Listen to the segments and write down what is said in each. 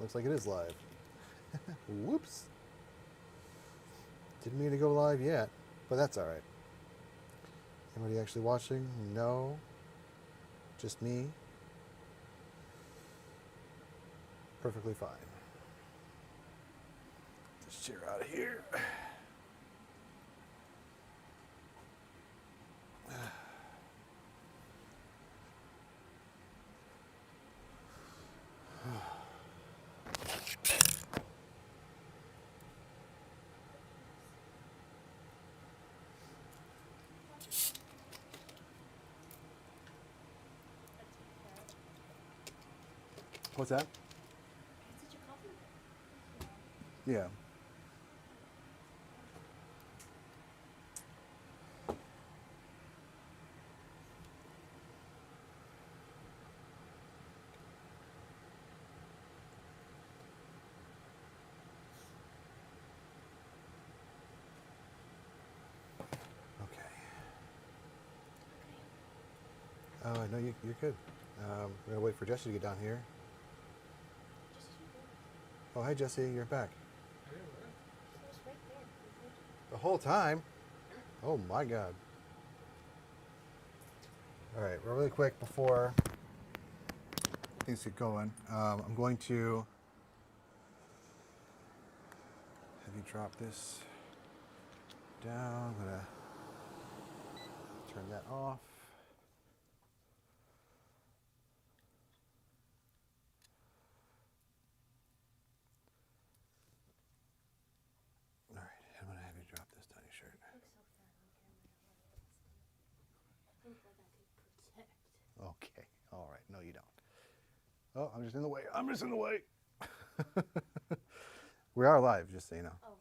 Looks like it is live. Whoops. Didn't mean to go live yet, but that's all right. Anybody actually watching? No. Just me. Perfectly fine. This chair out of here. What's that? Yeah. Okay. Oh, no, you're good. We're gonna wait for Jesse to get down here. Oh, hi, Jesse, you're back. The whole time? Oh my God. All right, really quick before things get going, I'm going to have you drop this down. I'm gonna turn that off. All right, I'm gonna have you drop this down your shirt. Okay, all right, no you don't. Oh, I'm just in the way. I'm just in the way. We are live, just so you know. Oh.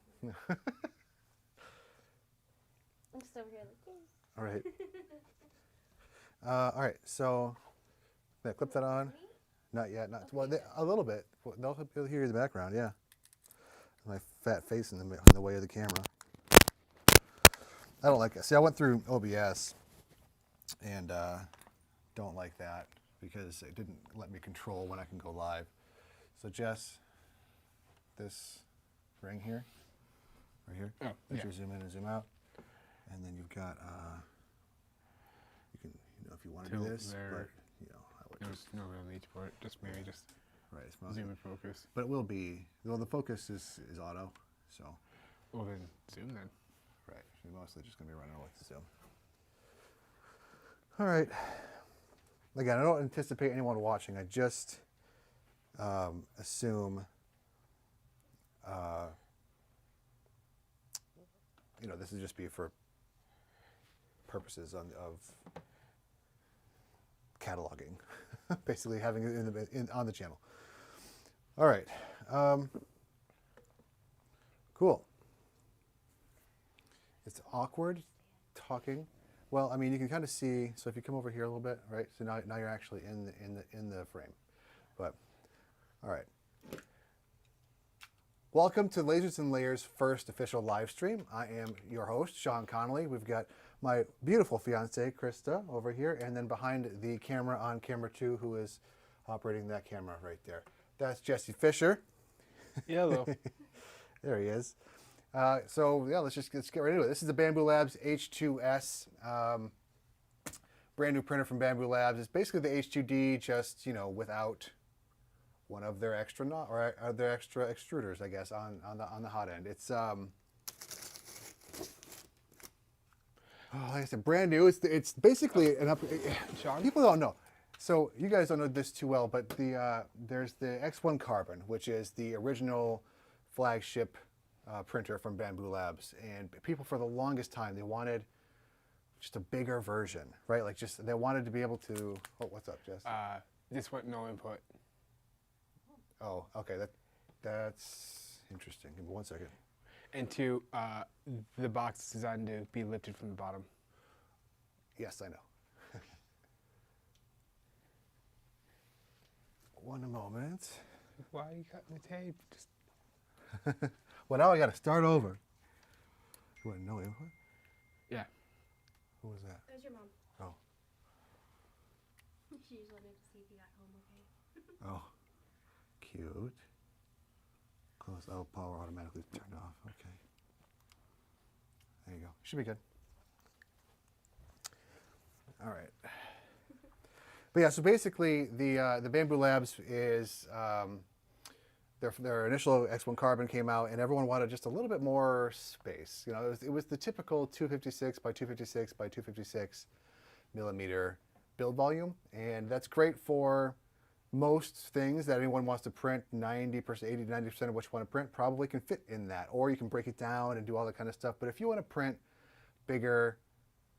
I'm just over here like, All right. All right, so yeah, clip that on. Not yet. Not well. A little bit. They'll hear you in the background. Yeah. My fat face in the way of the camera. I don't like it. See, I went through OBS, and don't like that because it didn't let me control when I can go live. So Jess, this ring here, right here. Oh, Let you zoom in and zoom out, and then you've got you can if you want to do this, but I would There's no real need for it. Just maybe just right. It's zoom and focus. but it will be. Well, the focus is auto, so. Well then, zoom then. Right. You're mostly just gonna be running with the zoom. All right. Again, I don't anticipate anyone watching. I just assume, this would just be for purposes of cataloging, basically having it on the channel. All right. Cool. It's awkward talking. Well, I mean, you can kind of see. So if you come over here a little bit, right? So now you're actually in the frame. But all right. Welcome to Lasers and Layers' first official live stream. I am your host, Sean Connolly. We've got my beautiful fiance, Krista, over here, and then behind the camera on camera 2, who is operating that camera right there. That's Jesse Fisher. Yellow. There he is. So yeah, let's get right into it. This is the Bambu Labs H2S, brand new printer from Bambu Labs. It's basically the H2D, just without one of their extra their extra extruders, I guess, on the hot end. It's like I said, brand new. It's basically an up. Sean? People don't know. So you guys don't know this too well, but there's the X1 Carbon, which is the original flagship printer from Bambu Labs, and people for the longest time they wanted just a bigger version, right? Like they wanted to be able to. Oh, what's up, Jess? This went no input. Oh, okay. That's interesting. Give me 1 second. And two, the box is designed to be lifted from the bottom. Yes, I know. One moment. Why are you cutting the tape? Just Well, now I got to start over. You want no input? yeah. Who was that? That was your mom. Oh. She just wanted to see if you got home okay. Oh. Cute. Oh, power automatically turned off. Okay. There you go. Should be good. All right. But yeah, so basically the Bambu Labs is their initial X1 Carbon came out, and everyone wanted just a little bit more space. You know, it was the typical 256 by 256 by 256 millimeter build volume, and that's great for most things that anyone wants to print. 90%, 80 to 90% of what you want to print probably can fit in that, or you can break it down and do all that kind of stuff. But if you want to print bigger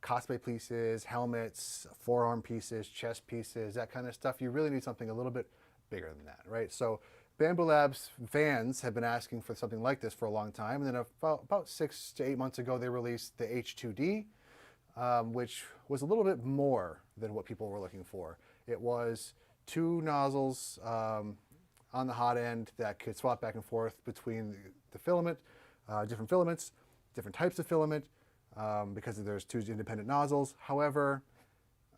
cosplay pieces, helmets, forearm pieces, chest pieces, that kind of stuff, you really need something a little bit bigger than that, right? So Bambu Labs fans have been asking for something like this for a long time, and then about 6 to 8 months ago they released the H2D, which was a little bit more than what people were looking for. It was 2 nozzles on the hot end that could swap back and forth between the filament, different filaments, different types of filament, because there's 2 independent nozzles. However,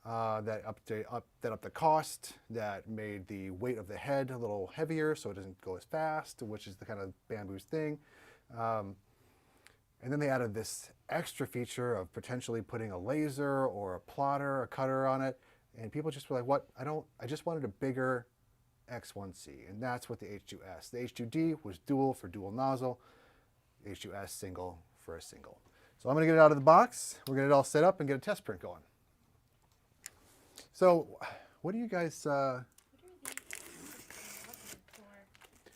that upped the cost, that made the weight of the head a little heavier so it doesn't go as fast, which is the kind of Bambu's thing. And then they added this extra feature of potentially putting a laser or a plotter, a cutter on it. And people just were like, what? I just wanted a bigger X1C. And that's what the H2S. The H2D was dual for dual nozzle. H2S single for a single. So I'm going to get it out of the box. We're going to get it all set up and get a test print going. So what do you guys,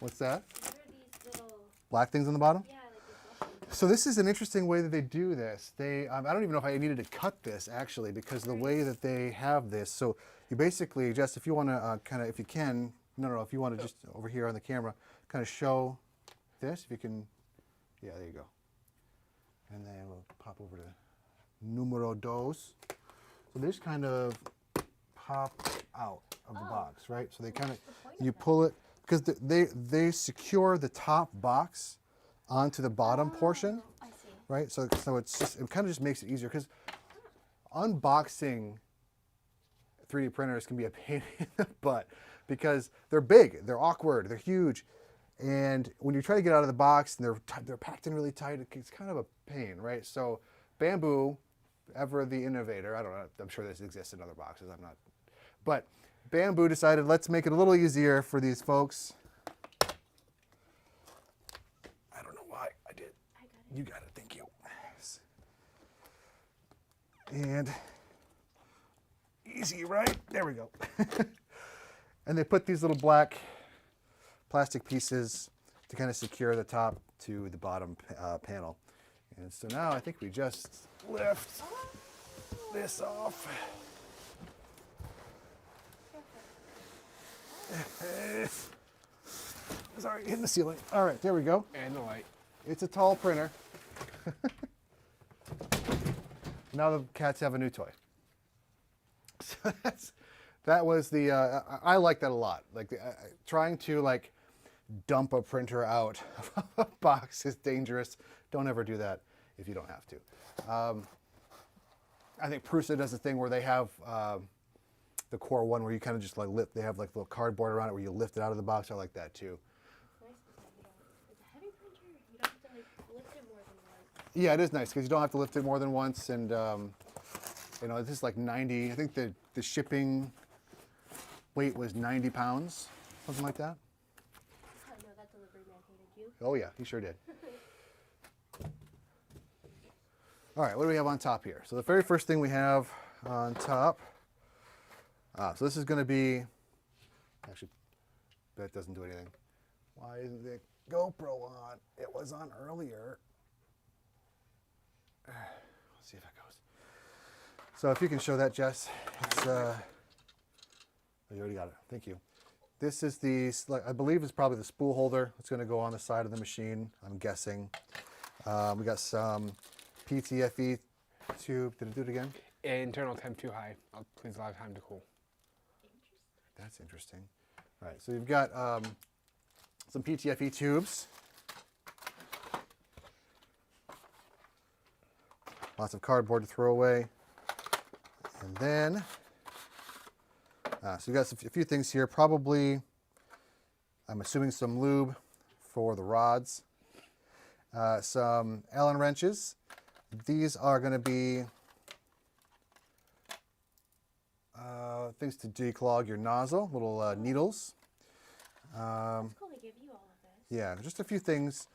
what's that? What are these little, Black things on the bottom? yeah, like these buttons? So this is an interesting way that they do this. They, I don't even know if I needed to cut this actually, because the way that they have this. So you basically, Jess, if you want to kind of, if you can, no, if you want to just over here on the camera, kind of show this, if you can, yeah, there you go. And then we'll pop over to numero dos. So they just kind of pop out of the box, right? So they kind of, you pull it, because they secure the top box onto the bottom portion, I see. right? So it's just, it kind of just makes it easier, because unboxing 3D printers can be a pain in the butt, because they're big, they're awkward, they're huge, and when you try to get out of the box and they're packed in really tight, it's kind of a pain, right? So Bambu, ever the innovator, I don't know, I'm sure this exists in other boxes, I'm not, but Bambu decided, let's make it a little easier for these folks. I don't know why I did. I got it. You got it, thank you. And easy, right? There we go. And they put these little black plastic pieces to kind of secure the top to the bottom panel. And so now I think we just lift this off. Sorry, hitting the ceiling. All right, there we go. And the light. It's a tall printer. Now the cats have a new toy. So that was the, I like that a lot. Like trying to like dump a printer out of a box is dangerous. Don't ever do that if you don't have to. I think Prusa does a thing where they have the core one where you kind of just like lift, they have like little cardboard around it where you lift it out of the box. I like that too. It's nice because it's a heavy printer. You don't have to like lift it more than once. Yeah, it is nice because you don't have to lift it more than once, and you know, this is like 90. I think the shipping weight was 90 pounds, something like that. Oh no, that delivery man hated you. Oh yeah, he sure did. All right, what do we have on top here? So the very first thing we have on top, so this is going to be, actually, that doesn't do anything. Why isn't the GoPro on? It was on earlier. Let's see if it goes. So if you can show that, Jess. It's, oh, you already got it. Thank you. This is the, I believe it's probably the spool holder. It's going to go on the side of the machine, I'm guessing. We got some PTFE tube. Did it do it again? Internal temp too high. Please allow time to cool. That's interesting. All right, so you've got some PTFE tubes. Lots of cardboard to throw away. And then, so you've got a few things here. Probably, I'm assuming some lube for the rods. Some Allen wrenches. These are going to be things to declog your nozzle, little needles. That's cool they give you all of this. Yeah, just a few things.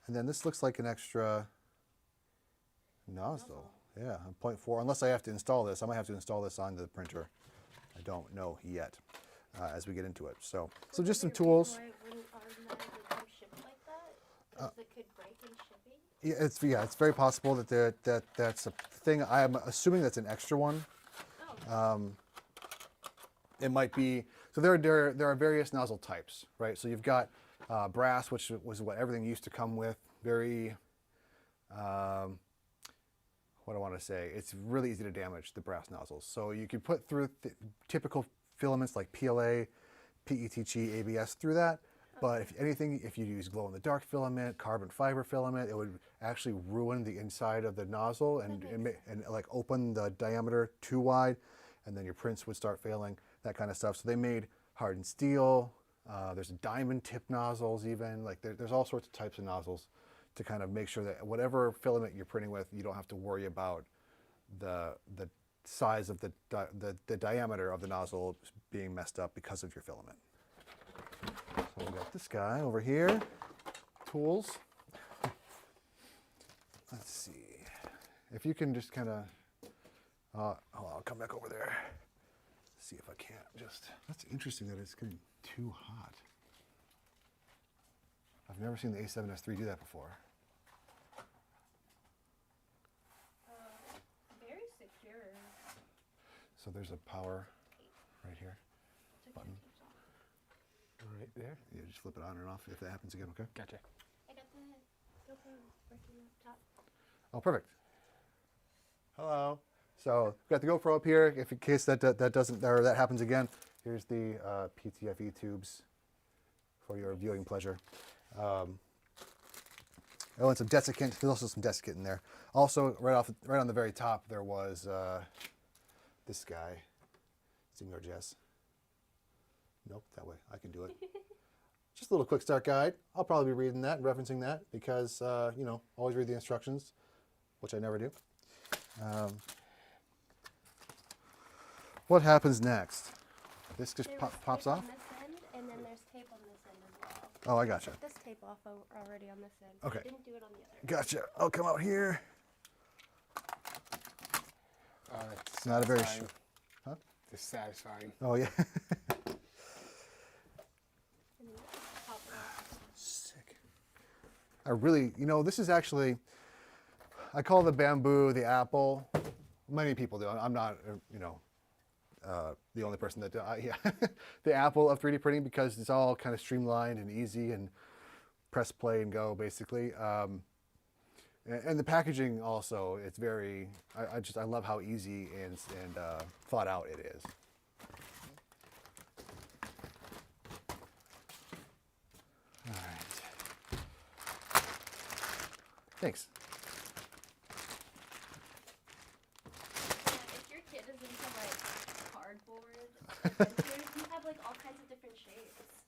And then this looks like an extra nozzle. Yeah, a 0.4. Unless I have to install this. I might have to install this onto the printer. I don't know yet as we get into it. So just some tools. Why it wouldn't automatically come shipped like that? Because it could break in shipping? Yeah, it's very possible that that's a thing. I'm assuming that's an extra one. Oh. It might be, so there are various nozzle types, right? So you've got brass, which was what everything used to come with. Very, what do I want to say? It's really easy to damage the brass nozzles. So you could put through typical filaments like PLA, PETG, ABS through that. But if you use glow-in-the-dark filament, carbon fiber filament, it would actually ruin the inside of the nozzle and like open the diameter too wide, and then your prints would start failing, that kind of stuff. So they made hardened steel. There's diamond tip nozzles even. Like there's all sorts of types of nozzles to kind of make sure that whatever filament you're printing with, you don't have to worry about the size of the diameter of the nozzle being messed up because of your filament. So we got this guy over here, tools. Let's see, if you can just kind of, I'll come back over there. See if I can't just, that's interesting that it's getting too hot. I've never seen the A7S III do that before. Very secure. So there's a power right here, button. Right there. You just flip it on and off if that happens again, okay? Gotcha. I got the GoPro working up top. Oh, perfect. Hello. So we've got the GoPro up here. If in case that doesn't, or that happens again, here's the PTFE tubes for your viewing pleasure. Oh, and some desiccant. There's also some desiccant in there. Also, right on the very top, there was this guy, Senor Jess. Nope, that way. I can do it. Just a little quick start guide. I'll probably be reading that and referencing that because, always read the instructions, which I never do. What happens next? This just pops off? On this end, and then there's tape on this end as well. Oh, I gotcha. Took this tape off already on this end. Okay. I didn't do it on the other. Gotcha. I'll come out here. It's Not a very satisfying. Huh? It's satisfying. Oh, yeah. And then pop it off. Sick. I really, this is actually, I call the Bambu the apple. Many people do. I'm not, the only person that do. Yeah, the apple of 3D printing because it's all kind of streamlined and easy and press play and go basically. And the packaging also, it's very, I love how easy and thought out it is. All right. Thanks. If your kid is into like cardboard adventures, you have like all kinds of different shapes.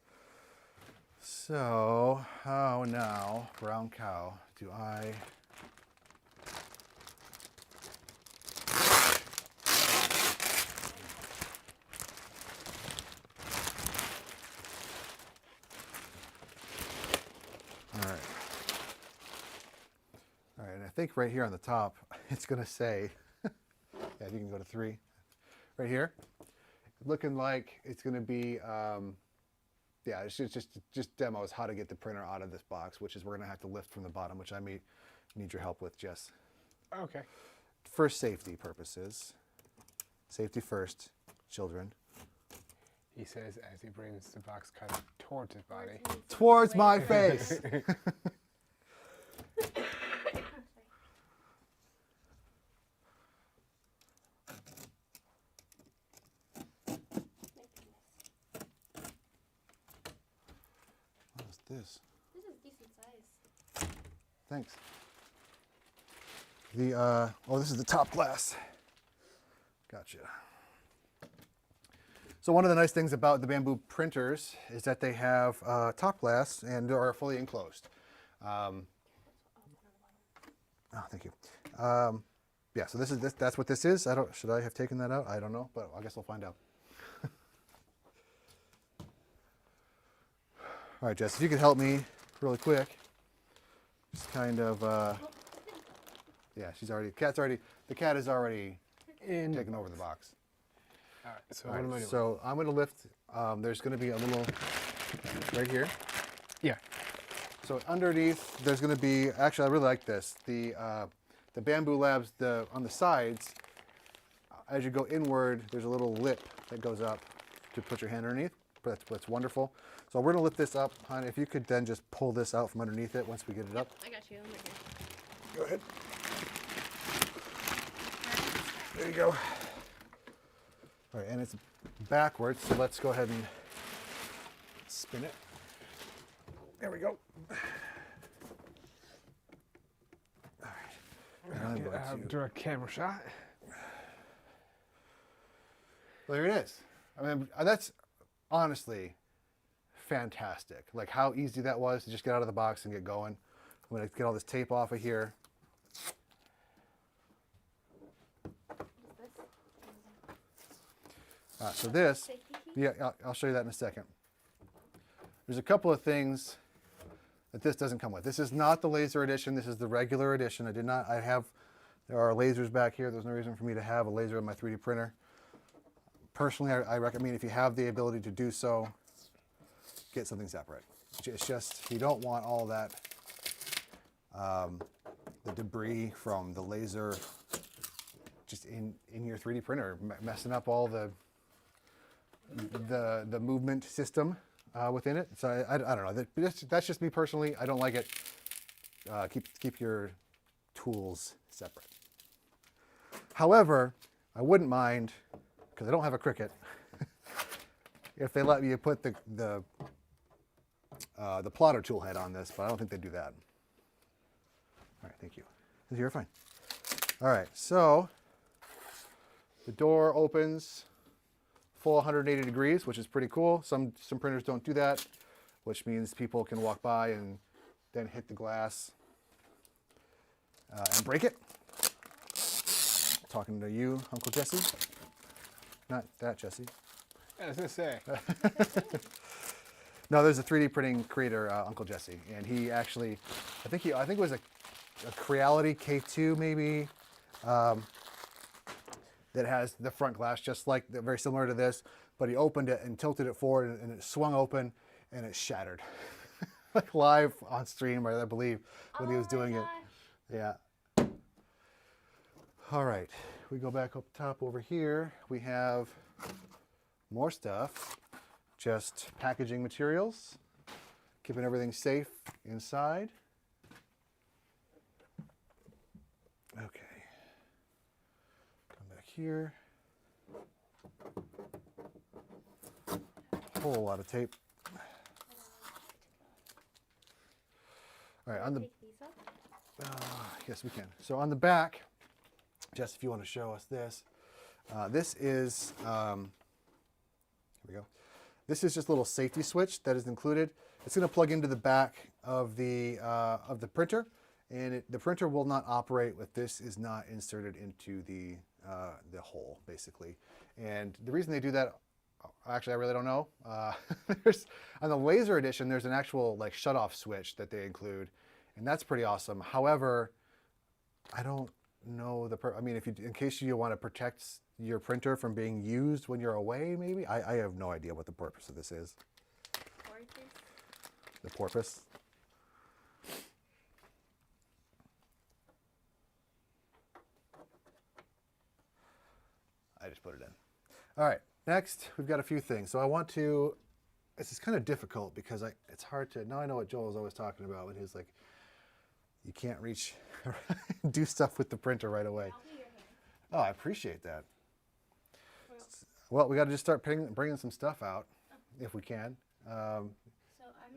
So, how now, brown cow, do I... All right, and I think right here on the top, it's going to say, yeah, you can go to 3, right here, looking like it's going to be, yeah, it's just demos how to get the printer out of this box, which is we're going to have to lift from the bottom, which I may need your help with, Jess. Okay. For safety purposes, safety first, children. He says as he brings the box cutter towards his body. Towards my face! What is this? This is decent size. Thanks. Oh, this is the top glass. Gotcha. So one of the nice things about the Bambu printers is that they have top glass and are fully enclosed. Oh, thank you. Yeah, so that's what this is. Should I have taken that out? I don't know, but I guess we'll find out. All right, Jess, if you could help me really quick. Just kind of, yeah, the cat is already taken over the box. All right, so All what am I right, doing? so I'm going to lift, there's going to be a little, right here. Yeah. So underneath, there's going to be, actually I really like this, the Bambu Labs, on the sides, as you go inward, there's a little lip that goes up to put your hand underneath. That's wonderful. So we're going to lift this up, hon. If you could then just pull this out from underneath it once we get it up. I got you. I'm right here. Go ahead. There you go. All right, and it's backwards, so let's go ahead and spin it. There we go. All right. And I'm going to- Direct camera shot. Well, there it is. I mean, that's honestly fantastic. Like how easy that was to just get out of the box and get going. I'm going to get all this tape off of here. So this, Safety key? yeah, I'll show you that in a second. There's a couple of things that this doesn't come with. This is not the laser edition. This is the regular edition. There are lasers back here. There's no reason for me to have a laser in my 3D printer. Personally, I recommend if you have the ability to do so, get something separate. It's just, you don't want all that, the debris from the laser just in your 3D printer, messing up all the movement system within it. So I don't know. That's just me personally. I don't like it. Keep your tools separate. However, I wouldn't mind, because I don't have a Cricut, if they let me put the plotter tool head on this, but I don't think they do that. All right, thank you. You're fine. All right, so the door opens full 180 degrees, which is pretty cool. Some printers don't do that, which means people can walk by and then hit the glass and break it. Talking to you, Uncle Jesse. Not that Jesse. Yeah, I was gonna say. No, there's a 3D printing creator, Uncle Jesse, and he actually, I think it was a Creality K2 maybe, that has the front glass just like very similar to this, but he opened it and tilted it forward, and it swung open, and it shattered, like live on stream, I believe, when he was doing it. Yeah. All right, we go back up top over here. We have more stuff, just packaging materials, keeping everything safe inside. Okay, come back here. Whole lot of tape. All right, on the Take these off? yes, we can. So on the back, Jess, if you want to show us this, this is here we go. This is just a little safety switch that is included. It's going to plug into the back of the printer, and the printer will not operate if this is not inserted into the hole, basically. And the reason they do that, actually, I really don't know. On the laser edition, there's an actual like shut-off switch that they include, and that's pretty awesome. However, I don't know I mean, in case you want to protect your printer from being used when you're away, maybe? I have no idea what the purpose of this is. Porpoise? The porpoise? I just put it in. All right, next we've got a few things. So I want to, this is kind of difficult because it's hard to, now I know what Joel is always talking about when he's like, you can't reach, do stuff with the printer right away. I'll be your hand. Oh, I appreciate that. Well, we got to just start bringing some stuff out, if we can. So I'm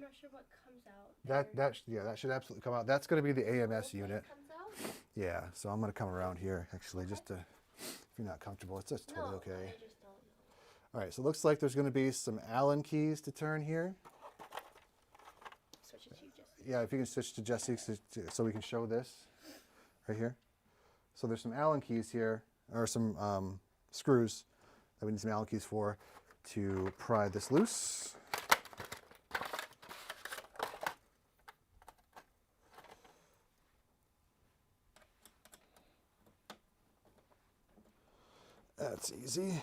not sure what comes out. That should absolutely come out. That's going to be the AMS What unit. comes out? Yeah, so I'm going to come around here, actually, just to, if you're not comfortable, it's just totally No, okay. I just don't All right, so it looks like there's going to be some Allen keys to turn here. Switch it to just. Yeah, if you can switch to Jesse so we can show this right here. So there's some Allen keys here, or some screws that we need some Allen keys for to pry this loose. That's easy.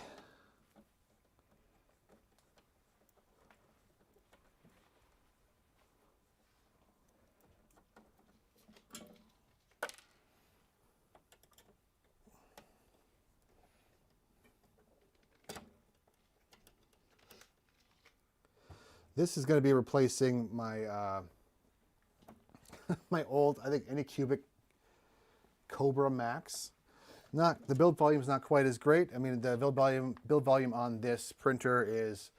This is going to be replacing my my old, I think, Anycubic Cobra Max. The build volume is not quite as great. I mean, the build volume on this printer is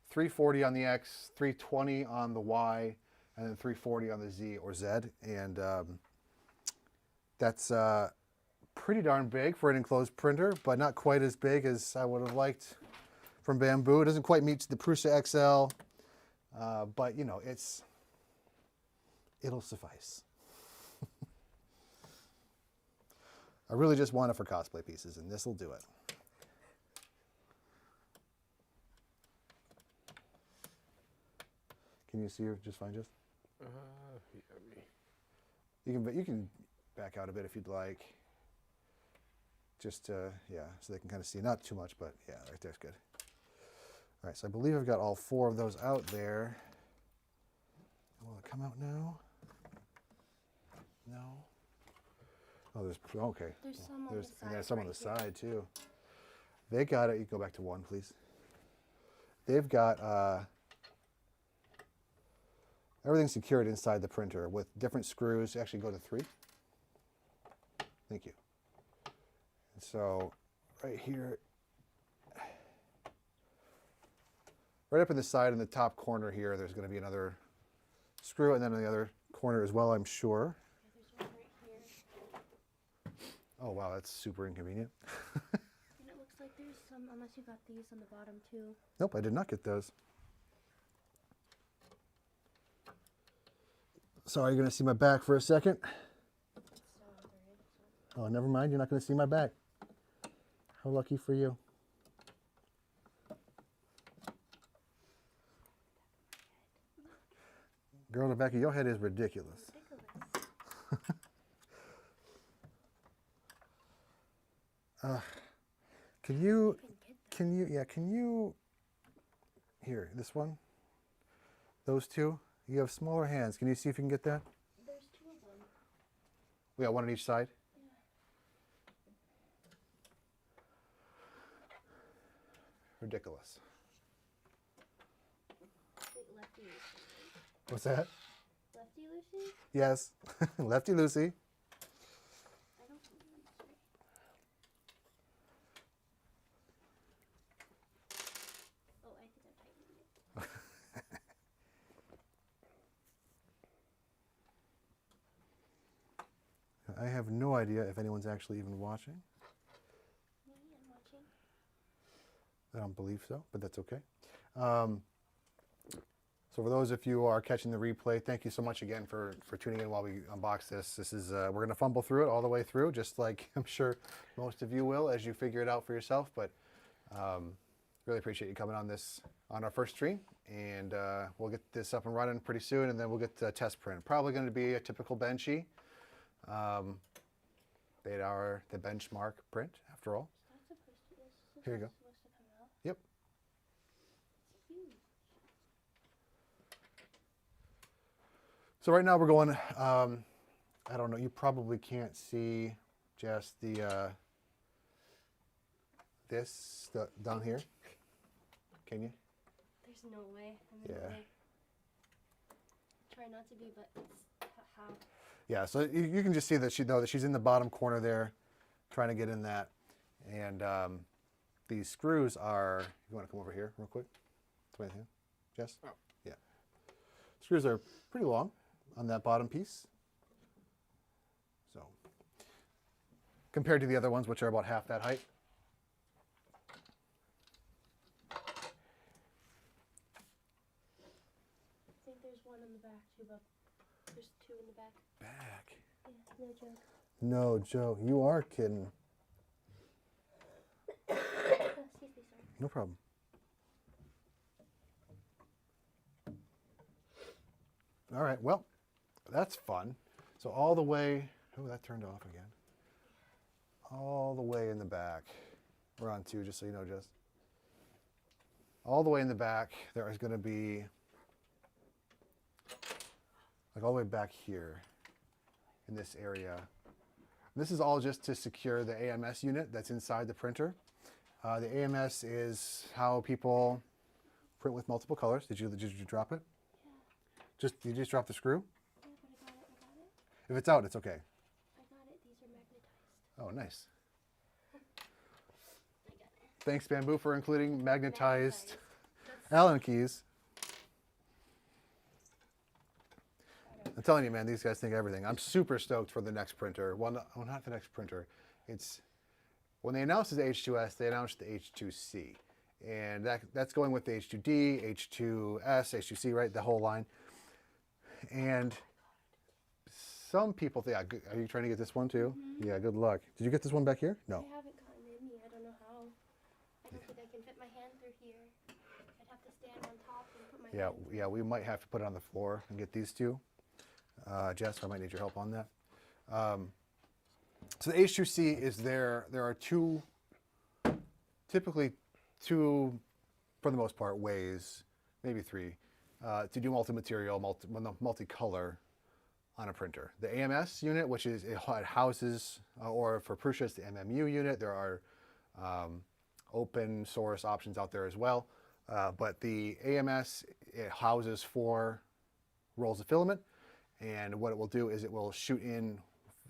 340 on the X, 320 on the Y, and then 340 on the Z or Z. And that's pretty darn big for an enclosed printer, but not quite as big as I would have liked from Bambu. It doesn't quite meet the Prusa XL. But you know, it'll suffice. I really just want it for cosplay pieces, and this will do it. Can you see her just fine, Jess? Yeah, You can back out a bit if you'd like. Just yeah, so they can kind of see. Not too much, but yeah, right there's good. All right, so I believe I've got all 4 of those out there. Will it come out now? No. Oh, there's, okay. There's some on the side. And there's some on the right here. side too. They got it. You can go back to 1, please. They've got everything secured inside the printer with different screws. Actually, go to 3. Thank you. And so, right here. Right up in the side in the top corner here, there's going to be another screw, and then on the other corner as well, I'm sure. Yeah, there's one right here. Oh, wow, that's super inconvenient. And it looks like there's some, unless you got these on the bottom too. Nope, I did not get those. Sorry, you're going to see my back for a second. Oh, never mind, you're not going to see my back. How lucky for you. Girl, the back of your head is ridiculous. Can you, here, this one, those 2, you have smaller hands. Can you see if you can get that? There's 2 of them. We got 1 on each side? Ridiculous. Wait, Lefty Lucy. What's that? Lefty Lucy? Yes, Lefty Lucy. I don't think that's right. Oh, I think I'm tightening it. I have no idea if anyone's actually even watching. Me, I'm watching. I don't believe so, but that's okay. So for those of you who are catching the replay, thank you so much again for tuning in while we unbox this. This is we're going to fumble through it all the way through, just like I'm sure most of you will as you figure it out for yourself. But really appreciate you coming on our first stream, and we'll get this up and running pretty soon, and then we'll get the test print. Probably going to be a typical benchy. They are the benchmark print, after all. That's supposed to, this Here you go. supposed to come out. Yep. It's huge. So right now we're going, I don't know, you probably can't see just the, down here. Can you? There's no way. I'm in the Yeah. way. Try not to be, but it's how. Yeah, so you can just see that she's in the bottom corner there, trying to get in that. And these screws are, you want to come over here real quick? Come in here, Jess? Oh. Yeah. Screws are pretty long on that bottom piece. So, compared to the other ones, which are about half that height. there's one in the back too, but there's two in the back. Back. Yeah, no joke. No, Joe, you are kidding. Excuse me, sorry. No problem. All right, well, that's fun. So all the way, oh, that turned off again. All the way in the back. We're on 2, just so you know, Jess. All the way in the back, there is going to be, like all the way back here in this area. This is all just to secure the AMS unit that's inside the printer. The AMS is how people print with multiple colors. Did you drop it? Yeah. Did you just drop the screw? Yeah, but I got it. If it's out, it's okay. I got it. These are magnetized. Oh, nice. I got it. Thanks, Bambu, for including magnetized That's Allen keys. I'm telling you, man, these guys think everything. I'm super stoked for the next printer. Well, not the next printer. It's when they announced the H2S, they announced the H2C, and that's going with the H2D, H2S, H2C, right? The whole line. And some people think, are you trying to get this one too? Mm-hmm. Yeah, good luck. Did you get this one back here? No. I haven't gotten in me. I don't know how. I don't think I can fit my hand through here. I'd have to stand on top and put my hand through. Yeah, we might have to put it on the floor and get these two. Jess, I might need your help on that. So the H2C is there. There are typically two, for the most part, ways, maybe 3, to do multi-material, multicolor on a printer. The AMS unit, which is it houses, or for Prusa, it's the MMU unit. There are open source options out there as well. But the AMS, it houses 4 rolls of filament. And what it will do is it will shoot in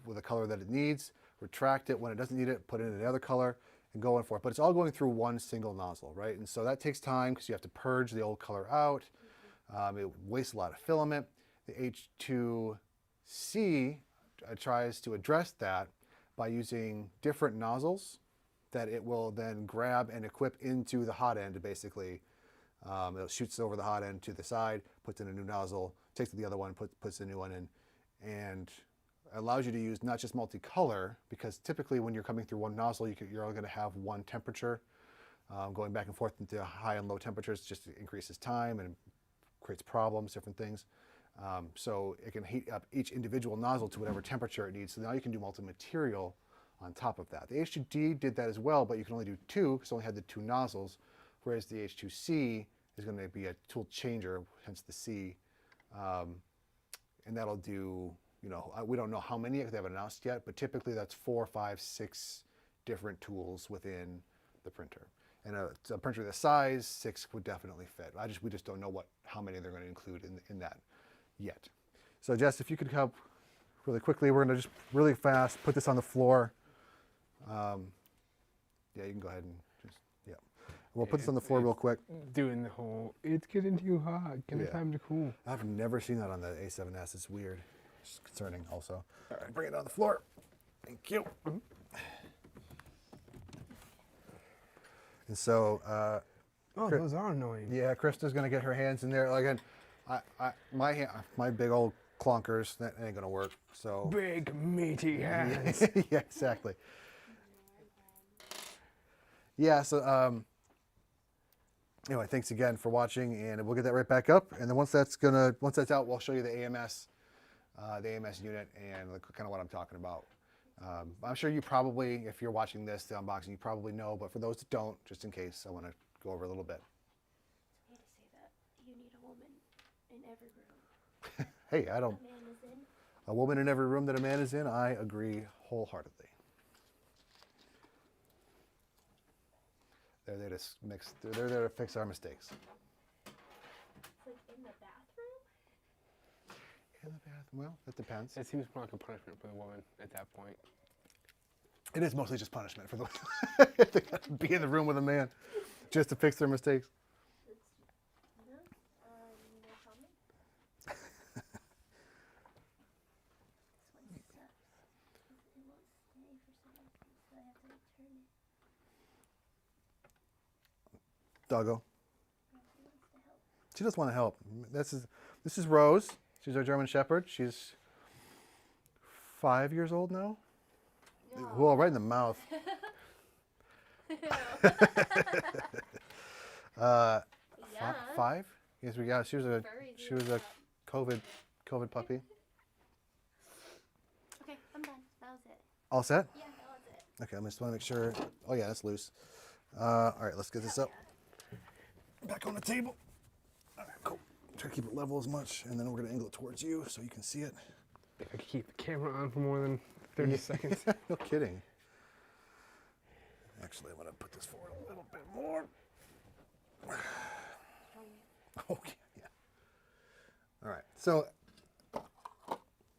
with a color that it needs, retract it when it doesn't need it, put it in another color, and go in for it. But it's all going through one single nozzle, right? And so that takes time because you have to purge the old color out. It wastes a lot of filament. The H2C tries to address that by using different nozzles that it will then grab and equip into the hot end, basically. It shoots over the hot end to the side, puts in a new nozzle, takes the other one, puts a new one in, and allows you to use not just multicolor, because typically when you're coming through one nozzle, you're only going to have one temperature. Going back and forth into high and low temperatures just increases time and creates problems, different things. So it can heat up each individual nozzle to whatever temperature it needs. So now you can do multi-material on top of that. The H2D did that as well, but you can only do 2 because it only had the 2 nozzles, whereas the H2C is going to be a tool changer, hence the C. And that'll do, we don't know how many they haven't announced yet, but typically that's 4, 5, 6 different tools within the printer. And a printer this size, 6 would definitely fit. We just don't know how many they're going to include in that yet. So Jess, if you could help really quickly, we're going to just really fast put this on the floor. Yeah, you can go ahead and just, yeah. We'll put this on the floor real quick. Doing the whole, it's getting too hot, give me time to cool. I've never seen that on the A7S. It's weird. It's concerning also. All right, bring it on the floor. Thank you. And so, Oh, those are annoying. yeah, Krista's gonna get her hands in there. Again, my big old clunkers, that ain't gonna work. So Big meaty hands. yeah, exactly. Yeah. So anyway, thanks again for watching, and we'll get that right back up. And then once that's out, we'll show you the AMS unit and kind of what I'm talking about. I'm sure you probably, if you're watching this, the unboxing, you probably know, but for those that don't, just in case, I want to go over a little bit. It's weird to say that. You need a woman in every room. Hey, I don't. A man is in. A woman in every room that a man is in, I agree wholeheartedly. They're there to mix. They're there to fix our mistakes. It's like in the bathroom. In the bathroom. Well, that depends. It seems more like a punishment for the woman at that point. It is mostly just punishment for the they got to be in the room with a man just to fix their mistakes. It's, no comment. This one sucks. It won't stay for some reason, so I have to return it. Doggo. Perhaps he wants to help. She does want to help. This is Rose. She's our German Shepherd. She's 5 years old now. No. Well, right in the mouth. Yeah. 5? Yes, we got. She was a Furries COVID puppy. Okay, I'm done. That was it. All set? Yeah, that was it. Okay, I just want to make sure. Oh yeah, that's loose. All right, let's get this up. Back on the table. All right, cool. Try to keep it level as much, and then we're gonna angle it towards you so you can see it. I could keep the camera on for more than 30 seconds. No kidding. Actually, I'm gonna put this forward a little bit more. Okay, yeah. All right, so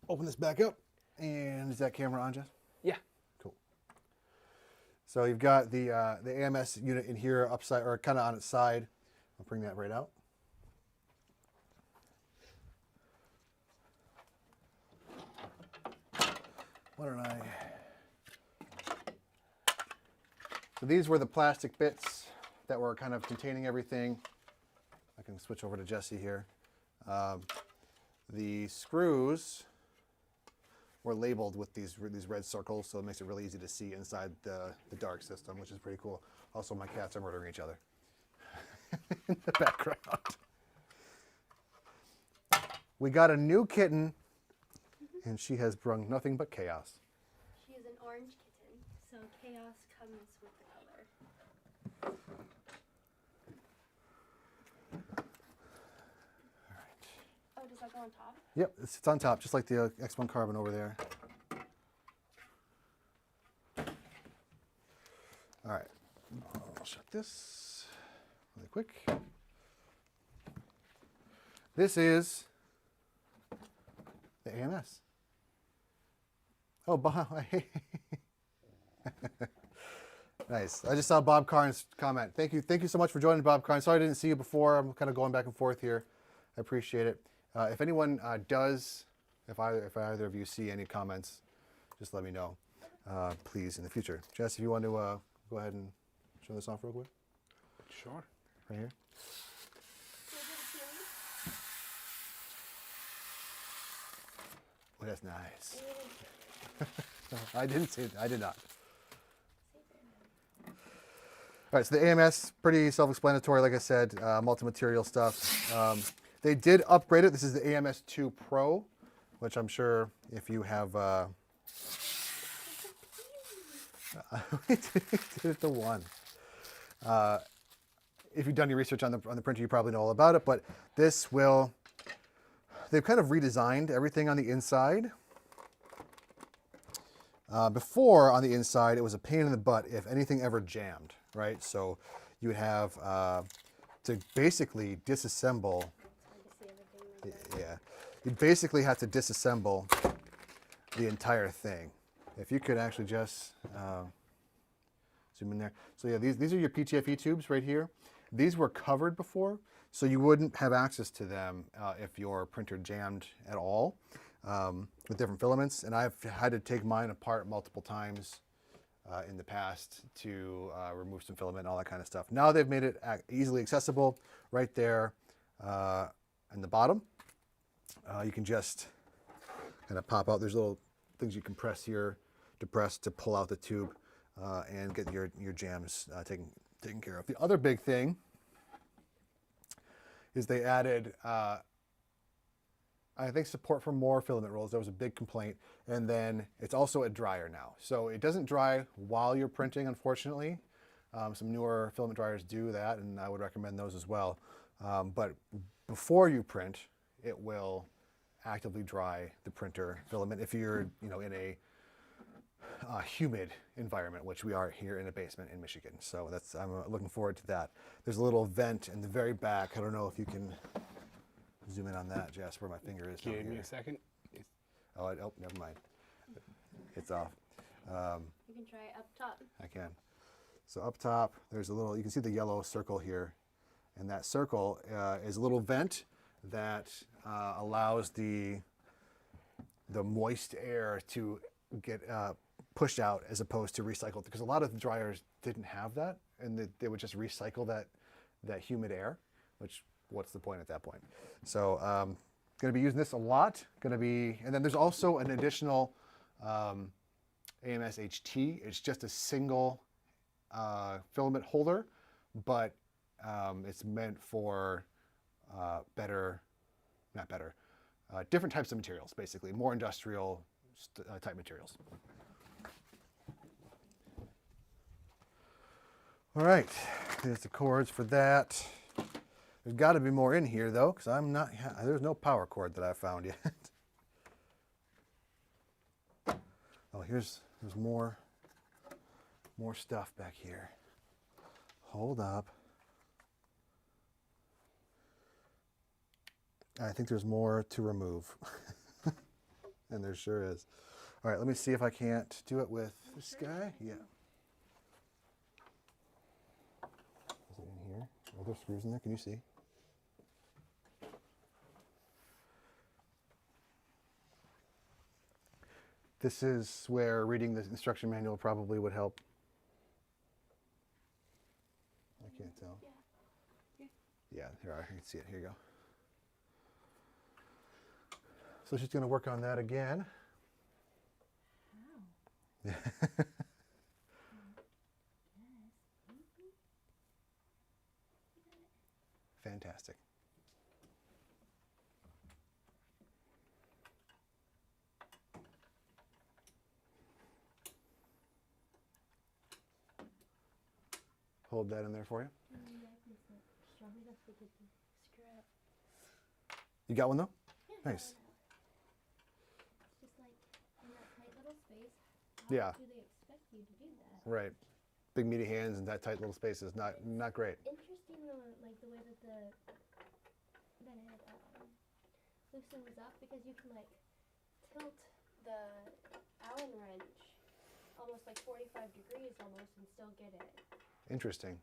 open this back up, and is that camera on, Jess? Yeah. Cool. So you've got the AMS unit in here, upside or kind of on its side. I'll bring that right out. Why don't I? So these were the plastic bits that were kind of containing everything. I can switch over to Jesse here. The screws were labeled with these red circles, so it makes it really easy to see inside the dark system, which is pretty cool. Also, my cats are murdering each other in the background. We got a new kitten, and she has brung nothing but chaos. She is an orange kitten, so chaos comes with the color. Oh, does that go on top? Yep, it's on top, just like the X1 Carbon over there. All right, I'll shut this really quick. This is the AMS. Oh, Bob. Nice. I just saw Bob Carnes comment. Thank you so much for joining, Bob Carnes. Sorry I didn't see you before. I'm kind of going back and forth here. I appreciate it. If anyone does, if either of you see any comments, just let me know, please, in the future. Jess, if you want to go ahead and show this off real quick. Sure. Right here. Oh, that's nice. I didn't say that. I did not. All right, so the AMS, pretty self-explanatory, like I said, multi-material stuff. They did upgrade it. This is the AMS 2 Pro, which I'm sure if you have... we did it to 1. If you've done your research on the printer, you probably know all about it, but this will... They've kind of redesigned everything on the inside. Before, on the inside, it was a pain in the butt if anything ever jammed, right? So you would have to basically disassemble. Yeah, you'd basically have to disassemble the entire thing. If you could actually just zoom in there. So yeah, these are your PTFE tubes right here. These were covered before, so you wouldn't have access to them if your printer jammed at all with different filaments. And I've had to take mine apart multiple times in the past to remove some filament and all that kind of stuff. Now they've made it easily accessible right there in the bottom. You can just kind of pop out. There's little things you can press here to press to pull out the tube and get your jams taken care of. The other big thing is they added, I think, support for more filament rolls. That was a big complaint. And then it's also a dryer now. So it doesn't dry while you're printing, unfortunately. Some newer filament dryers do that, and I would recommend those as well. But before you print, it will actively dry the printer filament if you're in a humid environment, which we are here in a basement in Michigan. So I'm looking forward to that. There's a little vent in the very back. I don't know if you can zoom in on that, Jess, where my finger is. Give me a second. Oh, never mind. It's off. You can try up top. I can. So up top, there's a little, you can see the yellow circle here. And that circle is a little vent that allows the moist air to get pushed out as opposed to recycled, because a lot of the dryers didn't have that, and they would just recycle that humid air, which what's the point at that point? So Going to be using this a lot. Going to be, and then there's also an additional AMS HT. It's just a single filament holder, but it's meant for different types of materials, basically, more industrial type materials. All right, there's the cords for that. There's got to be more in here though, because there's no power cord that I found yet. Oh, there's more stuff back here. Hold up. I think there's more to remove. And there sure is. All right, let me see if I can't do it with this guy. Yeah. Is it in here? Are there screws in there? Can you see? This is where reading the instruction manual probably would help. I can't tell. Yeah, here I can see it. Here you go. So she's going to work on that again. Wow. Fantastic. Hold that in there for you. You got one though? Yeah, nice. It's just like in that tight little space. Yeah. How do they expect you to do that? Right. Big meaty hands and that tight little space is not great. Interesting though, like the way that it loosens up, because you can like tilt the Allen wrench almost like 45 degrees almost and still get it. Interesting.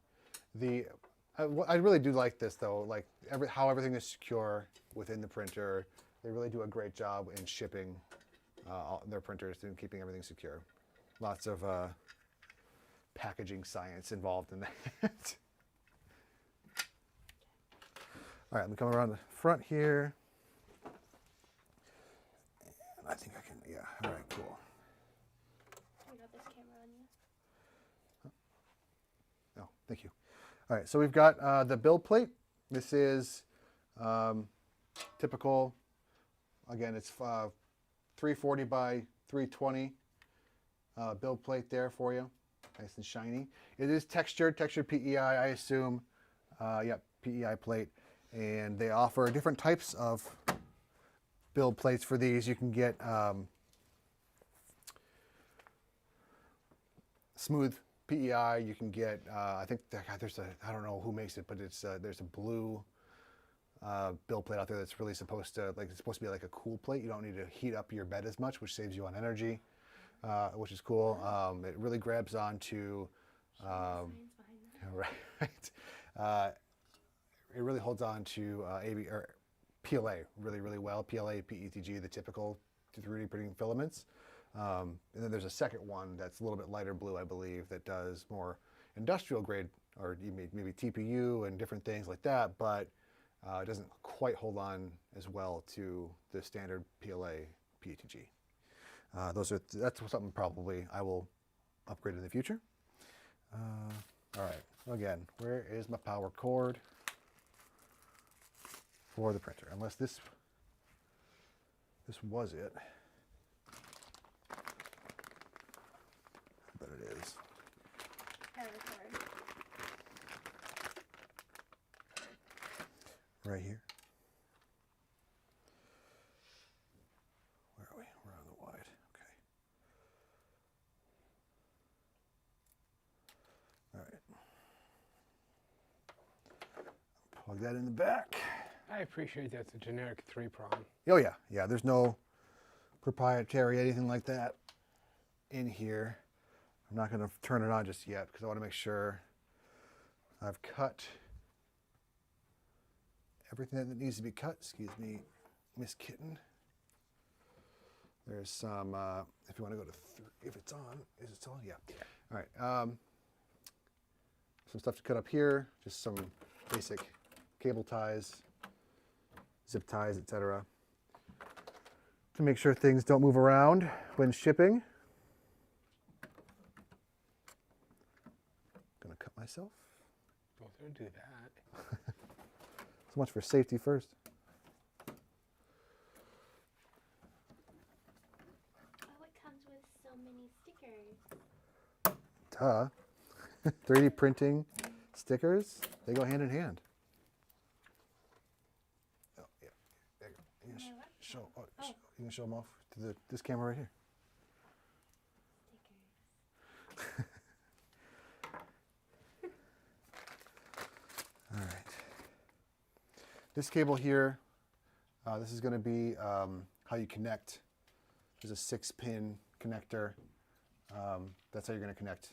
I really do like this though, like how everything is secure within the printer. They really do a great job in shipping their printers and keeping everything secure. Lots of packaging science involved in that. All right, let me come around the front here. And I think I can, yeah, all right, cool. I got this camera on you. Oh, thank you. All right, so we've got the build plate. This is typical, again, it's 340 by 320 build plate there for you. Nice and shiny. It is textured PEI, I assume. Yep, PEI plate. And they offer different types of build plates for these. You can get smooth PEI. You can get, I think there's I don't know who makes it, but it's there's a blue build plate out there that's really supposed to be like a cool plate. You don't need to heat up your bed as much, which saves you on energy, which is cool. It really grabs onto, right. It really holds on to PLA really well. PLA, PETG, the typical 3D printing filaments. And then there's a second one that's a little bit lighter blue, I believe, that does more industrial grade, or maybe TPU and different things like that, but it doesn't quite hold on as well to the standard PLA, PETG. That's something probably I will upgrade in the future. All right, again, where is my power cord for the printer? Unless this was it. But it is. Right here. Where are we? We're on the wide. Okay. All right. Plug that in the back. I appreciate that's a generic 3-prong. Oh yeah, yeah. There's no proprietary anything like that in here. I'm not going to turn it on just yet because I want to make sure I've cut everything that needs to be cut. Excuse me, Miss Kitten. There's some, if you want to go to, if it's on, is it still on? Yeah. All right. Some stuff to cut up here, just some basic cable ties, zip ties, etc. to make sure things don't move around when shipping. Gonna cut myself. Well, don't do that. So much for safety first. Oh, it comes with so many stickers. Duh. 3D printing stickers, they go hand in hand. Oh, yeah. There you go. You can My what? show, Oh. you can show them off to this camera right here. Stickers. All right. This cable here, this is going to be how you connect. There's a 6-pin connector. That's how you're going to connect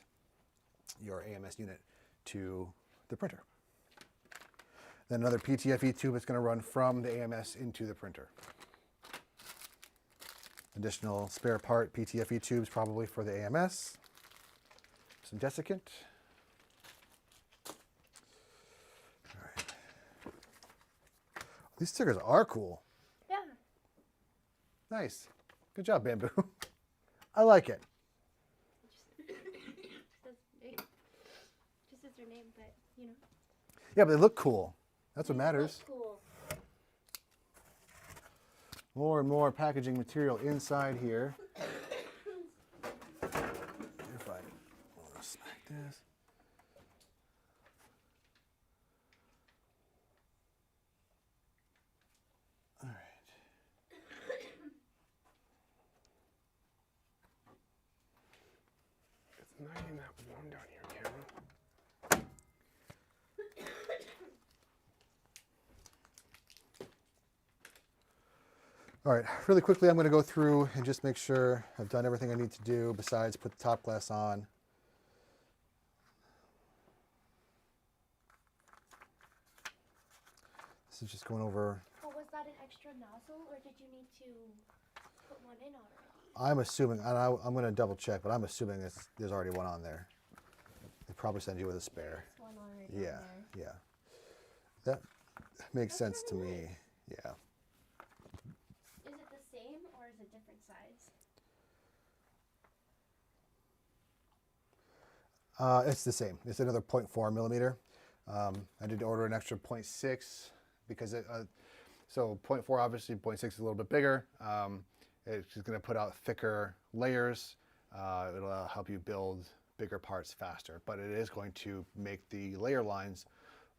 your AMS unit to the printer. Then another PTFE tube is going to run from the AMS into the printer. Additional spare part PTFE tubes probably for the AMS. Some desiccant. All right. These stickers are cool. Yeah. Nice. Good job, Bambu. I like it. Just as their name, but you know. Yeah, but they look cool. That's what They matters. look cool. More and more packaging material inside here. If I want to smack this. All right. It's not even that warm down here, Cameron. All right, really quickly, I'm going to go through and just make sure I've done everything I need to do besides put the top glass on. This is just going over. Well, was that an extra nozzle, or did you need to put one in already? I'm assuming, and I'm going to double check, but I'm assuming there's already one on there. They probably send you with a spare. There's one already Yeah, on there. yeah. That makes That's sense to really me. nice. Yeah. Is it the same, or is it different size? It's the same. It's another 0.4 millimeter. I did order an extra 0.6 because so 0.4 obviously 0.6 is a little bit bigger. It's just going to put out thicker layers. It'll help you build bigger parts faster, but it is going to make the layer lines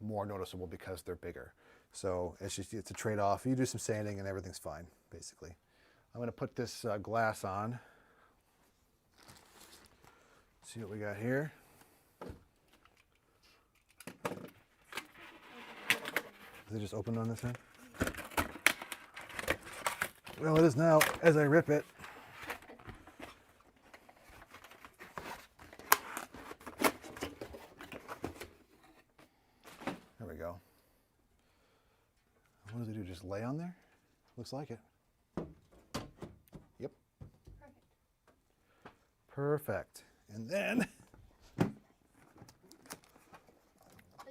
more noticeable because they're bigger. So it's a trade-off. You do some sanding and everything's fine, basically. I'm going to put this glass on. See what we got here. Is it just open on this end? Well, it is now as I rip it. There we go. What does it do? Just lay on there? Looks like it. Yep. Perfect. Perfect. And then, It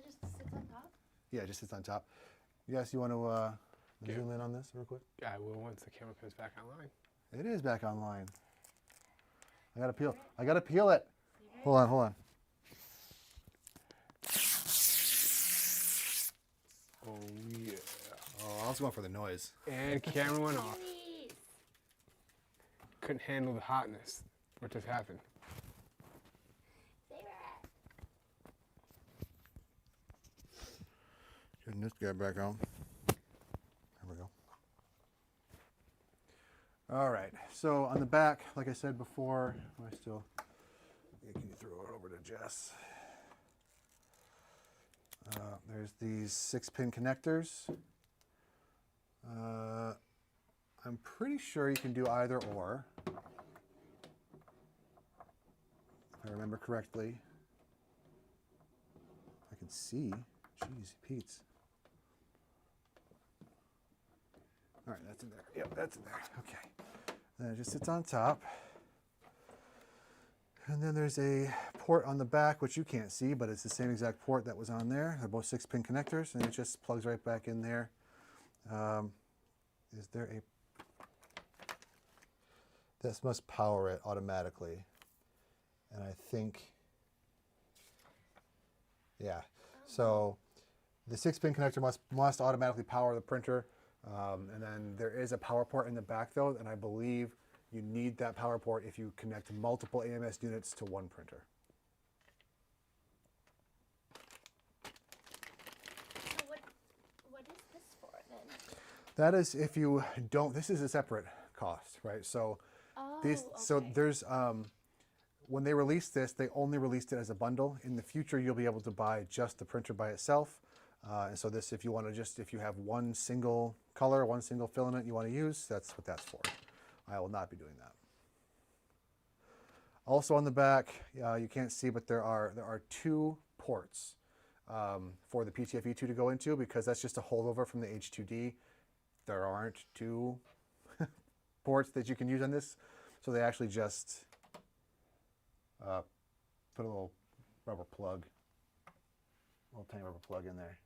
just sits on top? yeah, it just sits on top. Yes, you want to zoom in on this real quick? I will once the camera comes back online. It is back online. I gotta peel. I gotta peel it. Hold on, hold on. Oh, yeah. Oh, I was going for the noise. And camera went off. Please. Couldn't handle the hotness. What just happened? Save it. Getting this guy back on. There we go. All right. So on the back, like I said before, can you throw it over to Jess? There's these 6-pin connectors. I'm pretty sure you can do either or, if I remember correctly. I can see. Jeez, Pete's. All right, that's in there. Yep, that's in there. Okay. Then it just sits on top. And then there's a port on the back, which you can't see, but it's the same exact port that was on there. They're both 6-pin connectors, and it just plugs right back in there. Is there a this must power it automatically. And I think, yeah. So the 6-pin connector must automatically power the printer. And then there is a power port in the back though, and I believe you need that power port if you connect multiple AMS units to one printer. So what is this for then? That is if you don't, this is a separate cost, right? So so there's, when they released this, they only released it as a bundle. In the future, you'll be able to buy just the printer by itself. And so this, if you want to if you have one single color, one single filament you want to use, that's what that's for. I will not be doing that. Also on the back, you can't see, but there are 2 ports for the PTFE2 to go into, because that's just a holdover from the H2D. There aren't 2 ports that you can use on this, so they actually just put a little rubber plug, little tiny rubber plug in there.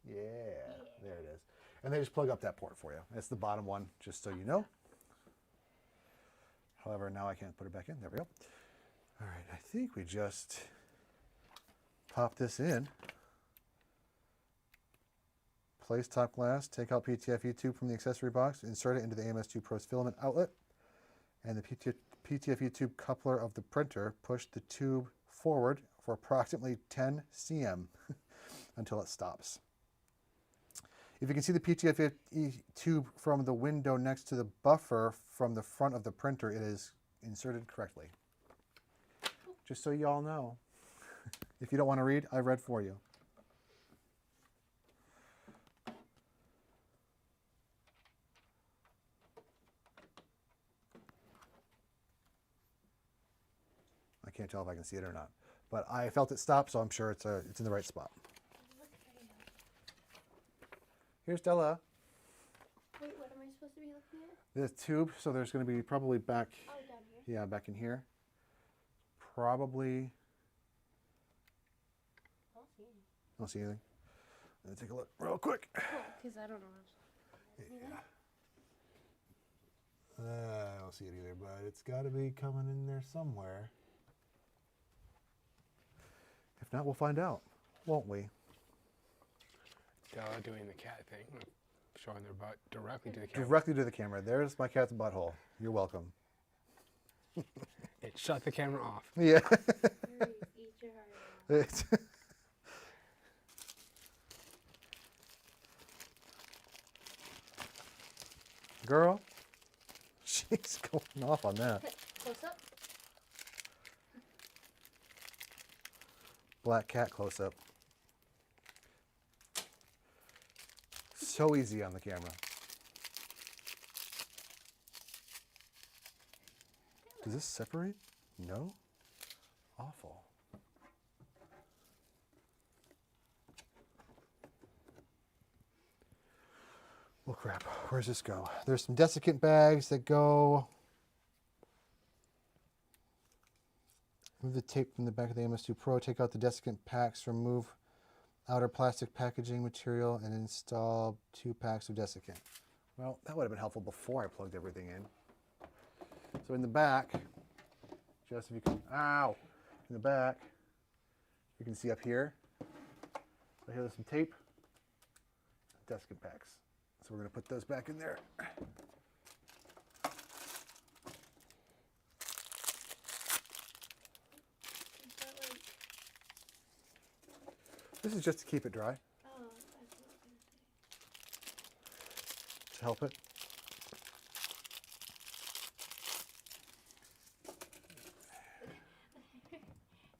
Yeah, there it is. And they just plug up that port for you. It's the bottom one, just so you know. However, now I can't put it back in. There we go. All right, I think we just pop this in. Place top glass, take out PTFE tube from the accessory box, insert it into the AMS2 Pro's filament outlet, and the PTFE tube coupler of the printer. Push the tube forward for approximately 10 cm until it stops. If you can see the PTFE tube from the window next to the buffer from the front of the printer, it is inserted correctly. Just so you all know. If you don't want to read, I read for you. I can't tell if I can see it or not, but I felt it stop, so I'm sure it's in the right spot. Here's Della. Wait, what am I supposed to be looking at? The tube, so there's going to be probably back, Oh, down here. yeah, back in here. Probably, I don't see anything. I don't see anything. Let me take a look real quick. Because I don't know. Yeah. I don't see it either, but it's got to be coming in there somewhere. If not, we'll find out, won't we? Doing the cat thing, showing their butt directly to the camera. Directly to the camera. There's my cat's butthole. You're welcome. It shut the camera off. Yeah. Eat your heart out. Girl, she's going off on that. Close up. Black cat close up. So easy on the camera. Does this separate? No? Awful. Well, crap. Where's this go? There's some desiccant bags that go. Remove the tape from the back of the MS2 Pro. Take out the desiccant packs. Remove outer plastic packaging material and install 2 packs of desiccant. Well, that would have been helpful before I plugged everything in. So in the back, just if you can, ow, in the back, you can see up here, right here there's some tape, desiccant packs. So we're going to put those back in there. Is that like, This is just to keep it dry, oh, that's what I was going to say. to help it.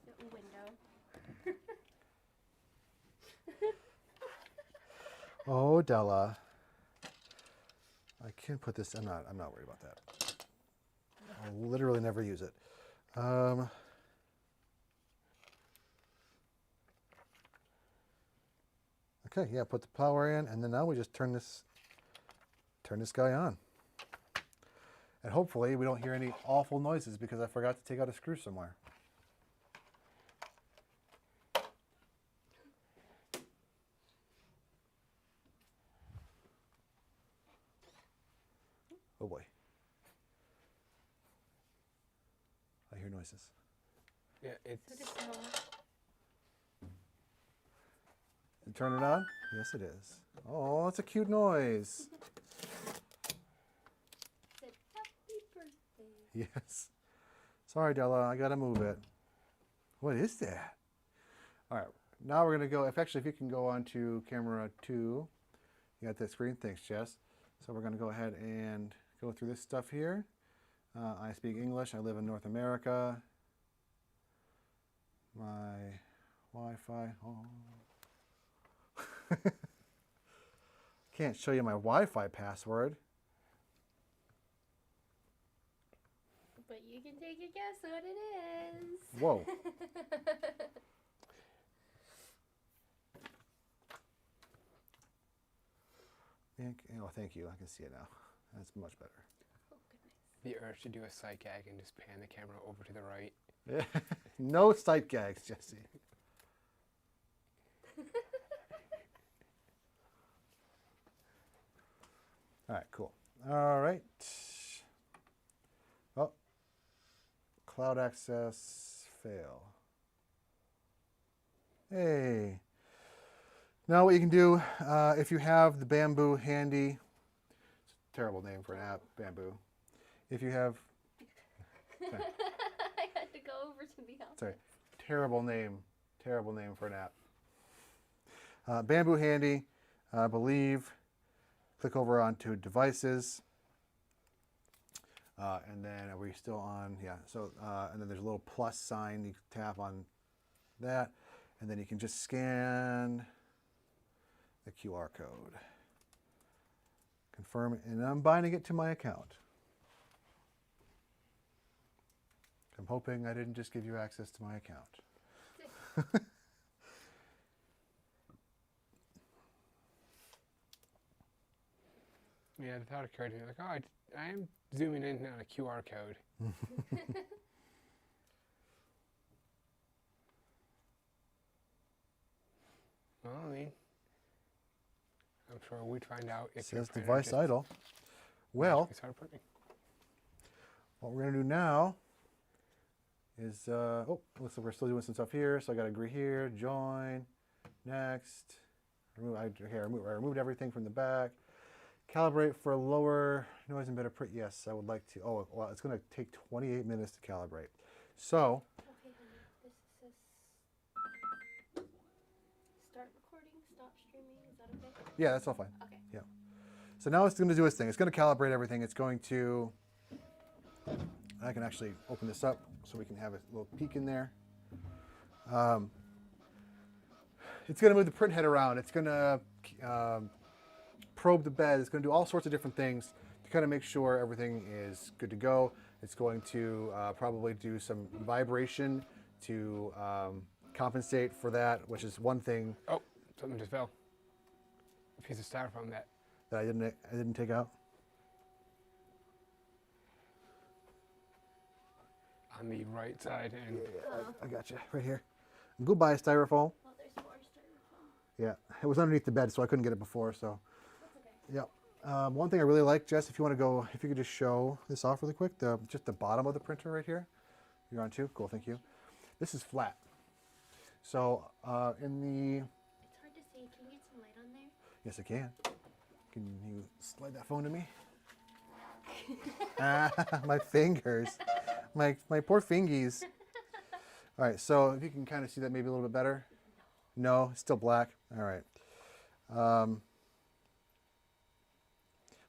The window. Oh, Della. I can put this, I'm not worried about that. I'll literally never use it. Okay, yeah, put the power in, and then now we just turn this guy on. And hopefully we don't hear any awful noises because I forgot to take out a screw somewhere. Oh boy. noises. Yeah, So it's just small. You turn it on? Yes, it is. Oh, that's a cute noise. Said happy birthday. Yes. Sorry, Della, I gotta move it. What is that? All right, now we're gonna go. If you can go on to camera 2, you got that screen. Thanks, Jess. So we're gonna go ahead and go through this stuff here. I speak English. I live in North America. My Wi-Fi. Oh. Can't show you my Wi-Fi password. But you can take a guess what it is. Whoa. Oh, thank you. I can see it now. That's much better. Oh, goodness. the urge to do a sight gag and just pan the camera over to the right. No sight gags, Jesse. All right, cool. All right. Oh, cloud access fail. Hey. Now what you can do, if you have the Bambu handy, it's a terrible name for an app, Bambu. If you have, I had to go over to the office. sorry, terrible name for an app. Bambu handy, I believe. Click over onto devices. And then are we still on? Yeah. So and then there's a little plus sign. You tap on that, and then you can just scan the QR code. Confirm it, and I'm binding it to my account. I'm hoping I didn't just give you access to my account. Yeah, the thought occurred to me, like, oh, I am zooming in on a QR code. Well, I mean, I'm sure we'd find out if your Says printer device just idle. Well, magically started printing. what we're going to do now is, oh, looks like we're still doing some stuff here. So I got to agree here, join, next. I removed everything from the back. Calibrate for lower noise and better print. Yes, I would like to. Oh, well, it's going to take 28 minutes to calibrate. So, Okay, honey. This says start recording, stop streaming. Is that okay? yeah, that's all fine. Okay. Yeah. So now it's going to do its thing. It's going to calibrate everything. It's going to, I can actually open this up so we can have a little peek in there. It's going to move the print head around. It's going to probe the bed. It's going to do all sorts of different things to kind of make sure everything is good to go. It's going to probably do some vibration to compensate for that, which is one thing Oh, something just fell. A piece of styrofoam that that I didn't take out. on the right side, and I got you right here. Goodbye, styrofoam. Oh, there's more styrofoam. Yeah, it was underneath the bed, so I couldn't get it before. So, That's okay. yeah. One thing I really like, Jess, if you want to go, if you could just show this off really quick, just the bottom of the printer right here. You're on too? Cool, thank you. This is flat. So in the, It's hard to see. Can you get some light on there? yes I can. Can you slide that phone to me? My fingers. My poor fingies. All right, so if you can kind of see that maybe a little bit better. No, it's still black. All right.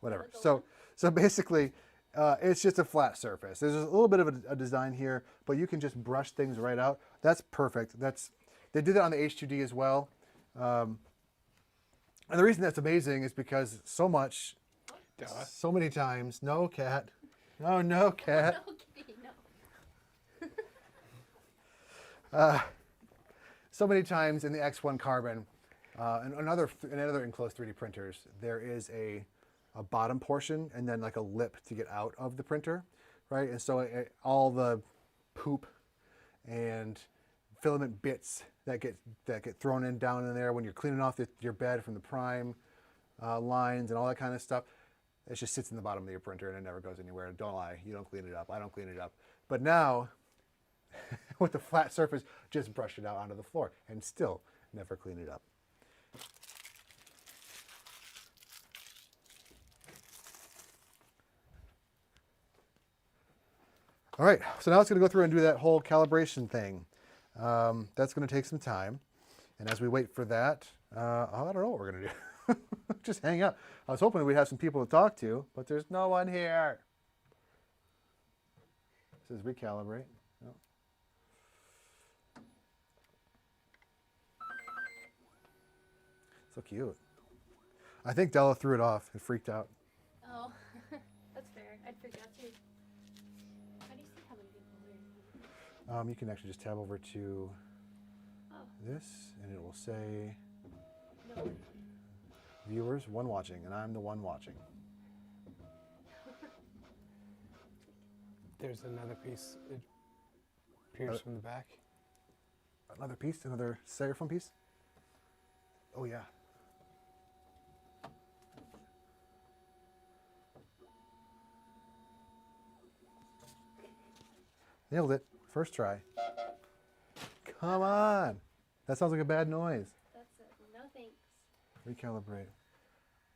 Whatever. So basically, it's just a flat surface. There's a little bit of a design here, but you can just brush things right out. That's perfect. They did that on the H2D as well. And the reason that's amazing is because so many times, no cat. Oh, no cat. Okay, no. So many times in the X1 Carbon and another enclosed 3D printers, there is a bottom portion and then like a lip to get out of the printer, right? And so all the poop and filament bits that get thrown down in there when you're cleaning off your bed from the prime lines and all that kind of stuff, it just sits in the bottom of your printer and it never goes anywhere. Don't lie, you don't clean it up. I don't clean it up. But now with the flat surface, just brush it out onto the floor and still never clean it up. All right, so now it's going to go through and do that whole calibration thing. That's going to take some time. And as we wait for that, I don't know what we're going to do. Just hang out. I was hoping we'd have some people to talk to, but there's no one here. It says recalibrate. No. So cute. I think Della threw it off. It freaked out. Oh, that's fair. I'd freak out too. How do you see how many people are? You can actually just tab over to this, and it will say No. viewers, one watching, and I'm the one watching. There's another piece. It appears from the back. Another piece, another styrofoam piece. Oh yeah. Nailed it. First try. Come on. That sounds like a bad noise. That's it. No thanks. Recalibrate.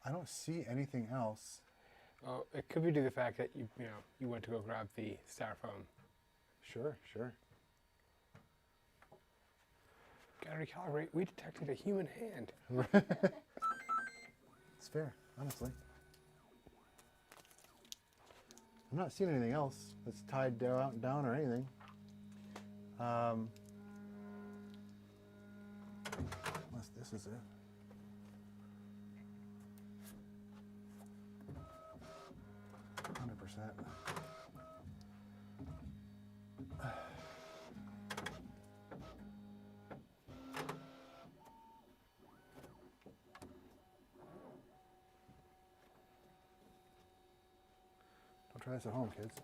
I don't see anything else. Oh, it could be due to the fact that you went to go grab the styrofoam. Sure, sure. Gotta recalibrate. We detected a human hand. It's fair, honestly. I'm not seeing anything else that's tied down or anything. Unless this is it. Don't try this at home, kids.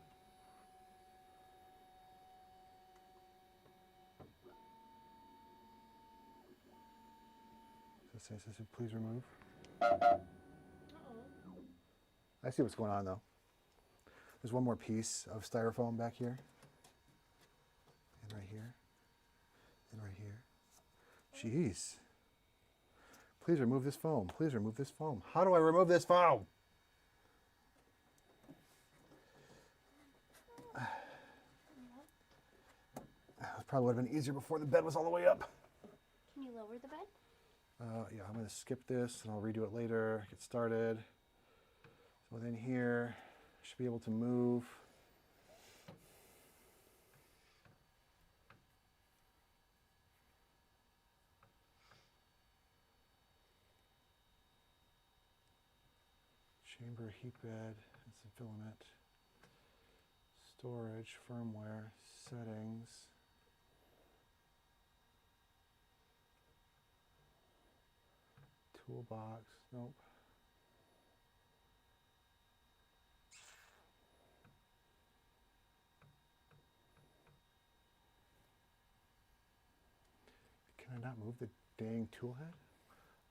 It says, please remove. Uh-oh. I see what's going on though. There's one more piece of styrofoam back here. And right here. And right here. Jeez. Please remove this foam. Please remove this foam. How do I remove this foam? It probably would have been easier before the bed was all the way up. Can you lower the bed? Yeah, I'm going to skip this and I'll redo it later. Get started. So then here, I should be able to move. Chamber, heat bed, and some filament. Storage, firmware, settings. Toolbox, nope. Can I not move the dang tool head?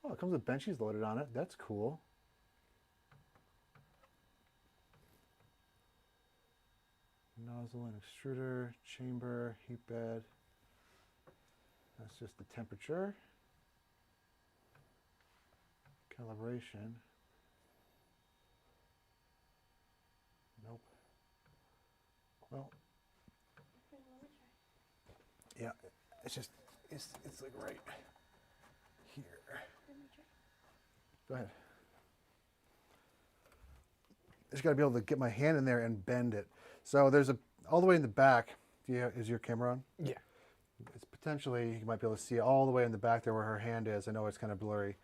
Oh, it comes with benchies loaded on it. That's cool. Nozzle and extruder, chamber, heat bed. That's just the temperature. Calibration. Nope. Well, yeah, it's just, it's like right here. Go ahead. I just got to be able to get my hand in there and bend it. So there's all the way in the back. Is your camera on? Yeah. It's potentially, you might be able to see all the way in the back there where her hand is. I know it's kind of blurry.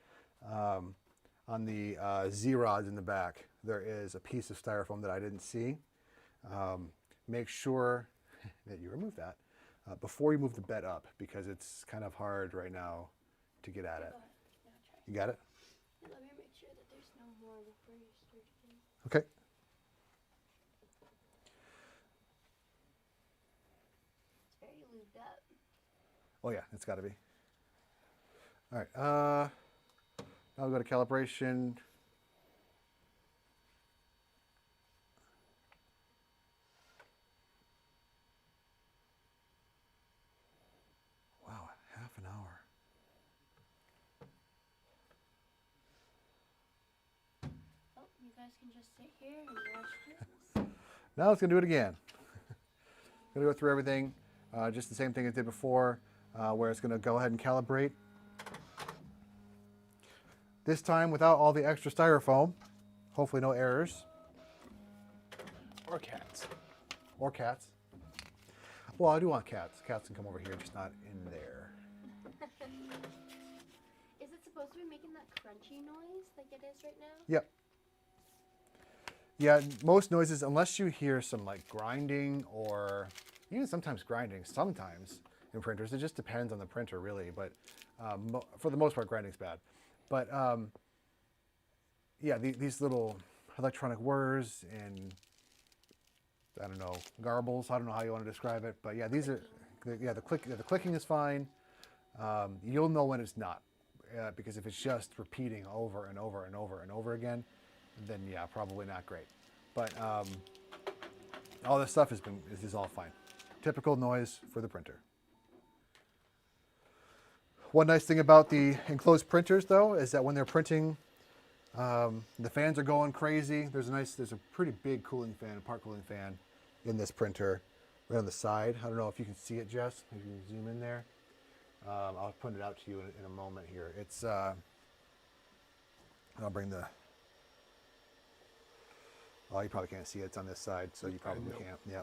On the Z-rods in the back, there is a piece of styrofoam that I didn't see. Make sure that you remove that before you move the bed up, because it's kind of hard right now to get at it. Go ahead. Now try. You got it? Yeah, let me make sure that there's no more before you start again. Okay. It's very lubed up. Oh yeah, it's got to be. All right. Now we go to calibration. guys can just sit here and watch this. Now it's going to do it again. Going to go through everything, just the same thing it did before, where it's going to go ahead and calibrate. This time without all the extra styrofoam. Hopefully no errors. Or cats. Or cats. Well, I do want cats. Cats can come over here, just not in there. Is it supposed to be making that crunchy noise like it is right now? Yep. Yeah, most noises, unless you hear some like grinding or even sometimes grinding, sometimes in printers, it just depends on the printer really, but for the most part, grinding's bad. But yeah, these little electronic whirs and I don't know, garbles, I don't know how you want to describe it, but yeah, these are, yeah, the clicking is fine. You'll know when it's not, because if it's just repeating over and over and over and over again, then yeah, probably not great. But all this stuff is all fine. Typical noise for the printer. One nice thing about the enclosed printers though is that when they're printing, the fans are going crazy. There's a pretty big cooling fan, a part cooling fan in this printer right on the side. I don't know if you can see it, Jess. Maybe you can zoom in there. I'll point it out to you in a moment here. It's, I'll bring the, oh, you probably can't see it. It's on this side, so you probably can't. Yeah,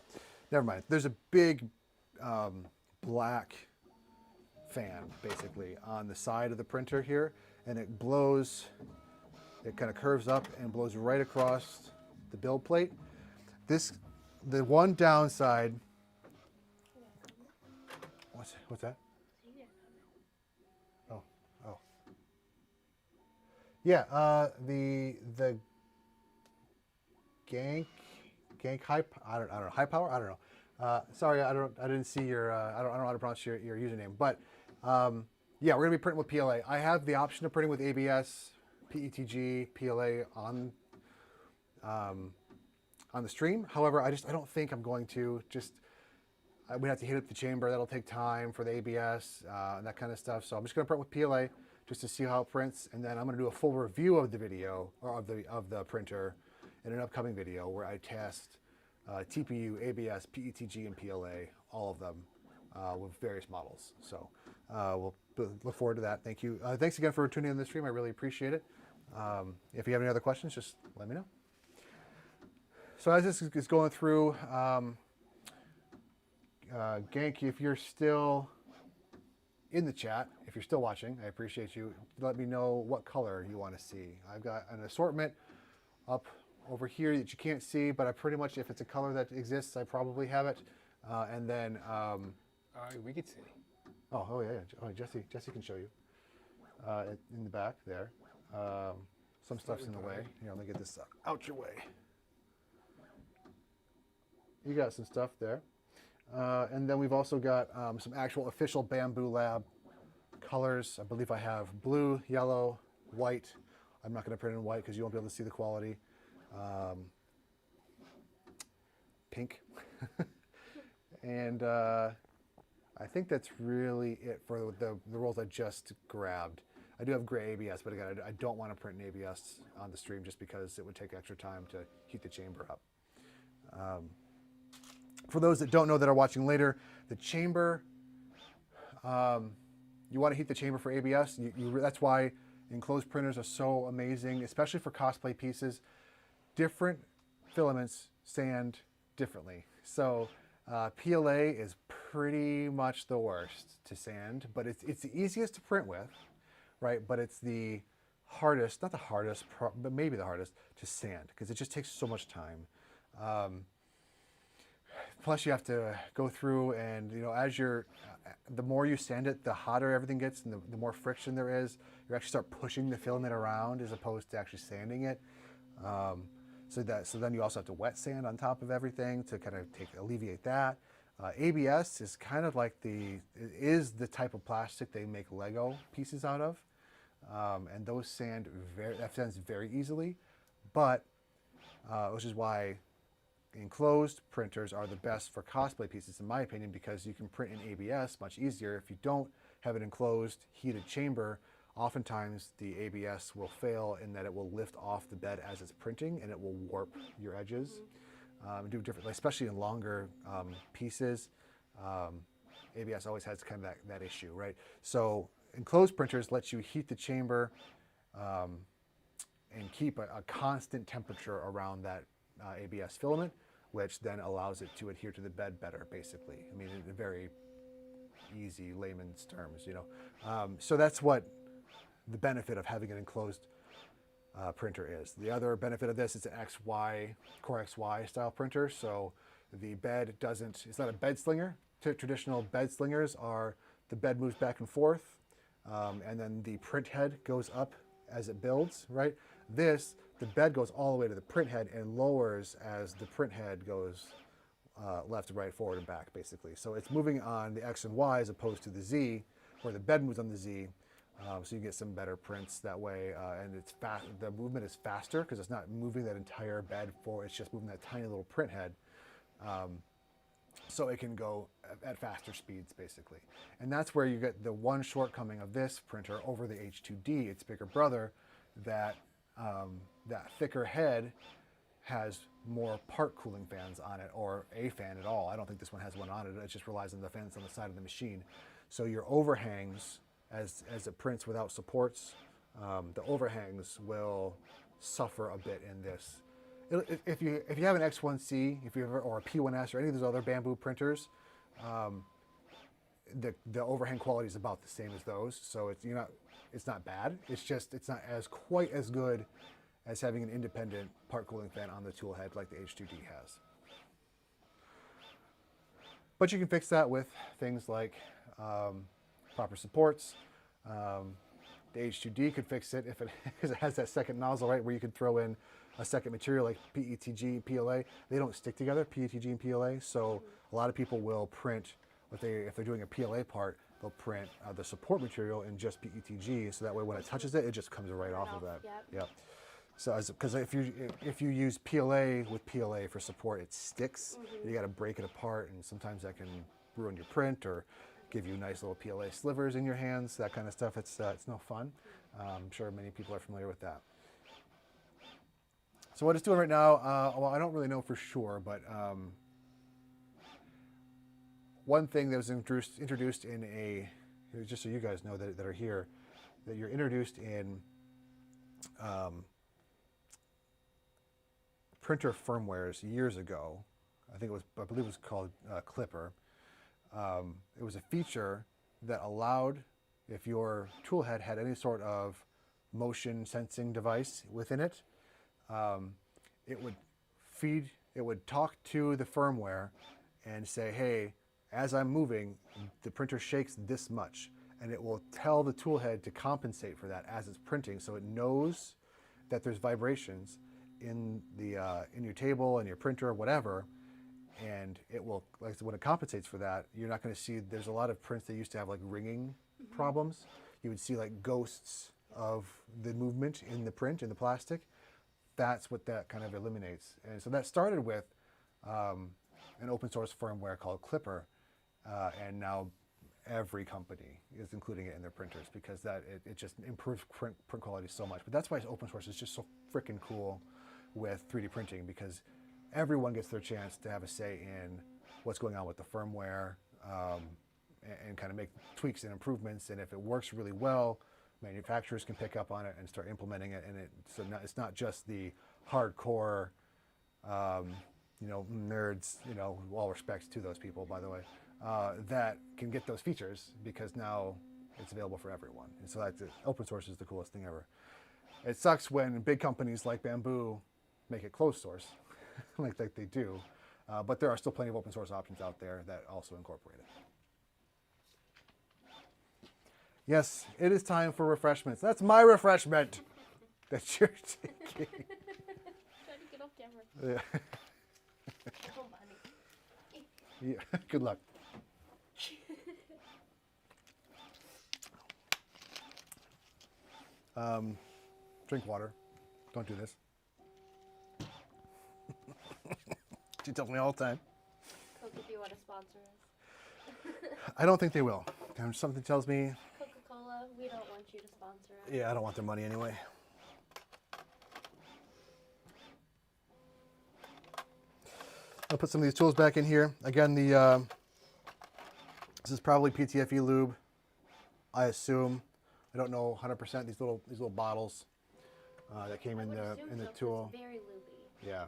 never mind. There's a big black fan, basically, on the side of the printer here, and it blows, it kind of curves up and blows right across the build plate. The one downside, what's that? Oh. Yeah, the gank high, I don't know, high power, I don't know. Sorry, I didn't see your, I don't know how to pronounce your username, but yeah, we're gonna be printing with PLA. I have the option of printing with ABS, PETG, PLA on the stream. However, I don't think I'm going to. We have to heat up the chamber. That'll take time for the ABS and that kind of stuff. So I'm just gonna print with PLA just to see how it prints, and then I'm gonna do a full review of the video or of the printer in an upcoming video where I test TPU, ABS, PETG, and PLA, all of them with various models. So we'll look forward to that. Thank you. Thanks again for tuning in the stream. I really appreciate it. If you have any other questions, just let me know. So as this is going through, Gank, if you're still in the chat, if you're still watching, I appreciate you. Let me know what color you want to see. I've got an assortment up over here that you can't see, but I pretty much, if it's a color that exists, I probably have it. And then we could see. Oh yeah. Oh, Jesse can show you in the back there. Some stuff's in the way. Here, let me get this out your way. You got some stuff there. And then we've also got some actual official Bambu Lab colors. I believe I have blue, yellow, white. I'm not going to print in white because you won't be able to see the quality. Pink. And I think that's really it for the rolls I just grabbed. I do have gray ABS, but again, I don't want to print an ABS on the stream just because it would take extra time to heat the chamber up. For those that don't know that are watching later, the chamber, you want to heat the chamber for ABS. That's why enclosed printers are so amazing, especially for cosplay pieces. Different filaments sand differently. So PLA is pretty much the worst to sand, but it's the easiest to print with, right? But it's the hardest, not the hardest, but maybe the hardest to sand because it just takes so much time. Plus you have to go through and, the more you sand it, the hotter everything gets and the more friction there is. You actually start pushing the filament around as opposed to actually sanding it. So then you also have to wet sand on top of everything to kind of alleviate that. ABS is kind of like is the type of plastic they make Lego pieces out of. And those sands very easily, but which is why enclosed printers are the best for cosplay pieces in my opinion, because you can print in ABS much easier. If you don't have an enclosed heated chamber, oftentimes the ABS will fail in that it will lift off the bed as it's printing and it will warp your edges. Do different, especially in longer pieces. ABS always has kind of that issue, right? So enclosed printers let you heat the chamber and keep a constant temperature around that ABS filament, which then allows it to adhere to the bed better, basically. I mean, in very easy layman's terms, you know. So that's what the benefit of having an enclosed printer is. The other benefit of this is an XY, Core XY style printer. So the bed doesn't, it's not a bed slinger. Traditional bed slingers are the bed moves back and forth, and then the print head goes up as it builds, right? This, the bed goes all the way to the print head and lowers as the print head goes left to right, forward and back, basically. So it's moving on the X and Y as opposed to the Z, where the bed moves on the Z. So you get some better prints that way, and it's fast. The movement is faster because it's not moving that entire bed forward. It's just moving that tiny little print head. So it can go at faster speeds, basically. And that's where you get the one shortcoming of this printer over the H2D, its bigger brother, that that thicker head has more part cooling fans on it, or a fan at all. I don't think this one has one on it. It just relies on the fans on the side of the machine. So your overhangs, as it prints without supports, the overhangs will suffer a bit in this. If you have an X1C, or a P1S, or any of those other Bambu printers, the overhang quality is about the same as those. So it's not bad. It's not quite as good as having an independent part cooling fan on the tool head like the H2D has. But you can fix that with things like proper supports. The H2D could fix it because it has that second nozzle, right, where you could throw in a second material like PETG, PLA. They don't stick together, PETG and PLA. So a lot of people will print, if they're doing a PLA part, they'll print the support material in just PETG. So that way when it touches it, it just comes right off of that. Yep. So because if you use PLA with PLA for support, it sticks. You got to break it apart, and sometimes that can ruin your print or give you nice little PLA slivers in your hands, that kind of stuff. It's no fun. I'm sure many people are familiar with that. So what it's doing right now, well, I don't really know for sure, but one thing that was introduced in just so you guys know that are here, that you're introduced in printer firmwares years ago. I believe it was called Clipper. It was a feature that allowed, if your tool head had any sort of motion sensing device within it, it would talk to the firmware and say, hey, as I'm moving, the printer shakes this much, and it will tell the tool head to compensate for that as it's printing, so it knows that there's vibrations in your table and your printer or whatever. And it will, like when it compensates for that, you're not going to see, there's a lot of prints that used to have like ringing problems. You would see like ghosts of the movement in the print, in the plastic. That's what that kind of eliminates. And so that started with an open source firmware called Clipper. And now every company is including it in their printers because it just improves print quality so much. But that's why open source is just so freaking cool with 3D printing, because everyone gets their chance to have a say in what's going on with the firmware and kind of make tweaks and improvements. And if it works really well, manufacturers can pick up on it and start implementing it. And it's not just the hardcore, nerds, all respects to those people, by the way, that can get those features, because now it's available for everyone. And so open source is the coolest thing ever. It sucks when big companies like Bambu make it closed source. like they do, but there are still plenty of open source options out there that also incorporate it. Yes, it is time for refreshments. That's my refreshment that you're taking. Try to get off camera. Yeah. Oh, buddy. Yeah. Good luck. Drink water. Don't do this. She tells me all the time. Coke, if you want to sponsor us. I don't think they will. Something tells me. Coca-Cola. we don't want you to sponsor us. Yeah, I don't want their money anyway. I'll put some of these tools back in here. Again, this is probably PTFE lube, I assume. I don't know 100%. These little bottles that came in the tool. It's very lubey. Yeah,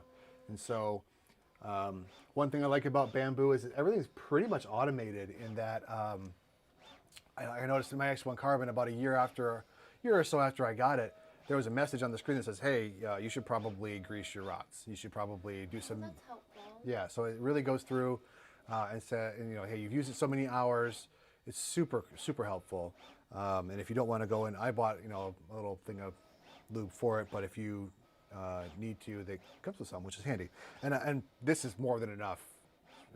and so one thing I like about Bambu is that everything's pretty much automated. In that I noticed in my X1 Carbon about a year or so after I got it, there was a message on the screen that says, "Hey, you should probably grease your rods. You should probably do some." That's helpful. Yeah, so it really goes through and said, you know, hey, you've used it so many hours. It's super helpful. And if you don't want to go in, I bought, you know, a little thing of lube for it. But if you need to, it comes with some, which is handy. And this is more than enough.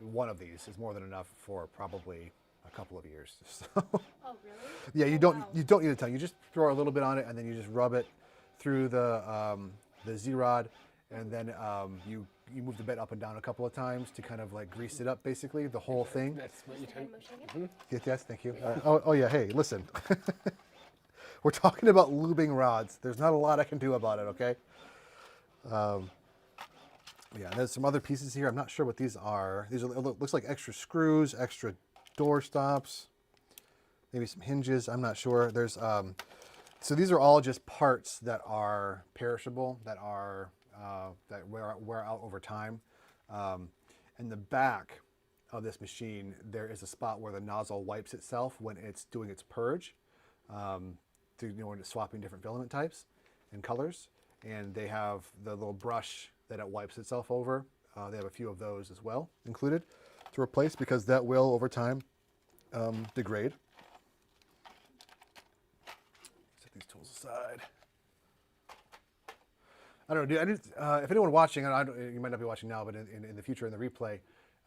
One of these is more than enough for probably a couple of years. So, Oh, really? yeah, you Oh, don't wow. you don't need a ton. You just throw a little bit on it, and then you just rub it through the Z-rod, and then you move the bed up and down a couple of times to kind of like grease it up, basically the whole thing. That's what you Just turn. hand motion it? Yes, thank you. Oh yeah, hey, listen. We're talking about lubing rods. There's not a lot I can do about it, okay? Yeah, there's some other pieces here. I'm not sure what these are. These are, it looks like extra screws, extra door stops, maybe some hinges. I'm not sure. There's so these are all just parts that are perishable, that are that wear out over time. In the back of this machine, there is a spot where the nozzle wipes itself when it's doing its purge, when it's swapping different filament types and colors. And they have the little brush that it wipes itself over. They have a few of those as well included to replace, because that will over time degrade. Set these tools aside. I don't know. If anyone watching, you might not be watching now, but in the future, in the replay,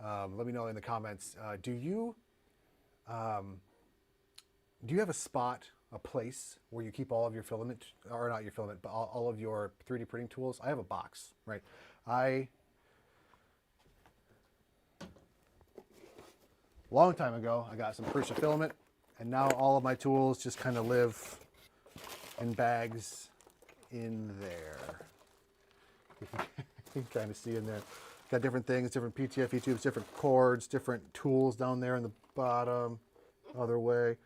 let me know in the comments. Do you have a spot, a place where you keep all of your filament, or not your filament, but all of your 3D printing tools? I have a box, right? Long time ago, I got some Prusa filament, and now all of my tools just kind of live in bags in there. You can kind of see in there. Got different things, different PTFE tubes, different cords, different tools down there in the bottom, other way.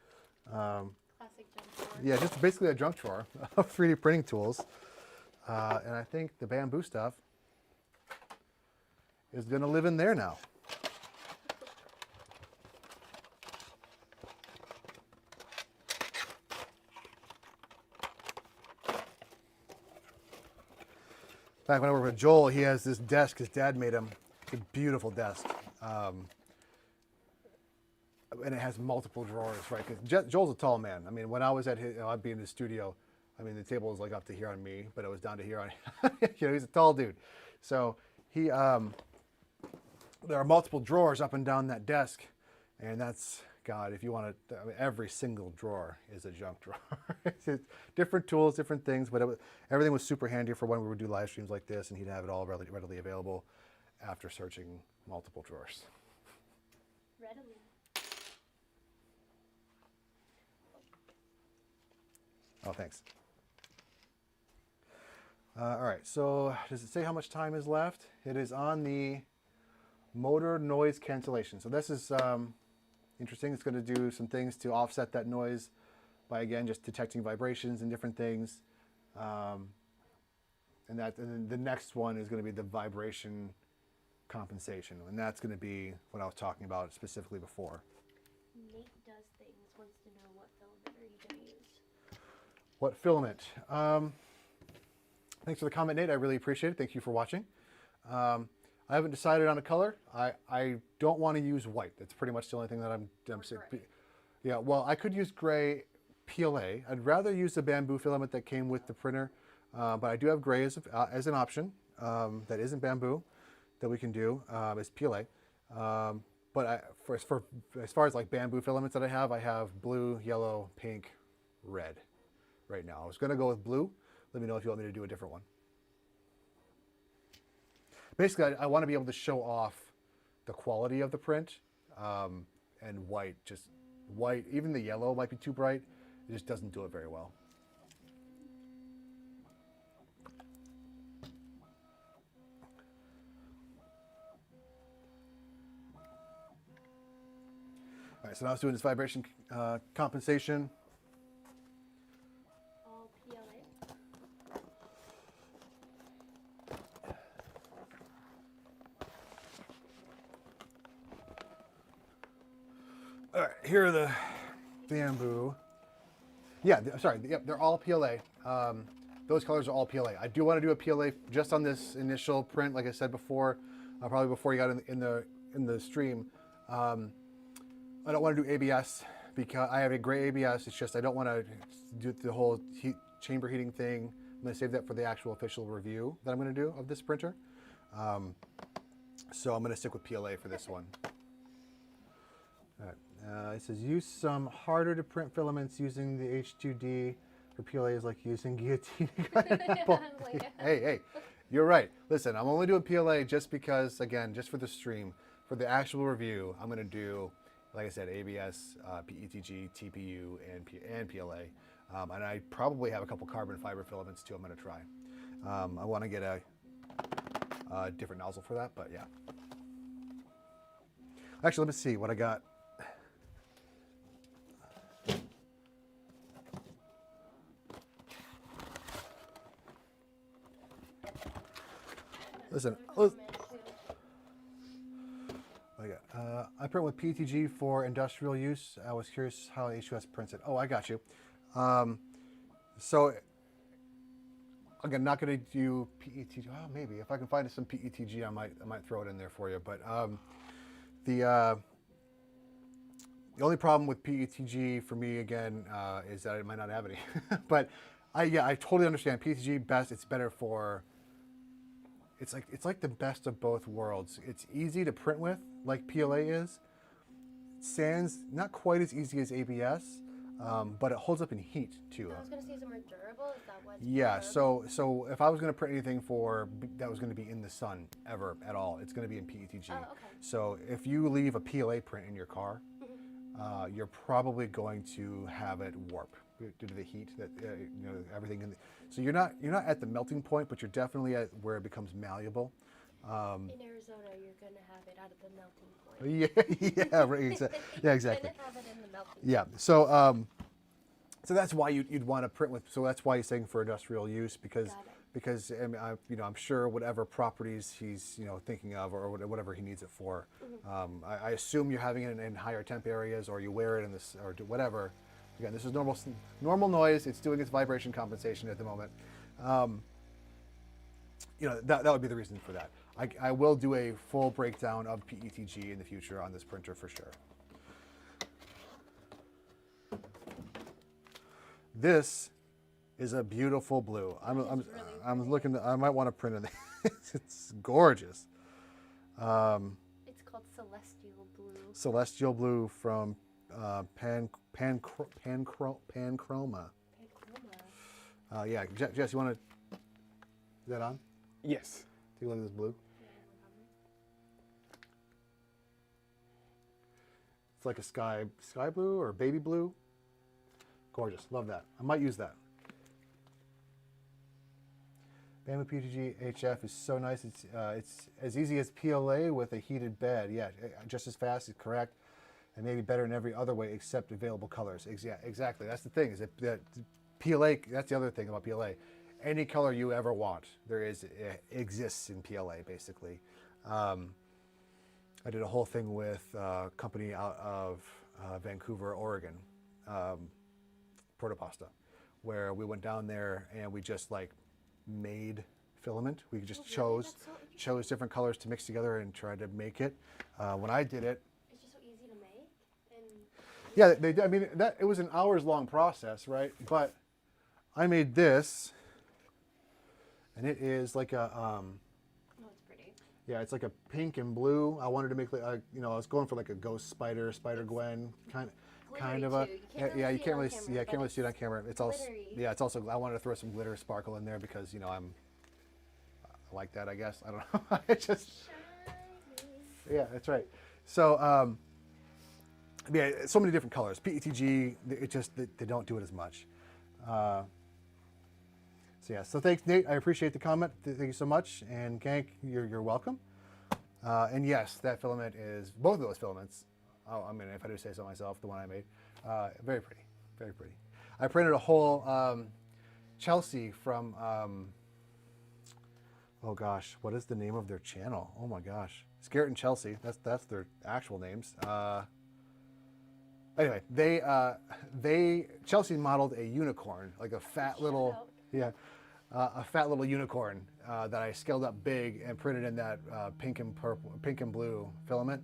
Classic junk drawer. Yeah, just basically a junk drawer of 3D printing tools. And I think the Bambu stuff is going to live in there now. Back when I worked with Joel, he has this desk his dad made him. It's a beautiful desk. And it has multiple drawers, right? Because Joel's a tall man. I mean, when I was at his, I'd be in the studio. I mean, the table was like up to here on me, but it was down to here on he's a tall dude. So there are multiple drawers up and down that desk. And that's, God, if you want to, every single drawer is a junk drawer. It's different tools, different things, but everything was super handy for when we would do live streams like this, and he'd have it all readily available after searching multiple drawers. Readily. Oh, thanks. All right, so does it say how much time is left? It is on the motor noise cancellation. So this is interesting. It's going to do some things to offset that noise by, again, just detecting vibrations and different things. And then the next one is going to be the vibration compensation. And that's going to be what I was talking about specifically before. Nate does things, wants to know what filament are you going to use. What filament? Thanks for the comment, Nate. I really appreciate it. Thank you for watching. I haven't decided on a color. I don't want to use white. That's pretty much the only thing that I'm saying. Gray. Yeah, well, I could use gray PLA. I'd rather use the Bambu filament that came with the printer, but I do have gray as an option that isn't Bambu that we can do as PLA. But as far as like Bambu filaments that I have blue, yellow, pink, red right now. I was going to go with blue. Let me know if you want me to do a different one. Basically, I want to be able to show off the quality of the print, and white, even the yellow might be too bright, It just doesn't do it very well. All right, so now it's doing this vibration compensation. All PLA. All right, here are the Bambu. Yeah, sorry, yep, they're all PLA. Those colors are all PLA. I do want to do a PLA just on this initial print, like I said before, probably before you got in the stream. I don't want to do ABS because I have a gray ABS. It's just I don't want to do the whole chamber heating thing. I'm going to save that for the actual official review that I'm going to do of this printer. So I'm going to stick with PLA for this one. All right. It says use some harder to print filaments using the H2D for PLA is like using guillotine. Hey, you're right. Listen, I'm only doing PLA just because, again, just for the stream. For the actual review, I'm going to do, like I said, ABS, PETG, TPU, and PLA. And I probably have a couple carbon fiber filaments too I'm going to try. I want to get a different nozzle for that, but yeah. Actually, let me see what I got. Listen, I print with PETG for industrial use. I was curious how H2S prints it. Oh, I got you. So, again, not going to do PETG. Oh, maybe if I can find some PETG, I might throw it in there for you. But the only problem with PETG for me again is that I might not have any. But I totally understand PETG best. It's better for. It's like the best of both worlds. It's easy to print with, like PLA is. Sands not quite as easy as ABS, but it holds up in heat too. I was going to say it's more durable. Is that what's Yeah. durable? So if I was going to print anything that was going to be in the sun ever at all, it's going to be in PETG. Oh, okay. So if you leave a PLA print in your car, you're probably going to have it warp due to the heat that everything in the, so you're not at the melting point, but you're definitely at where it becomes malleable. In Arizona, you're going to have it out of the melting point. Yeah, right, yeah, exactly. You're going to have it in the melting point. Yeah, so that's why you'd want to print with. So that's why he's saying for industrial use because I mean, I'm sure whatever properties he's thinking of or whatever he needs it for. I assume you're having it in higher temp areas or you wear it in this or whatever. Again, this is normal noise. It's doing its vibration compensation at the moment. That would be the reason for that. I will do a full breakdown of PETG in the future on this printer for sure. This is a beautiful blue. I'm looking. I might want to print it. It's gorgeous. It's called Celestial Blue. Celestial blue from Panchroma. Yeah, Jess, you want to? Is that on? Yes. Take a look at this blue. It's like a sky blue or baby blue. Gorgeous, love that. I might use that. Bambu PETG HF is so nice. It's as easy as PLA with a heated bed. Yeah, just as fast, is correct, and maybe better in every other way except available colors. Exactly. That's the thing. Is that PLA? That's the other thing about PLA. Any color you ever want, exists in PLA basically. I did a whole thing with a company out of Vancouver, Oregon, Protopasta, where we went down there and we just made filament. We just chose different colors to mix together and try to make it. When I did it, it's just so easy to make. And yeah, I mean it was an hours-long process, right? But I made this, and it is like a oh, it's pretty. yeah, it's like a pink and blue. I wanted to make I was going for like a ghost spider Gwen kind of a you can't really see it on camera. It's also glittery. it's also I wanted to throw some glitter sparkle in there because I like that, I guess. I don't know. It just Shiny. yeah, that's right. So yeah, so many different colors. PETG, it just they don't do it as much. So yeah, so thanks, Nate. I appreciate the comment. Thank you so much. And Gank, you're welcome. And yes, that filament is, both of those filaments, oh, I mean, if I do say so myself, the one I made, very pretty, very pretty. I printed a whole Chelsea from, oh gosh, what is the name of their channel? Oh my gosh, Scarrett and Chelsea. That's their actual names. Anyway, Chelsea modeled a unicorn, like a fat little, yeah, a fat little unicorn that I scaled up big and printed in that pink and blue filament.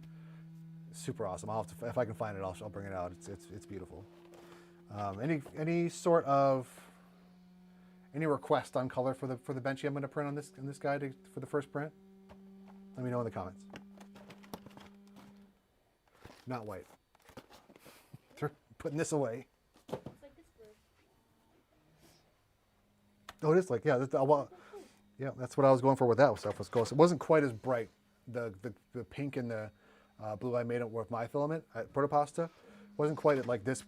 Super awesome. I'll have to, if I can find it, I'll bring it out. It's beautiful. Any sort of request on color for the benchy I'm going to print on this guy for the first print? Let me know in the comments. Not white. Putting this away. It's like this blue. Oh, it is like, yeah, yeah, that's what I was going for with that stuff. It wasn't quite as bright. The pink and the blue I made it with my filament at Protopasta wasn't quite like this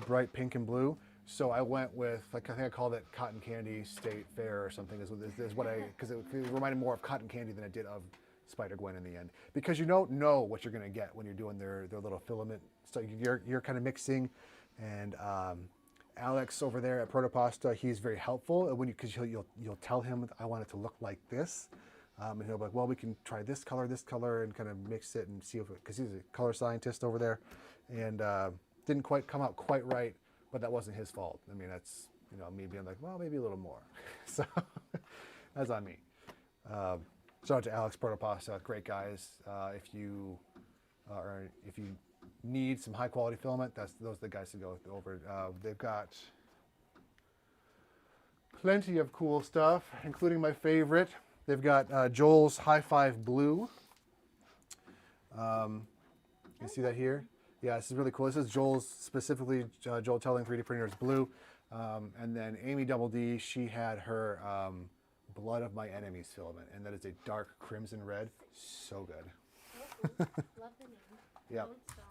bright pink and blue. So I went with, like, I think I called it Cotton Candy State Fair or something is what because it reminded more of cotton candy than it did of Spider Gwen in the end, because you don't know what you're going to get when you're doing their little filament. So you're kind of mixing, and Alex over there at Protopasta, he's very helpful because you'll tell him I want it to look like this, and he'll be like, well, we can try this color, and kind of mix it and see if because he's a color scientist over there, and didn't quite come out quite right, but that wasn't his fault. I mean, that's me being like, well, maybe a little more, so that's on me. Shout out to Alex Protopasta, great guys. If you need some high quality filament, those are the guys to go over. They've got plenty of cool stuff, including my favorite. They've got Joel's High Five Blue. You see that here? Yeah, this is really cool. This is Joel's, specifically Joel Telling 3D Printers Blue. And then Amy Double D, she had her Blood of My Enemies filament, and that is a dark crimson red. So good. Love the name. Yeah. Don't stop.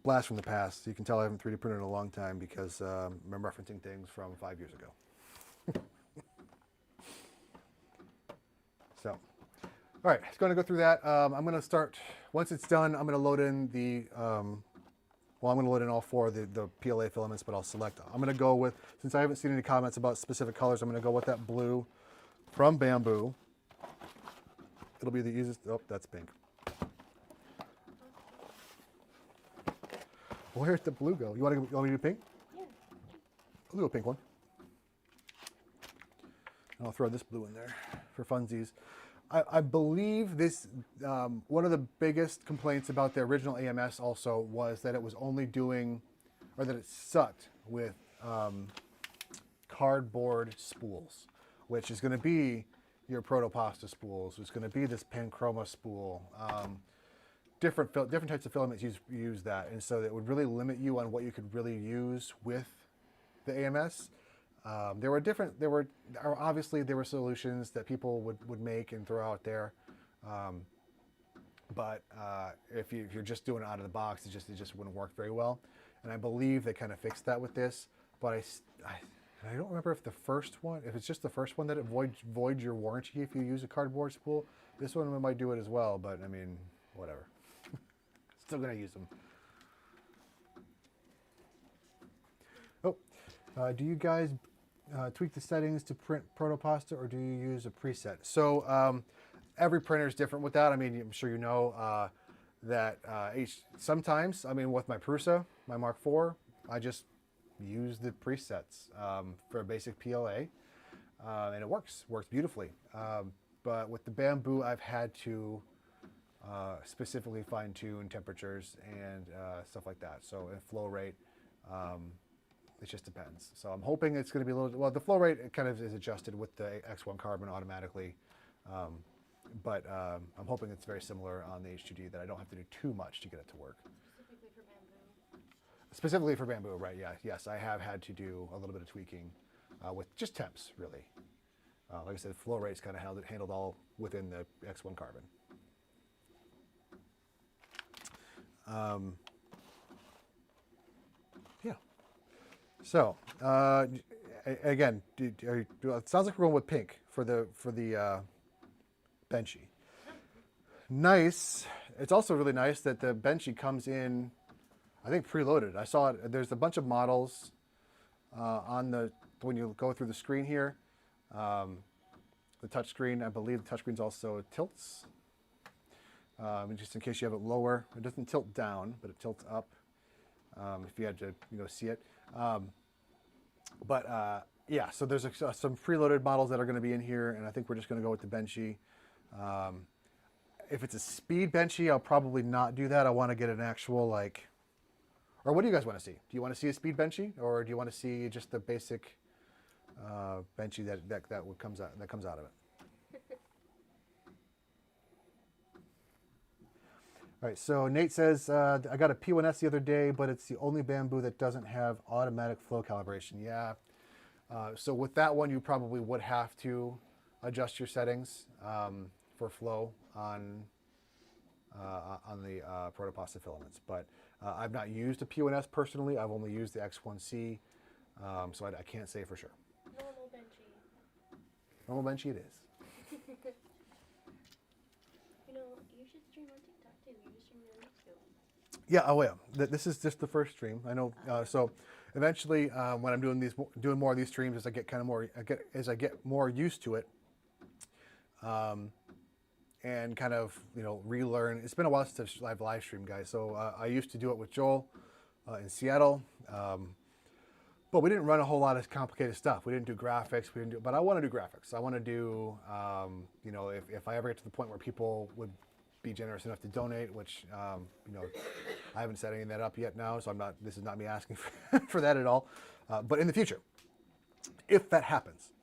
Blast from the past. You can tell I haven't 3D printed in a long time because I'm referencing things from 5 years ago. So, all right, it's going to go through that. I'm going to start, once it's done, I'm going to load in the, I'm going to load in all four of the PLA filaments, but I'll select. I'm going to go with, since I haven't seen any comments about specific colors, I'm going to go with that blue from Bambu. It'll be the easiest, oh, that's pink. Where's the blue go? You want me to do pink? Yeah. I'll do a pink one. And I'll throw this blue in there for funsies. I believe this, one of the biggest complaints about the original AMS also was that it was only doing, or that it sucked with cardboard spools, which is going to be your Protopasta spools. It's going to be this Panchroma spool. Different types of filaments use that, and so it would really limit you on what you could really use with the AMS. Obviously there were solutions that people would make and throw out there, but if you're just doing it out of the box, it just wouldn't work very well. And I believe they kind of fixed that with this, but I don't remember if it's just the first one that it voids your warranty if you use a cardboard spool. This one might do it as well, but I mean, whatever. Still gonna use them. Oh, do you guys tweak the settings to print Protopasta, or do you use a preset? So every printer is different with that. I mean, I'm sure you know that sometimes, I mean, with my Prusa, my Mark IV, I just use the presets for a basic PLA, and it works beautifully. But with the Bambu, I've had to specifically fine-tune temperatures and stuff like that. So and flow rate. It just depends. So I'm hoping it's going to be a little, well, the flow rate it kind of is adjusted with the X1 carbon automatically. But I'm hoping it's very similar on the H2D, that I don't have to do too much to get it to work. Specifically for Bambu. Specifically for Bambu, right, yeah. Yes, I have had to do a little bit of tweaking with just temps, really. Like I said, flow rate's kind of handled all within the X1 carbon. Yeah. So again, it sounds like we're going with pink for the Benchy. Nice. It's also really nice that the Benchy comes in, I think, preloaded. I saw it. There's a bunch of models on the when you go through the screen here. The touch screen, I believe the touch screen's also tilts. Just in case you have it lower, it doesn't tilt down, but it tilts up. If you had to, see it. Yeah, so there's some preloaded models that are going to be in here, and I think we're just going to go with the Benchy. If it's a speed Benchy, I'll probably not do that. I want to get an actual or what do you guys want to see? Do you want to see a speed Benchy, or do you want to see just the basic Benchy that comes out of it? All right, so Nate says, I got a P1S the other day, but it's the only Bambu that doesn't have automatic flow calibration. Yeah. So with that one, you probably would have to adjust your settings for flow on the protopasta filaments. But I've not used a P1S personally. I've only used the X1C, so I can't say for sure. Normal Benchy. Normal Benchy it is. You should stream on TikTok too. You just stream on YouTube. Yeah. Oh yeah. This is just the first stream. I know. So eventually, when I'm doing more of these streams, as I get more used to it, and kind of relearn. It's been a while since I've live streamed, guys. So I used to do it with Joel in Seattle, but we didn't run a whole lot of complicated stuff. We didn't do graphics. But I want to do graphics. I want to do if I ever get to the point where people would be generous enough to donate, which I haven't set any of that up yet now, so this is not me asking for that at all. But in the future, if that happens,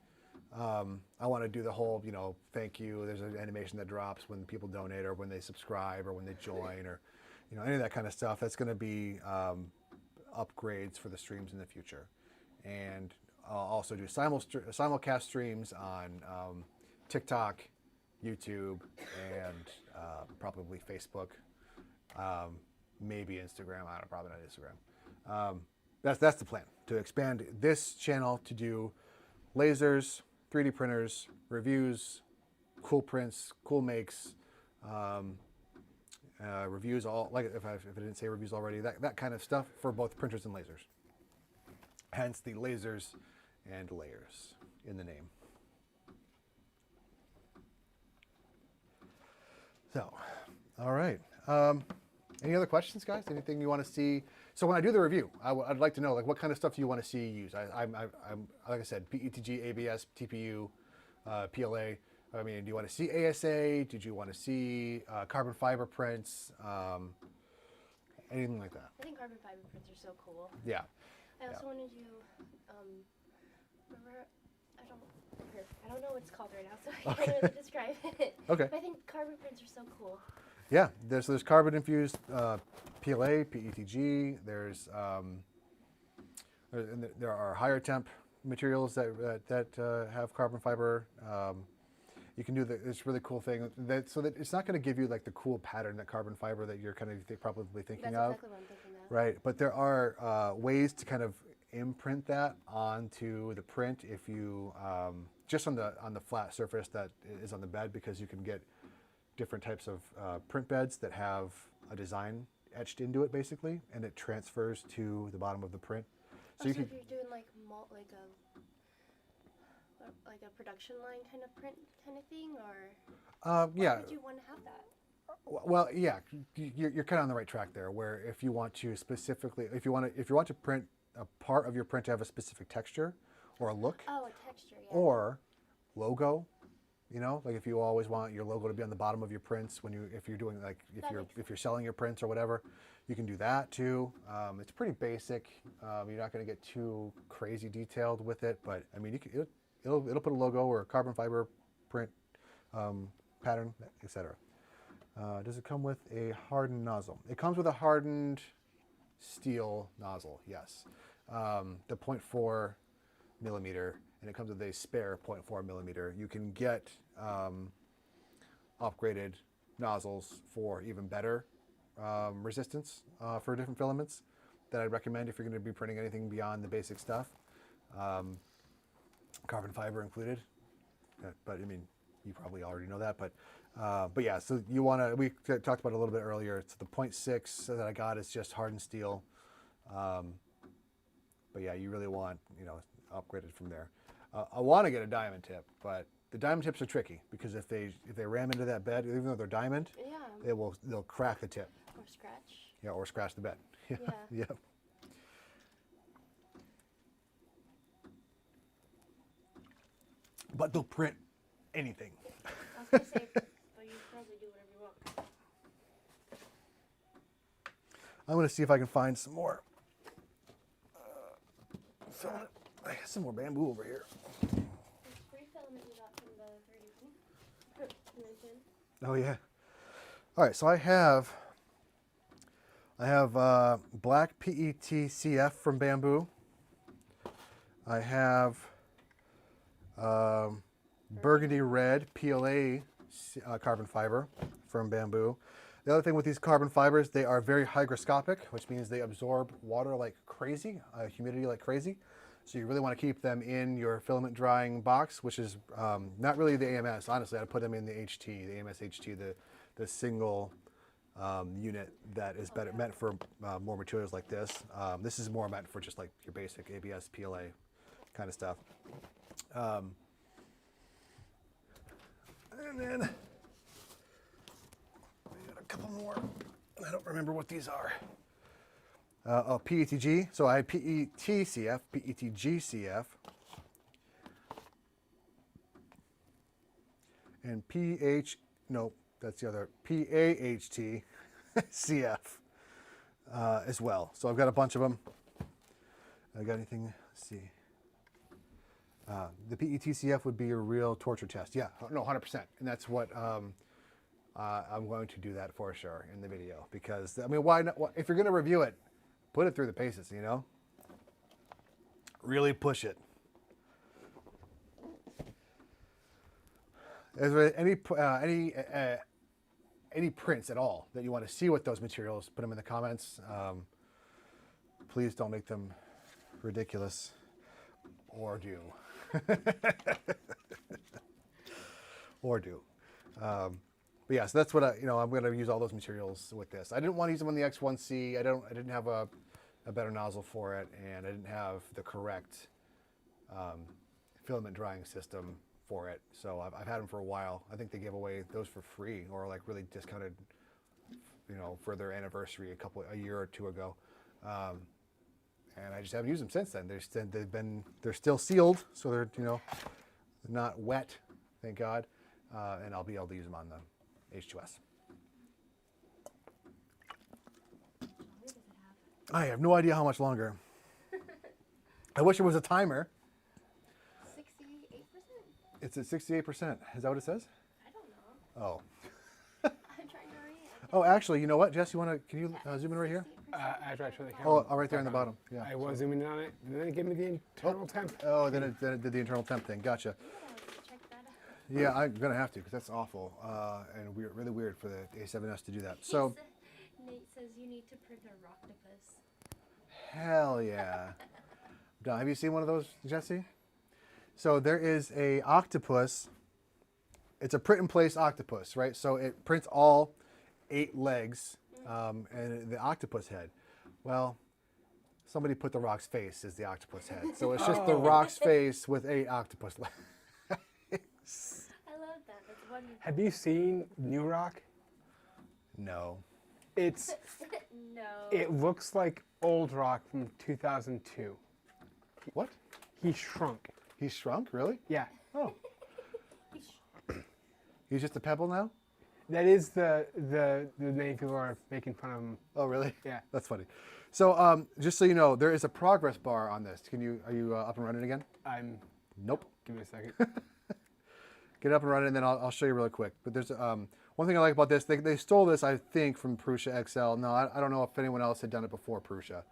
I want to do the whole, thank you. There's an animation that drops when people donate or when they subscribe or when they join or, any of that kind of stuff. That's going to be upgrades for the streams in the future. And I'll also do simulcast streams on TikTok, YouTube, and probably Facebook, maybe Instagram. Probably not Instagram. That's the plan, to expand this channel to do lasers, 3D printers, reviews, cool prints, cool makes, reviews, all if I didn't say reviews already, that kind of stuff for both printers and lasers. Hence the lasers and layers in the name. So, all right. Any other questions, guys? Anything you want to see? So when I do the review, I'd like to know what kind of stuff do you want to see used? I'm like I said, PETG, ABS, TPU, PLA. I mean, do you want to see ASA? Did you want to see carbon fiber prints? Anything like that? I think carbon fiber prints are so cool. Yeah. I also want to do. Remember, I don't know what it's called right now, so I can't really describe it. Okay. But I think carbon prints are so cool. Yeah, there's carbon infused PLA, PETG. There are higher temp materials that have carbon fiber. You can do this really cool thing so that it's not going to give you the cool pattern that carbon fiber that you're kind of probably thinking That's of. exactly what I'm thinking of. Right, but there are ways to kind of imprint that onto the print if you just on the flat surface that is on the bed, because you can get different types of print beds that have a design etched into it basically, and it transfers to the bottom of the print. So if you're doing like a production line kind of print kind of thing, or yeah, why would you want to have that? Well, yeah, you're kind of on the right track there. Where if you want to specifically, if you want to print a part of your print to have a specific texture or a look, a texture, yeah. or logo. If you always want your logo to be on the bottom of your prints if you're doing if you're selling your prints or whatever, you can do that too. It's pretty basic. You're not going to get too crazy detailed with it, but I mean, it'll put a logo or a carbon fiber print pattern, etc. Does it come with a hardened nozzle? It comes with a hardened steel nozzle. Yes, the 0.4 millimeter. And it comes with a spare 0.4 millimeter. You can get upgraded nozzles for even better resistance for different filaments that I'd recommend if you're going to be printing anything beyond the basic stuff. Carbon fiber included. But I mean, you probably already know that. But yeah, so you want to, we talked about it a little bit earlier. It's the 0.6 that I got is just hardened steel. But yeah, you really want, upgrade it from there. I want to get a diamond tip, but the diamond tips are tricky because if they ram into that bed, even though they're diamond, Yeah. they'll crack the tip. Or scratch. Yeah, or scratch the bed. Yeah. Yeah. But they'll print anything. I was gonna say, but you probably do whatever you want. I'm going to see if I can find some more filament. I got some more bamboo over here. There's free filament you got from the 3D mentioned. Oh yeah. All right, so I have black PETCF from Bambu. I have burgundy red PLA carbon fiber from Bambu. The other thing with these carbon fibers, they are very hygroscopic, which means they absorb water like crazy, humidity like crazy. So you really want to keep them in your filament drying box, which is not really the AMS. Honestly, I'd put them in the HT, the AMS HT, the single unit that is better meant for more materials like this. This is more meant for just like your basic ABS, PLA kind of stuff. And then I got a couple more. I don't remember what these are. PETG. So I have PETCF, PETGCF, and that's the other, PAHT CF as well. So I've got a bunch of them. I got anything? Let's see. The PETCF would be a real torture test. Yeah, no, 100%. And that's what I'm going to do that for sure in the video because I mean, why not? If you're going to review it, put it through the paces. Really push it. Is there any prints at all that you want to see with those materials? Put them in the comments. Please don't make them ridiculous, or do. Or do. But yeah, so that's what I'm going to use all those materials with this. I didn't want to use them on the X1C. I didn't have a better nozzle for it, and I didn't have the correct filament drying system for it. So I've had them for a while. I think they gave away those for free or like really discounted, for their anniversary a year or two ago. And I just haven't used them since then. They're still sealed, so they're not wet, thank God. And I'll be able to use them on the H2S. How many does it have? I have no idea how much longer. I wish there was a timer. 68%? It's at 68%. Is that what it says? I don't know. Oh. I'm trying to read it. Oh, actually, you know what, Jess? Can you zoom in right here? I tried to the camera. Oh, right there on the bottom. Yeah. I was zooming in on it, and then it gave me the internal temp. Oh, then it did the internal temp thing. Gotcha. Check that out. Yeah, I'm gonna have to because that's awful and really weird for the A7S to do that. So, Nate says you need to print a octopus. hell yeah. Done. Have you seen one of those, Jesse? So there is a octopus. It's a print in place octopus, right? So it prints all 8 legs and the octopus head. Well, somebody put the rock's face as the octopus head. So it's just the rock's face with 8 octopus legs. I love that. That's wonderful. Have you seen New Rock? No. It's No. it looks like old Rock from 2002. What? He shrunk. He's shrunk, really? Yeah, Oh. He's just a pebble now? that is the name people are making fun of him. Oh, really? Yeah. That's funny. So, just so you know, there is a progress bar on this. Are you up and running again? I'm. Nope. Give me a second. Get up and running, and then I'll show you really quick. But there's one thing I like about this. They stole this, I think, from Prusa XL. No, I don't know if anyone else had done it before Prusa.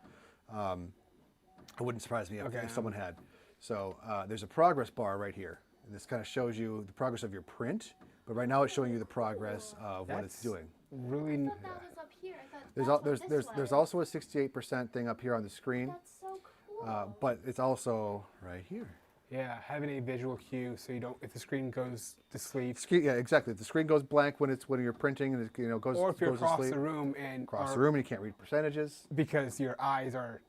It wouldn't surprise me if someone had. So there's a progress bar right here. And this kind of shows you the progress of your print. But right now it's showing you the progress of what it's doing. Really. I thought that was up here. I thought There's That's what this there's was. also a 68% thing up here on the screen, That's so cool. but it's also right here. Yeah, having a visual cue so you don't, if the screen goes to sleep, Yeah, exactly. The screen goes blank when you're printing, and it goes or if you're goes to across sleep. the room and Across are- the room, and you can't read percentages. because your eyes are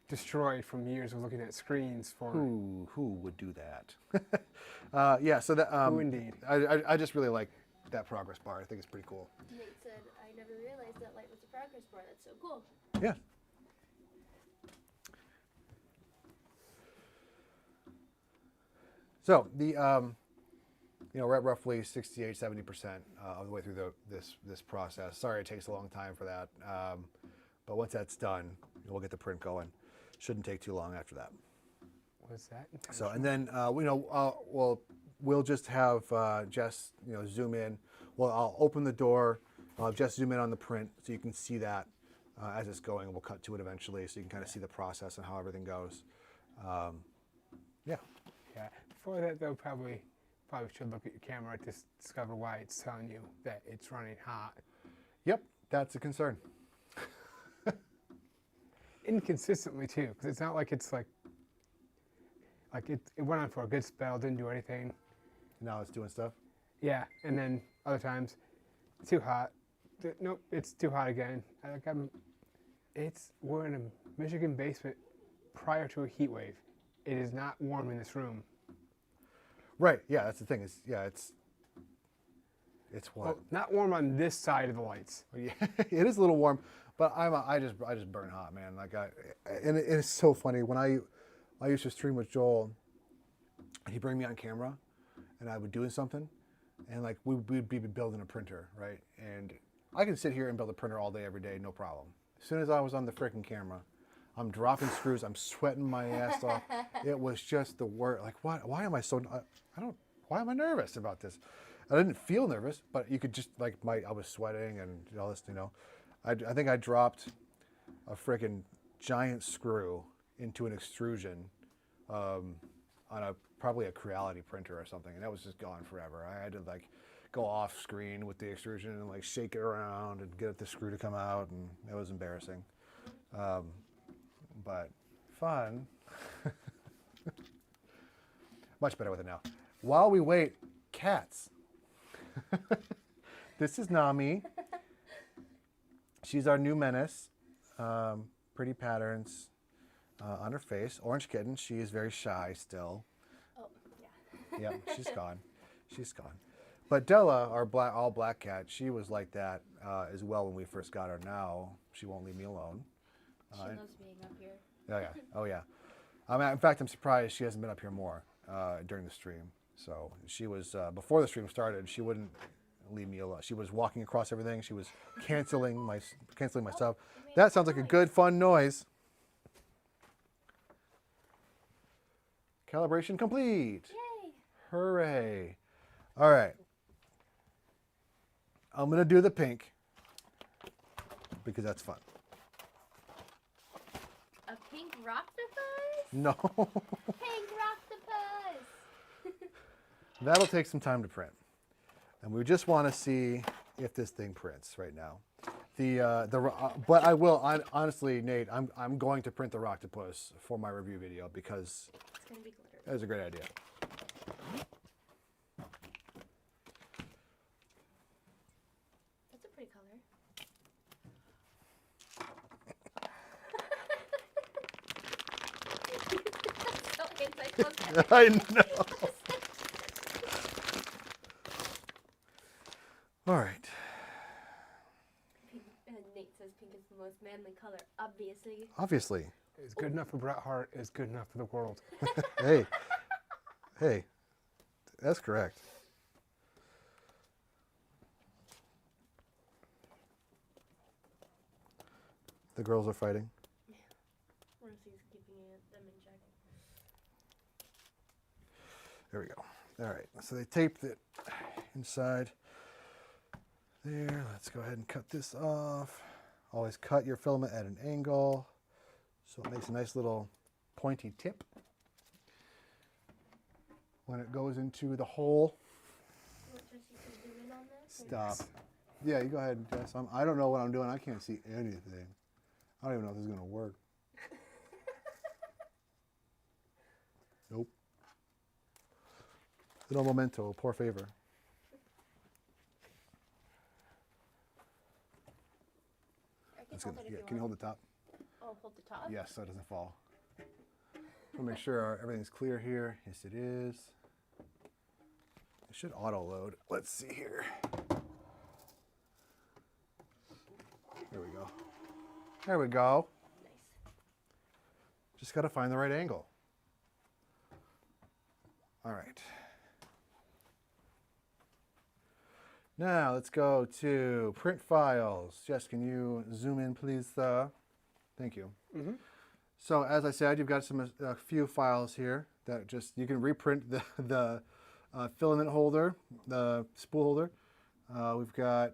destroyed from years of looking at screens for. Who would do that? Yeah. So that Who indeed? I just really like that progress bar. I think it's pretty cool. Nate said, I never realized that light was a progress bar. That's so cool. Yeah. So the we're at roughly 68-70% of the way through this process. Sorry it takes a long time for that, but once that's done, we'll get the print going. Shouldn't take too long after that. Was that So intentional? and then we'll just have Jess zoom in. Well, I'll open the door. I'll have Jess zoom in on the print so you can see that as it's going. We'll cut to it eventually so you can kind of see the process and how everything goes. Yeah. Yeah. Before that, though, probably should look at your camera to discover why it's telling you that it's running hot. Yep, that's a concern. Inconsistently too, because it's not like it's like it went on for a good spell, didn't do anything. Now it's doing stuff. Yeah, and then other times, too hot. Nope, it's too hot again. We're in a Michigan basement prior to a heat wave. It is not warm in this room. Right. Yeah, that's the thing. It's what? Well, not warm on this side of the lights. Yeah, it is a little warm, but I just burn hot, man. Like and it's so funny when I used to stream with Joel. He'd bring me on camera, and I would doing something, and like we'd be building a printer, right? And I can sit here and build a printer all day, every day, no problem. As soon as I was on the freaking camera, I'm dropping screws. I'm sweating my ass off. It was just the worst. Like, why am I so? Why am I nervous about this? I didn't feel nervous, but you could just I was sweating and all this. I think I dropped a freaking giant screw into an extrusion on probably a Creality printer or something, and that was just gone forever. I had to go off screen with the extrusion and shake it around and get the screw to come out, and it was embarrassing. But fun. Much better with it now. While we wait, cats. This is Nami. She's our new menace. Pretty patterns on her face. Orange kitten. She is very shy still. Oh, yeah. Yep, she's gone. She's gone. But Della, our all black cat, she was like that as well when we first got her. Now she won't leave me alone. She loves being up here. Oh yeah, oh yeah. In fact, I'm surprised she hasn't been up here more during the stream. So she was before the stream started. She wouldn't leave me alone. She was walking across everything. She was canceling my stuff. That sounds like a good fun noise. Calibration complete. Yay! Hooray! All right. I'm gonna do the pink because that's fun. A pink rocktopus? No. Pink rocktopus! That'll take some time to print. And we just want to see if this thing prints right now. But I will, honestly, Nate, I'm going to print the rocktopus for my review video because It's gonna be glitter. that was a great idea. That's a pretty color. So anti-close. I know. All right. Pink, Nate says pink is the most manly color, obviously. Obviously. It's good enough for Bret Hart. It's good enough for the world. Hey, that's correct. The girls are fighting. Rosie's keeping them in check. There we go. All right, so they taped it inside there. Let's go ahead and cut this off. Always cut your filament at an angle so it makes a nice little pointy tip when it goes into the hole. You want Jesse to zoom in on this? Stop. Yeah, you go ahead, Jess. I don't know what I'm doing. I can't see anything. I don't even know if this is going to work. Nope. No momento, por favor. I can That's hold good. it if Yeah, you can you want. hold the top? Oh, hold the top? Yes, so it doesn't fall. We'll make sure everything's clear here. Yes, it is. It should auto load. Let's see here. There we go. There we go. Nice. Just got to find the right angle. All right. Now let's go to print files. Jess, can you zoom in, please? Thank you. Mm-hmm. So as I said, you've got a few files here that just you can reprint the filament holder, the spool holder. We've got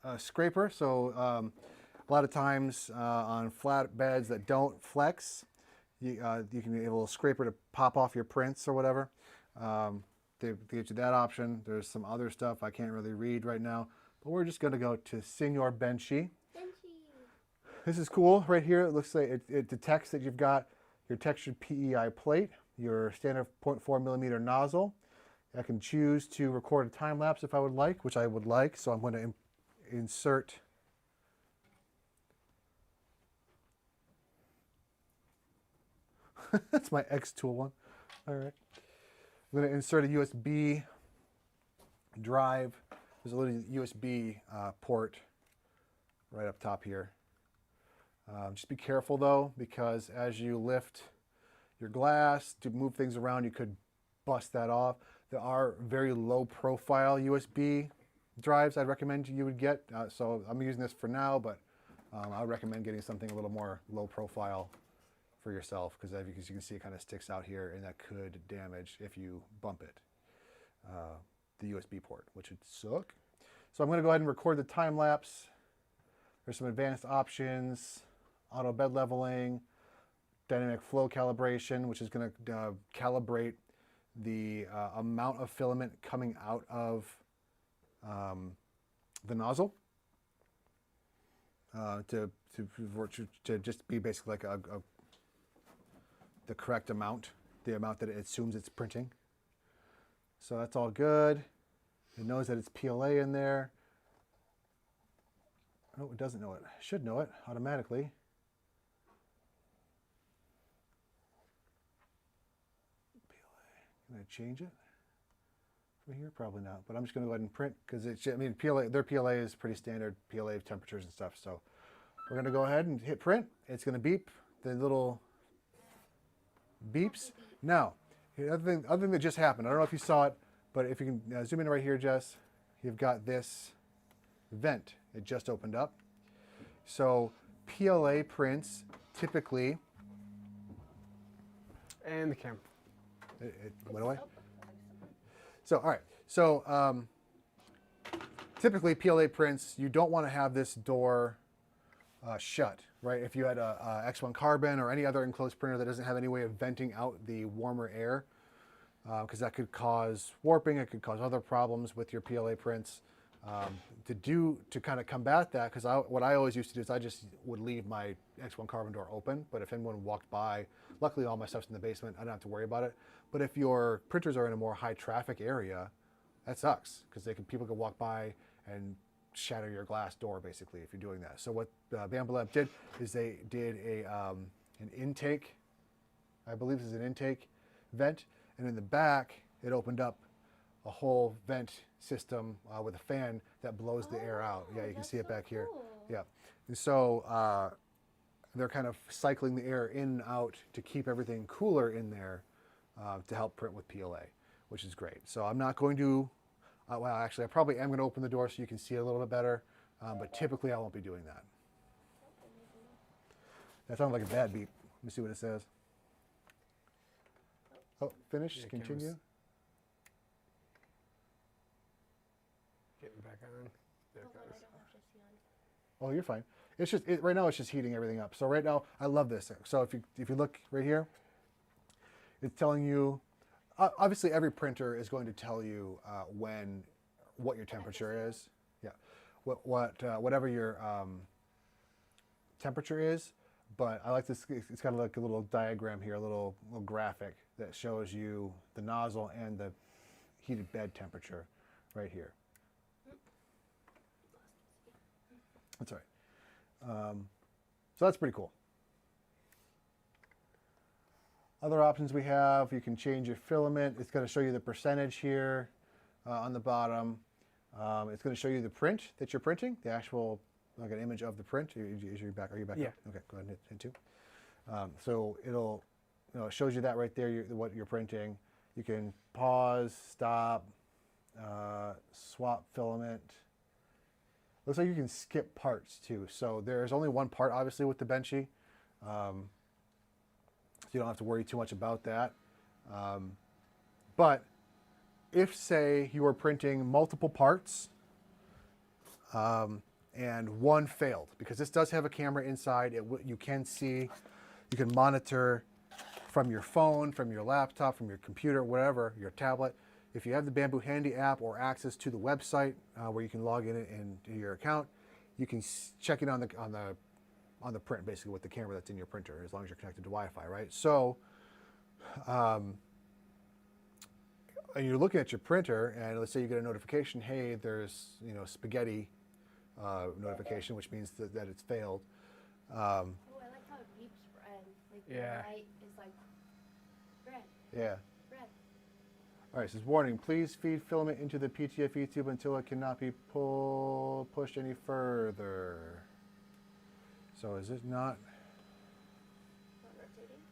a scraper. So a lot of times on flat beds that don't flex, you can get a little scraper to pop off your prints or whatever. They get you that option. There's some other stuff I can't really read right now, but we're just going to go to Senor Benchy. This is cool. Right here, it looks like it detects that you've got your textured PEI plate, your standard 0.4 millimeter nozzle. I can choose to record a time lapse if I would like, which I would like. So I'm going to insert. That's my X tool one. All right. I'm going to insert a USB drive. There's a little USB port right up top here. Just be careful though, because as you lift your glass to move things around, you could bust that off. There are very low profile USB drives I'd recommend you would get. So I'm using this for now, but I would recommend getting something a little more low profile for yourself, because as you can see, it kind of sticks out here, and that could damage if you bump it, the USB port, which would suck. So I'm going to go ahead and record the time lapse. There's some advanced options, auto bed leveling, dynamic flow calibration, which is going to calibrate the amount of filament coming out of the nozzle to just be basically like the correct amount, the amount that it assumes it's printing. So that's all good. It knows that it's PLA in there. No, it doesn't know it. It should know it automatically. PLA. Can I change it from here? Probably not. But I'm just going to go ahead and print, because I mean, their PLA is pretty standard PLA temperatures and stuff. So we're going to go ahead and hit print. It's going to beep. The little beeps. Now, the other thing that just happened, I don't know if you saw it, but if you can zoom in right here, Jess, you've got this vent. It just opened up. So PLA prints typically... And the camera. It went away? So, all right. So typically PLA prints, you don't want to have this door shut, right? If you had a X1 carbon or any other enclosed printer that doesn't have any way of venting out the warmer air, because that could cause warping, it could cause other problems with your PLA prints. To kind of combat that, because what I always used to do is I just would leave my X1 carbon door open, but if anyone walked by, luckily all my stuff's in the basement, I don't have to worry about it. But if your printers are in a more high traffic area, that sucks, because people could walk by and shatter your glass door basically if you're doing that. So what Bambu Lab did is they did an intake, I believe this is an intake vent, and in the back it opened up a whole vent system with a fan that blows the air out. Yeah, you can see it back here. Yeah, and so they're kind of cycling the air in and out to keep everything cooler in there to help print with PLA, which is great. So I'm not going to, well actually I probably am going to open the door so you can see it a little bit better, but typically I won't be doing that. That sounds like a bad beep. Let me see what it says. Oh, finish, Yeah, continue. cameras. Getting back on. There it Hold on, I goes. don't have to see on. Oh, you're fine. It's just right now. It's just heating everything up. So right now, I love this. So if you look right here, it's telling you. Obviously, every printer is going to tell you what your temperature is. Yeah. whatever your temperature is. But I like this. It's got like a little diagram here, a little graphic that shows you the nozzle and the heated bed temperature right here. That's all right. So that's pretty cool. Other options we have, you can change your filament. It's going to show you the percentage here on the bottom. It's going to show you the print that you're printing, the actual, like an image of the print. Are you back? Yeah. Up? Okay, go ahead and hit 2. So it'll, it shows you that right there, what you're printing. You can pause, stop, swap filament. Looks like you can skip parts too. So there's only one part, obviously, with the Benchy. So you don't have to worry too much about that. But if, say, you are printing multiple parts and one failed, because this does have a camera inside, you can see, you can monitor from your phone, from your laptop, from your computer, whatever, your tablet. If you have the Bambu Handy app or access to the website where you can log in into your account, you can check it on the print, basically, with the camera that's in your printer, as long as you're connected to Wi-Fi, right? So, and you're looking at your printer, and let's say you get a notification, hey, there's spaghetti notification, which means that it's failed. Oh, I like how it beeps red. Like Yeah. the light is like red, Yeah. red. All right, it says, warning, please feed filament into the PTFE tube until it cannot be pushed any further. So is it not? Not rotating.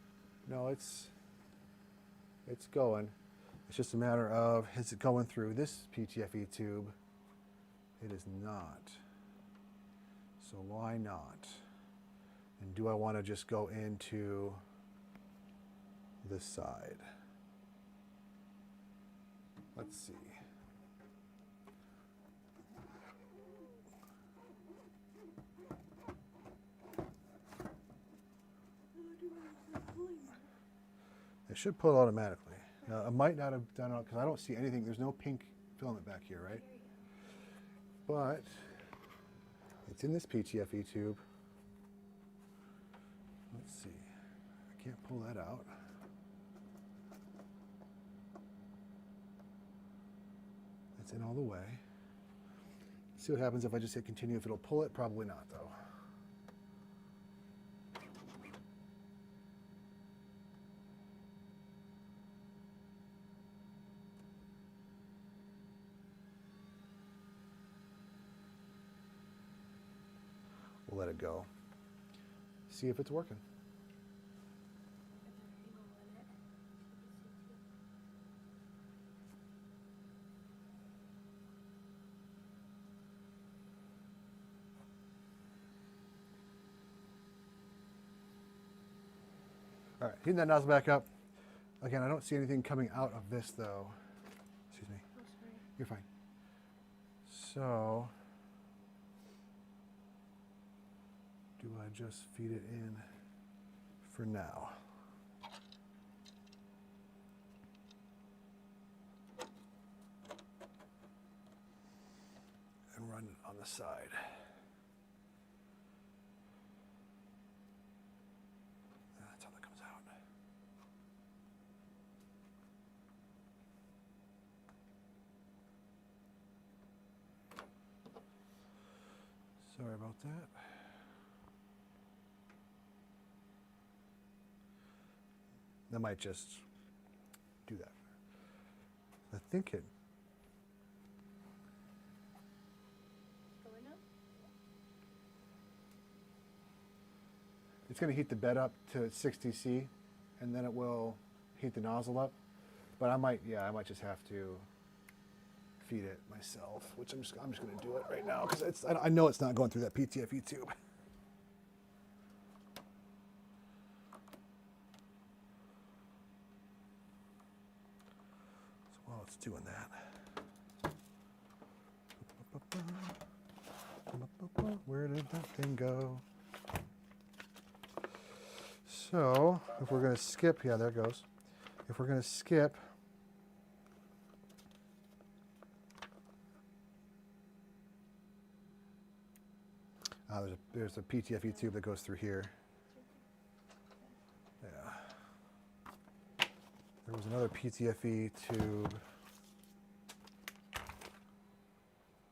No, it's going. It's just a matter of, is it going through this PTFE tube? It is not. So why not? And do I want to just go into this side? Let's see. It should pull it automatically. Now, I might not have done it because I don't see anything. There's no pink filament back here, right? But it's in this PTFE tube. Let's see. I can't pull that out. It's in all the way. See what happens if I just hit continue. If it'll pull it, probably not, though. We'll let it go. See if it's working. All right, heating that nozzle back up. Again, I don't see anything coming out of this, though. Excuse me. Oh, sorry. You're fine. So, do I just feed it in for now? And run it on the side. That's how that comes out. Sorry about that. That might just do that. I think it. Going up? It's going to heat the bed up to 60 C, and then it will heat the nozzle up. But I might just have to feed it myself, which I'm just going to do it right now because I know it's not going through that PTFE tube. While it's doing that. Where did that thing go? So, if we're going to skip, yeah, there it goes. If we're going to skip, There's a PTFE tube that goes through here. Yeah. There was another PTFE tube.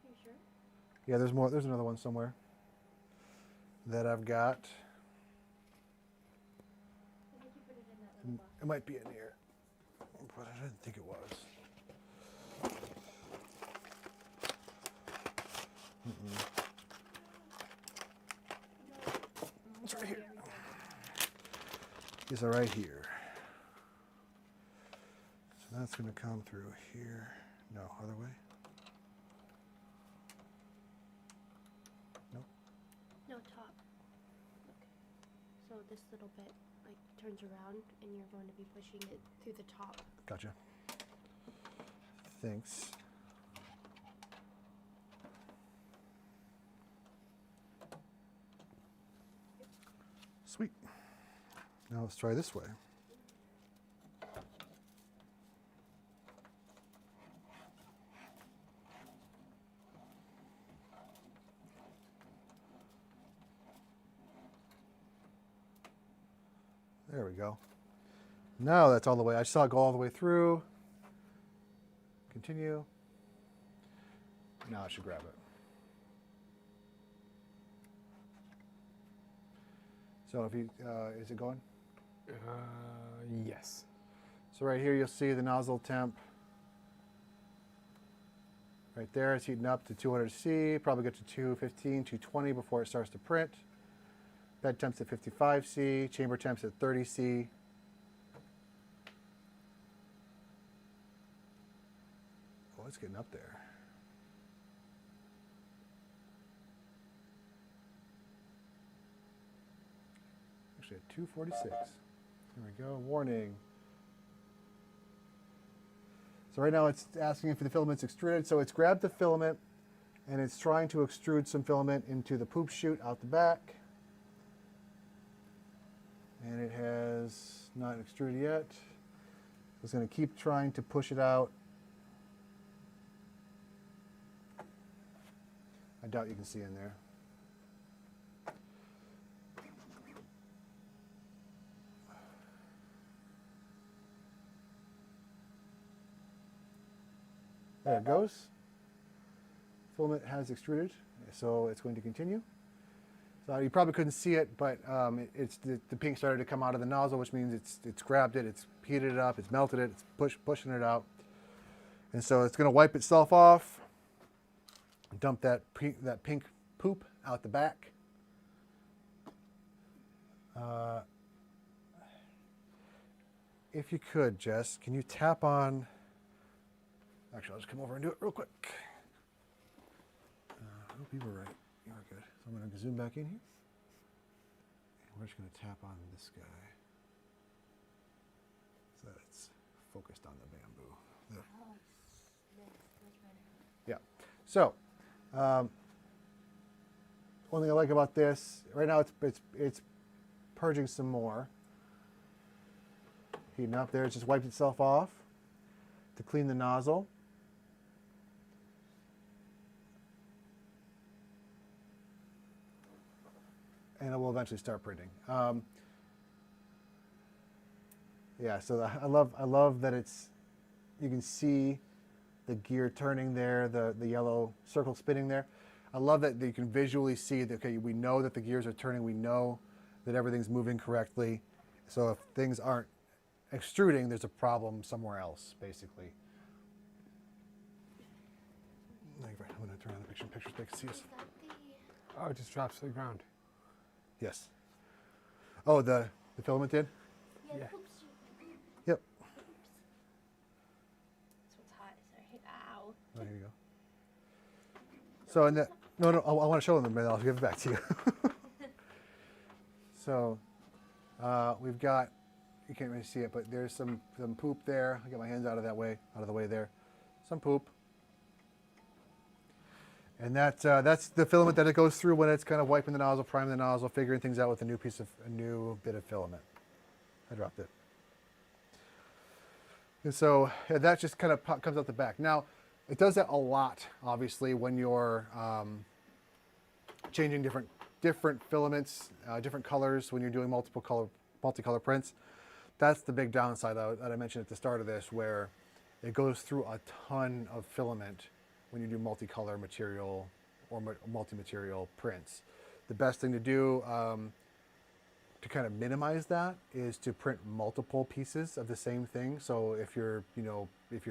You sure? Yeah, there's more. There's another one somewhere that I've got. I think you put it in that little box. It might be in here, but I didn't think it was. It's right here. These are right here. So that's going to come through here. No, other way. Nope. No, top. Look. So this little bit like turns around and you're going to be pushing it through the top. Gotcha. Thanks. Sweet. Now let's try this way. There we go. Now that's all the way. I saw it go all the way through. Continue. Now I should grab it. So if you, is it going? Yes. So right here you'll see the nozzle temp. Right there, it's heating up to 200C, probably get to 215, 220 before it starts to print. Bed temp's at 55C, chamber temp's at 30C. Oh, it's getting up there. Actually at 246. There we go, warning. So right now it's asking if the filament's extruded. So it's grabbed the filament and it's trying to extrude some filament into the poop chute out the back. And it has not extruded yet. It's going to keep trying to push it out. I doubt you can see in there. There it goes. Filament has extruded, so it's going to continue. So you probably couldn't see it, but it's the pink started to come out of the nozzle, which means it's grabbed it, it's heated it up, it's melted it, it's pushing it out. And so it's going to wipe itself off, dump that pink poop out the back. If you could, Jess, can you tap on... Actually, I'll just come over and do it real quick. I hope you were right. You were good. So I'm going to zoom back in here. And we're just going to tap on this guy so that it's focused on the bamboo. There. Yeah. So, one thing I like about this, right now it's purging some more. Heating up there, it's just wiped itself off to clean the nozzle. And it will eventually start printing. Yeah, so I love that you can see the gear turning there, the yellow circle spinning there. I love that you can visually see that, okay, we know that the gears are turning, we know that everything's moving correctly. So if things aren't extruding, there's a problem somewhere else, basically. I'm going to turn on the picture so they can see us. Is that the... Oh, it just drops to the ground. Yes. Oh, the filament did? Yeah. Yeah. Oops. Yep. This one's hot. Sorry. Ow. Oh, here you go. So, in the, no, I want to show them, but I'll give it back to you. So, we've got, you can't really see it, but there's some poop there. I get my hands out of the way there. Some poop. And that's the filament that it goes through when it's kind of wiping the nozzle, priming the nozzle, figuring things out with a new bit of filament. I dropped it. And so yeah, that just kind of comes out the back. Now, it does that a lot, obviously, when you're changing different different filaments, different colors when you're doing multicolor prints. That's the big downside that I mentioned at the start of this, where it goes through a ton of filament when you do multicolor material or multi-material prints. The best thing to do to kind of minimize that is to print multiple pieces of the same thing. So if you're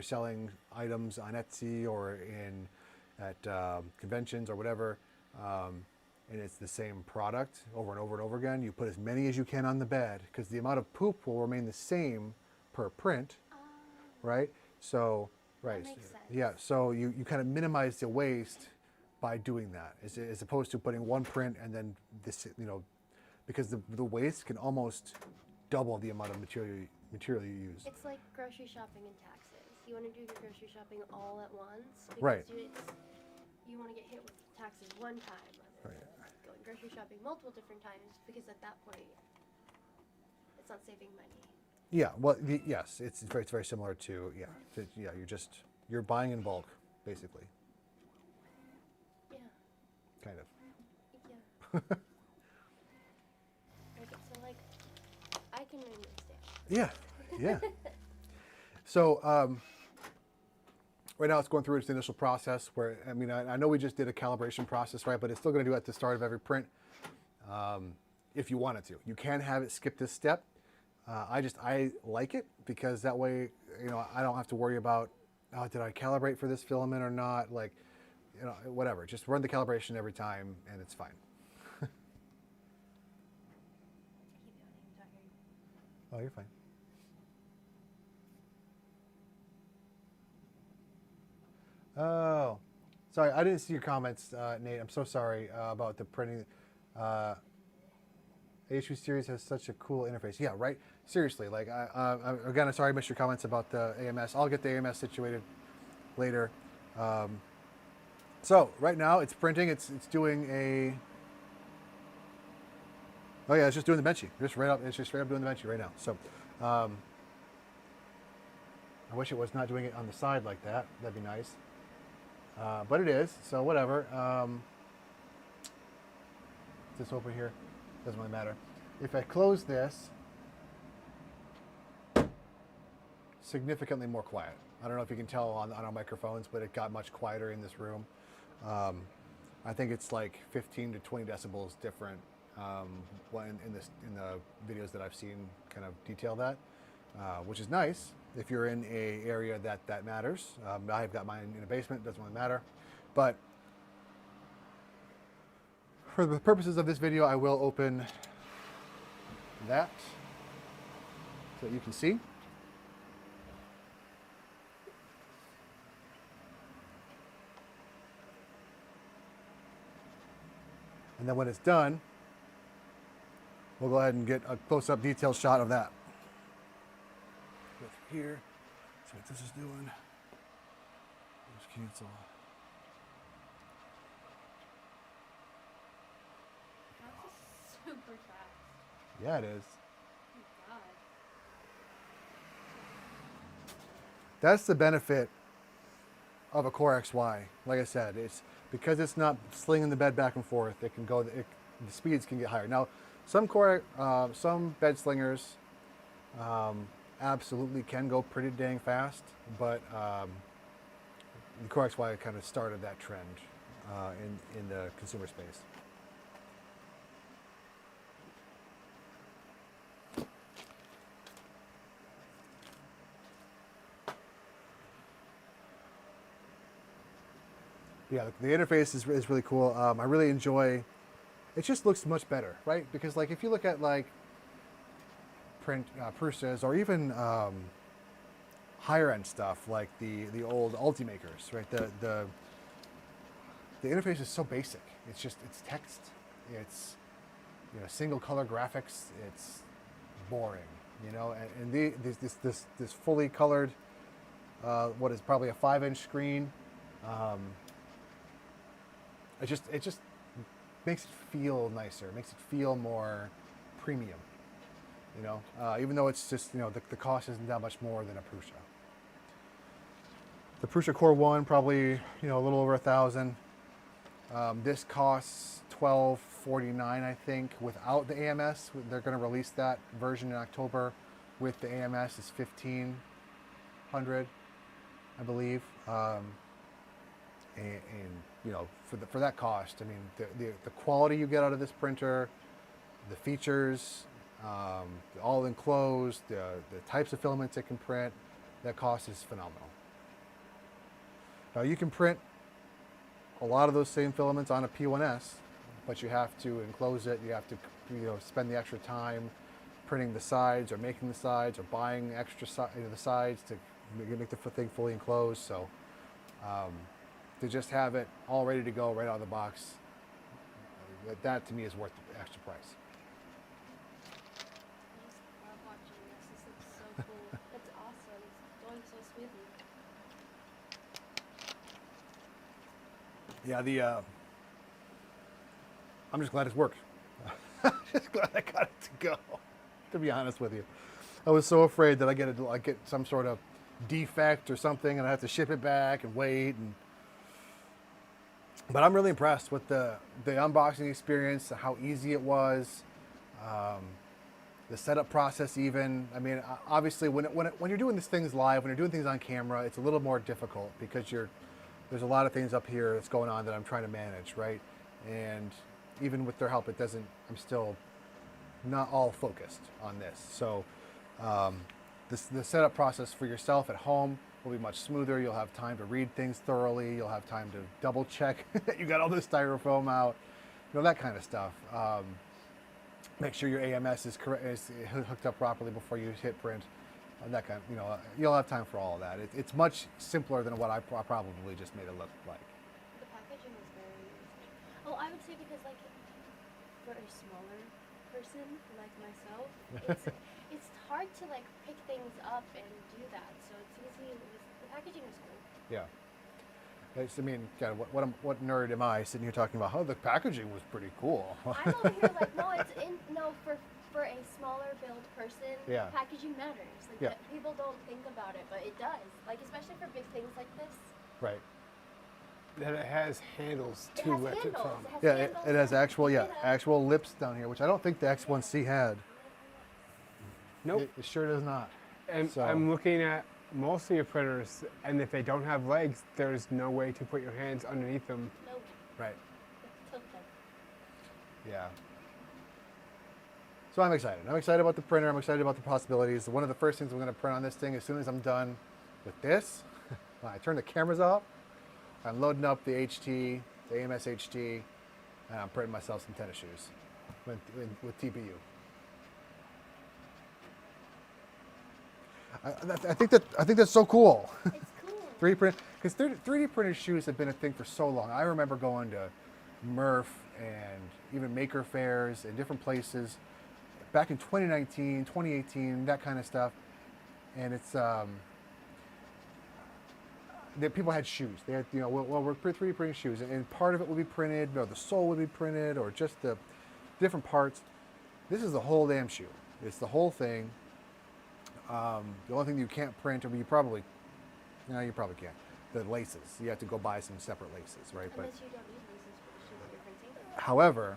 selling items on Etsy or at conventions or whatever, and it's the same product over and over and over again, you put as many as you can on the bed, because the amount of poop will remain the same per print, right? So, right, That makes sense. yeah. So you kind of minimize the waste by doing that, as opposed to putting one print and then this, because the waste can almost double the amount of material you use. It's like grocery shopping and taxes. You want to do your grocery shopping all at once because Right. you want to get hit with taxes one time, rather than going grocery shopping multiple different times, because at that point it's not saving money. Yeah, well, yes, it's very similar to you're buying in bulk, basically, Yeah. kind of. Yeah. Okay, so like I can understand. Yeah, yeah. So right now it's going through its initial process where, I know we just did a calibration process, right? But it's still going to do it at the start of every print if you wanted to. You can have it skip this step. I like it because that way, I don't have to worry about, did I calibrate for this filament or not? Like, whatever. Just run the calibration every time and it's fine. Oh, you're fine. Oh, sorry. I didn't see your comments, Nate. I'm so sorry about the printing. H2 series has such a cool interface. Yeah, right? Seriously, like, again, I'm sorry I missed your comments about the AMS. I'll get the AMS situated later. So right now it's printing. It's doing a... Oh yeah, it's just doing the benchy. It's just straight up doing the benchy right now. So I wish it was not doing it on the side like that. That'd be nice. But it is, so whatever. This over here doesn't really matter. If I close this, significantly more quiet. I don't know if you can tell on our microphones, but it got much quieter in this room. I think it's like 15 to 20 decibels different in the videos that I've seen kind of detail that, which is nice if you're in a area that matters. I've got mine in a basement, doesn't really matter. But for the purposes of this video, I will open that so that you can see. And then when it's done, we'll go ahead and get a close-up detailed shot of that. Go through here, see what this is doing. Just cancel. That's super fast. Yeah, it is. Oh my God. That's the benefit of a Core XY. Like I said, it's because it's not slinging the bed back and forth. It can go. The speeds can get higher. Now, some bed slingers absolutely can go pretty dang fast, but the Core XY kind of started that trend in the consumer space. Yeah, the interface is really cool. I really enjoy. It just looks much better, right? Because like if you look at like print Prusas or even higher end stuff like the old Ultimakers, right? The interface is so basic. It's text. It's single color graphics. It's boring, And this fully colored what is probably a 5-inch screen. It just makes it feel nicer. It makes it feel more premium. Even though it's just the cost isn't that much more than a Prusa. The Prusa Core 1 probably a little over $1,000. This costs $12.49, I think, without the AMS. They're going to release that version in October. With the AMS, it's $1,500, I believe. And you know, for that cost, I mean, the quality you get out of this printer, the features, all enclosed, the types of filaments it can print, that cost is phenomenal. Now you can print a lot of those same filaments on a P1S, but you have to enclose it. You have to, you know, spend the extra time printing the sides or making the sides or buying extra the sides to make the thing fully enclosed. So to just have it all ready to go right out of the box, that to me is worth the extra price. I just love watching this. This looks so cool. It's awesome. It's going so smoothly. Yeah, I'm just glad it's worked. Just glad I got it to go, to be honest with you. I was so afraid that I get some sort of defect or something and I have to ship it back and wait. But I'm really impressed with the unboxing experience, how easy it was, the setup process even. I mean, obviously when you're doing these things live, when you're doing things on camera, it's a little more difficult because there's a lot of things up here that's going on that I'm trying to manage, right? And even with their help, I'm still not all focused on this. So the setup process for yourself at home will be much smoother. You'll have time to read things thoroughly. You'll have time to double check that you got all this styrofoam out, you know, that kind of stuff. Make sure your AMS is hooked up properly before you hit print. That kind of, you know, you'll have time for all of that. It's much simpler than what I probably just made it look like. The packaging is very. Oh, I would say because like for a smaller person like myself, it's hard to like pick things up and do that. So it's easy. The packaging is cool. Yeah. I mean, God, what nerd am I sitting here talking about? Oh, the packaging was pretty cool. I'm over here like, no, for a smaller build person, Yeah. packaging matters. Like Yeah. people don't think about it, but it does. Like especially for big things like this. Right. That it has handles It to has lift it handles. from. It has Yeah, handles it has and actual pick it up. actual lips down here, which I don't think the X1C had. Nope. It sure does not. And So- I'm looking at most of your printers, and if they don't have legs, there's no way to put your hands underneath them. Nope. Right. Tilt them. Yeah. So I'm excited. I'm excited about the printer. I'm excited about the possibilities. One of the first things I'm going to print on this thing as soon as I'm done with this, when I turn the cameras off, I'm loading up the HT, the AMS HT, and I'm printing myself some tennis shoes with TPU. I think that's so cool. It's cool. 3D print, because 3D printed shoes have been a thing for so long. I remember going to Murph and even Maker fairs and different places back in 2019, 2018, that kind of stuff. And it's that people had shoes. They had, we're 3D printing shoes, and part of it would be printed, or the sole would be printed, or just the different parts. This is the whole damn shoe. It's the whole thing. The only thing you can't print, or you probably can't, the laces. You have to go buy some separate laces, right? Unless you don't need laces for the shoes that you're printing. However,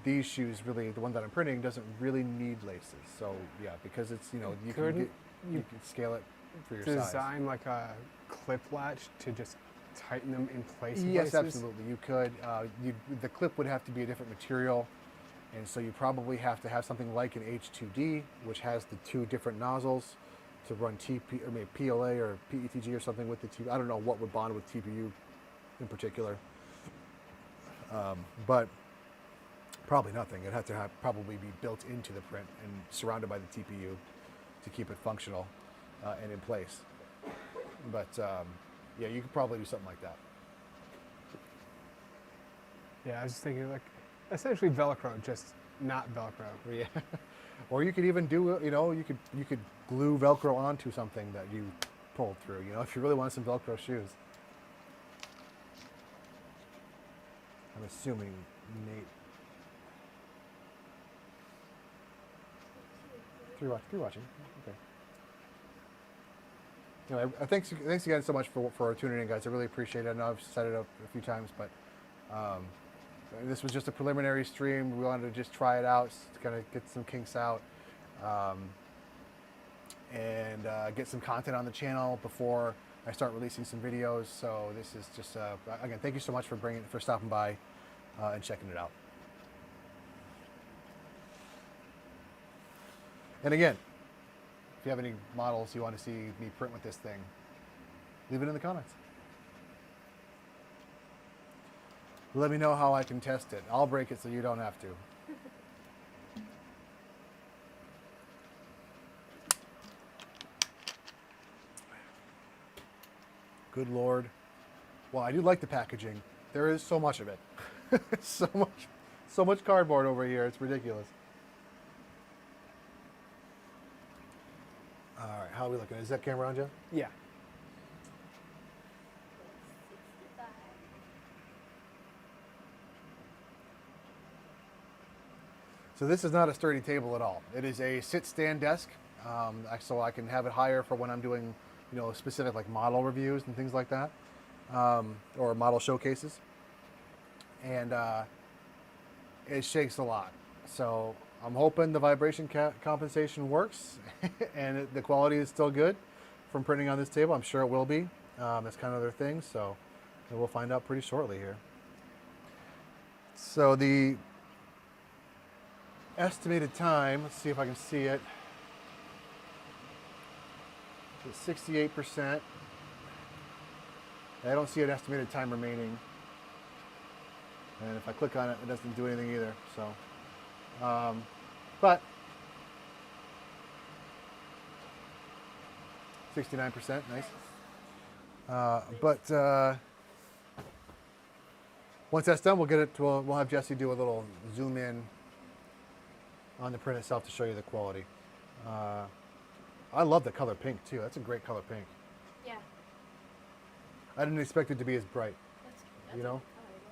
these shoes really, the one that I'm printing doesn't really need laces. So yeah, because it's, you can scale it for your size. Design like a clip latch to just tighten them in place. Yes, places? absolutely. You could. The clip would have to be a different material, and so you probably have to have something like an H2D, which has the two different nozzles to run TP, or maybe PLA or PETG or something with the TPU. I don't know what would bond with TPU in particular, but probably nothing. It'd have to probably be built into the print and surrounded by the TPU to keep it functional and in place. But yeah, you could probably do something like that. Yeah, I was just thinking like essentially Velcro, just not Velcro. Yeah. Or you could even do, you could glue Velcro onto something that you pulled through, if you really want some Velcro shoes. I'm assuming Nate. You're watching. Okay. Anyway, thanks again so much for tuning in, guys. I really appreciate it. I know I've said it a few times, but This was just a preliminary stream. We wanted to just try it out, to kind of get some kinks out, and get some content on the channel before I start releasing some videos. So this is just again, thank you so much for stopping by and checking it out. And again, if you have any models you want to see me print with this thing, leave it in the comments. Let me know how I can test it. I'll break it so you don't have to. Good Lord. Well, I do like the packaging. There is so much of it. so much cardboard over here. It's ridiculous. All right, how are we looking? Is that camera on, Jeff? Yeah. So this is not a sturdy table at all. It is a sit-stand desk, so I can have it higher for when I'm doing, specific like model reviews and things like that, or model showcases. And it shakes a lot. So I'm hoping the vibration compensation works, and the quality is still good from printing on this table. I'm sure it will be. That's kind of their thing. So we'll find out pretty shortly here. So the estimated time, let's see if I can see it. It's 68%. I don't see an estimated time remaining. And if I click on it, it doesn't do anything either. So, but 69%, nice. But once that's done, we'll have Jesse do a little zoom in on the print itself to show you the quality. I love the color pink too. That's a great color pink. Yeah. I didn't expect it to be as bright. That's You a know?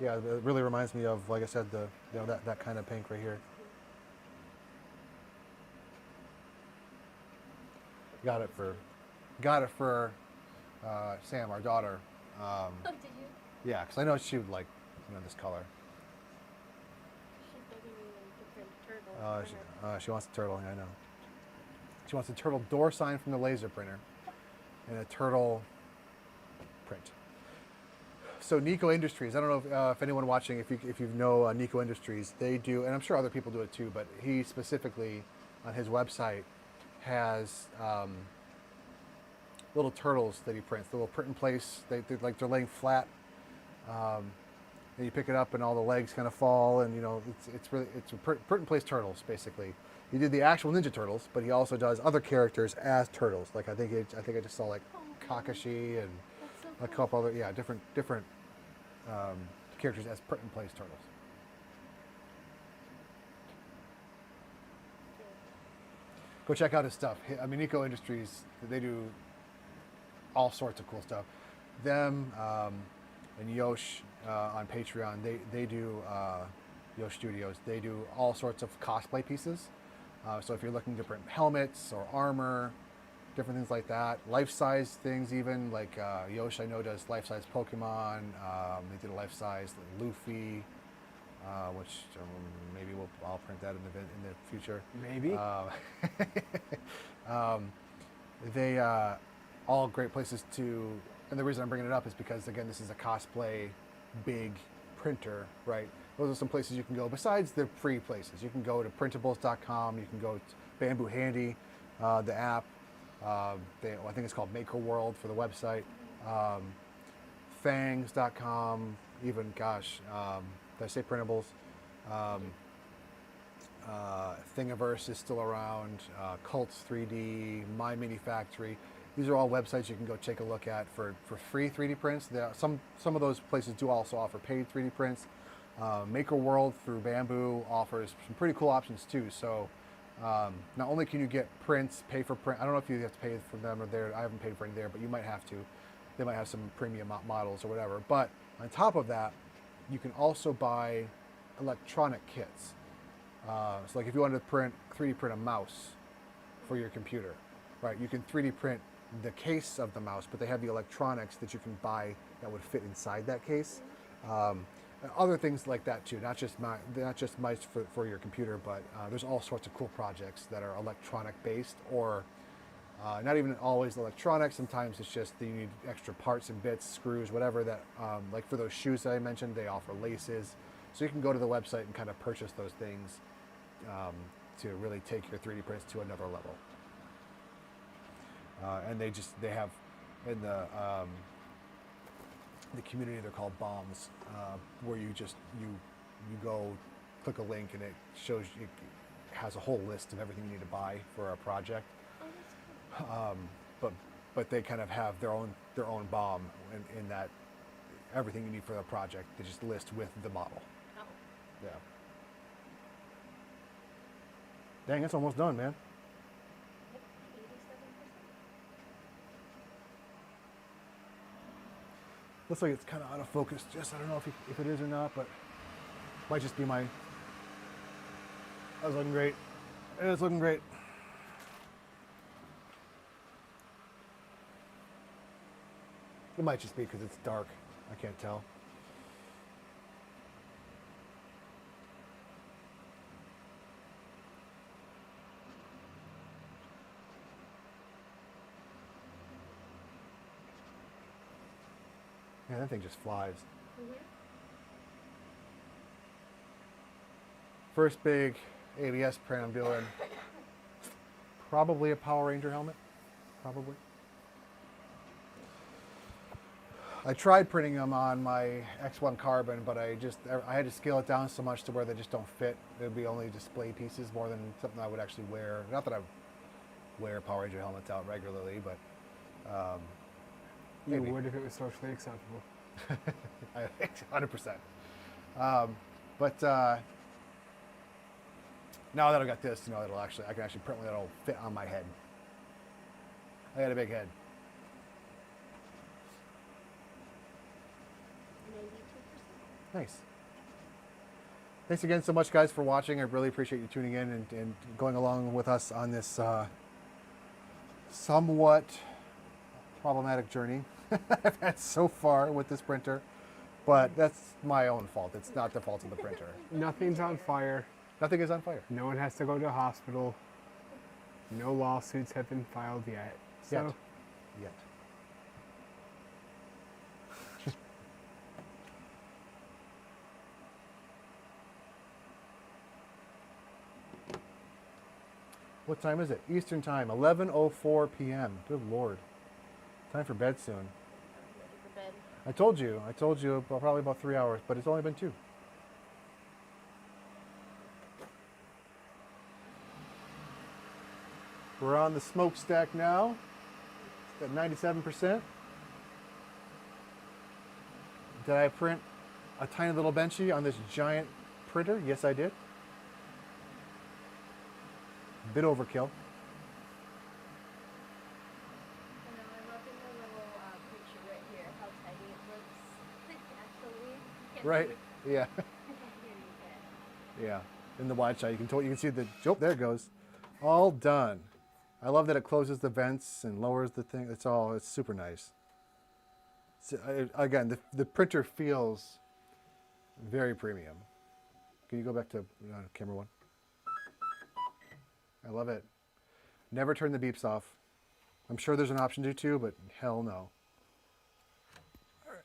good color, Yeah, it really reminds me of, like I said, that kind of pink right here. Got it for Sam, our daughter. Oh, did you? Yeah, because I know she would like this color. She's building me a different turtle. for her. She wants a turtle. I know. She wants a turtle door sign from the laser printer and a turtle print. So Nico Industries, I don't know if anyone watching, if you know Nico Industries, they do, and I'm sure other people do it too, but he specifically on his website has little turtles that he prints, the little print in place. They're laying flat, and you pick it up and all the legs kind of fall, and it's print in place turtles basically. He did the actual Ninja Turtles, but he also does other characters as turtles. Like I think I just saw like Kakashi and That's so a cool. couple other different characters as print in place turtles. Go check out his stuff. I mean, Nico Industries, they do all sorts of cool stuff. Them and Yosh on Patreon, they do Yosh Studios. They do all sorts of cosplay pieces. So if you're looking to print helmets or armor, different things like that, life-size things even, like Yosh I know does life-size Pokemon. They did a life-size Luffy, which maybe I'll print that in the future. Maybe. They all great places to, and the reason I'm bringing it up is because again, this is a cosplay big printer, right? Those are some places you can go besides the free places. You can go to printables.com. You can go to Bambu Handy, the app. I think it's called Maker World for the website. Fangs.com. Even, gosh, did I say printables? Thingiverse is still around. Cults 3D, My Mini Factory. These are all websites you can go take a look at for free 3D prints. Some of those places do also offer paid 3D prints. Maker World through Bambu offers some pretty cool options too. So not only can you get prints, pay for print. I don't know if you have to pay for them or there. I haven't paid for any there, but you might have to. They might have some premium models or whatever. But on top of that, you can also buy electronic kits. So like if you wanted to 3D print a mouse for your computer, right? You can 3D print the case of the mouse, but they have the electronics that you can buy that would fit inside that case. Other things like that too, not just mice for your computer, but there's all sorts of cool projects that are electronic based, or not even always electronic. Sometimes it's just that you need extra parts and bits, screws, whatever. That like for those shoes that I mentioned, they offer laces, so you can go to the website and kind of purchase those things to really take your 3D prints to another level. And they have in the community, they're called bombs, where you go click a link and it shows you, it has a whole list of everything you need to buy for a project. Oh, that's cool. But they kind of have their own bomb in that everything you need for the project they just list with the model. Oh. Yeah. Dang, it's almost done, man. Yep, 87%. Looks like it's kind of out of focus. Just I don't know if it is or not, but might just be my. That was looking great. It's looking great. It might just be because it's dark. I can't tell. Yeah, that thing just flies. Mm-hmm. First big ABS print I'm doing. Probably a Power Ranger helmet. Probably. I tried printing them on my X1 Carbon, but I had to scale it down so much to where they just don't fit. It would be only display pieces more than something I would actually wear. Not that I wear Power Ranger helmets out regularly, but You maybe. would if it was socially acceptable. 100%. But now that I've got this, I can actually print one that'll fit on my head. I got a big head. 92%. Nice. Thanks again so much, guys, for watching. I really appreciate you tuning in and going along with us on this somewhat problematic journey I've had so far with this printer. But that's my own fault. It's not the fault of the printer. Nothing's on fire. Nothing is on fire. No one has to go to a hospital. No lawsuits have been filed yet. So Yet. What time is it? Eastern time, 11:04 p.m. Good Lord. Time for bed soon. I'm ready for bed. I told you probably about 3 hours, but it's only been 2. We're on the smokestack now. It's at 97%. Did I print a tiny little benchy on this giant printer? Yes, I did. Bit overkill. I know, I'm loving the little picture right here, how tiny it looks. Actually, can't Right? see- Yeah. I can't hear you yet. Yeah. In the wide shot, you can see the. Oh, there it goes. All done. I love that it closes the vents and lowers the thing. It's super nice. So, again, the printer feels very premium. Can you go back to camera 1? I love it. Never turn the beeps off. I'm sure there's an option to too, but hell no. All right.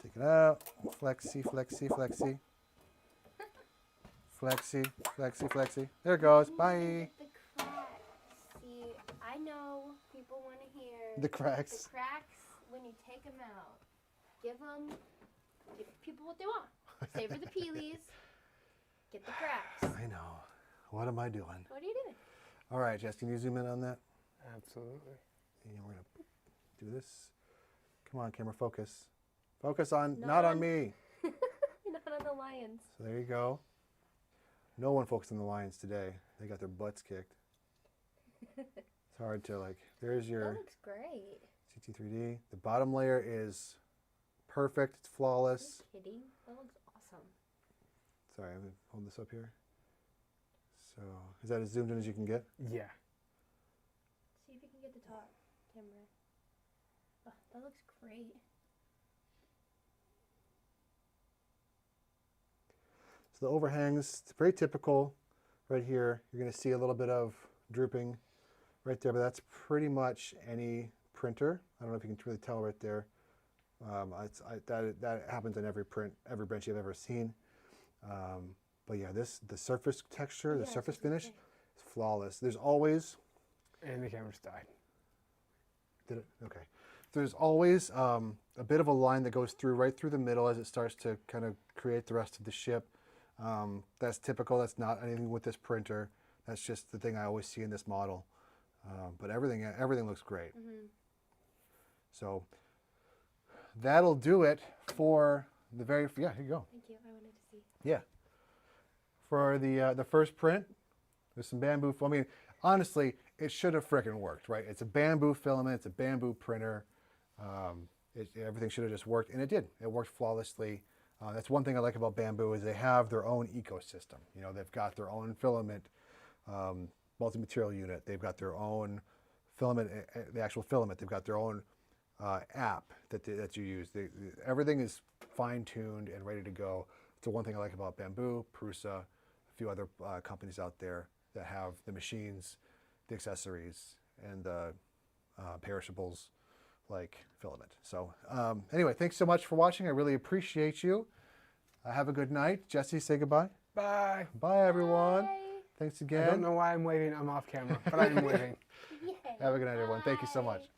Take it out. Flexi, flexi, flexi. Flexi, flexi, flexi. There it goes. Bye. The cracks. See, I know people want to hear The cracks. The cracks when you take them out. Give people what they want. Savor the peelies. Get the cracks. I know. What am I doing? What are you doing? All right, Jess, can you zoom in on that? absolutely. And we're going to do this. Come on, camera, focus. Focus on, not on me. Not on the lions. So there you go. No one focused on the lions today. They got their butts kicked. It's hard to there's That your looks great. CT3D. The bottom layer is perfect. It's flawless. Are you kidding? That looks awesome. Sorry, I'm going to hold this up here. So, is that as zoomed in as you can get? Yeah. See if you can get the top camera. Oh, that looks great. So the overhangs, it's very typical right here. You're going to see a little bit of drooping right there, but that's pretty much any printer. I don't know if you can really tell right there. That happens in every print, every bench you've ever seen. But yeah, the surface texture, the surface finish is flawless. There's always... And the camera's died. Did it? Okay. There's always a bit of a line that goes through right through the middle as it starts to kind of create the rest of the ship. That's typical. That's not anything with this printer. That's just the thing I always see in this model. But everything looks great. So that'll do it for the very, yeah, here you go. Thank you. I wanted to see. Yeah. For the first print, there's some bamboo. I mean, honestly, it should have frickin' worked, right? It's a bamboo filament. It's a bamboo printer. Everything should have just worked, and it did. It worked flawlessly. That's one thing I like about Bambu is they have their own ecosystem. You know, they've got their own filament multi-material unit. They've got their own filament, the actual filament. They've got their own app that you use. Everything is fine-tuned and ready to go. It's the one thing I like about Bambu, Prusa, a few other companies out there that have the machines, the accessories, and the perishables like filament. So anyway, thanks so much for watching. I really appreciate you. Have a good night. Jesse, say goodbye. Bye. Bye, everyone. Bye. Thanks again. I don't know why I'm waving. I'm off camera, but I'm waving. Yay. Have a good night, everyone. Thank you so much. Bye.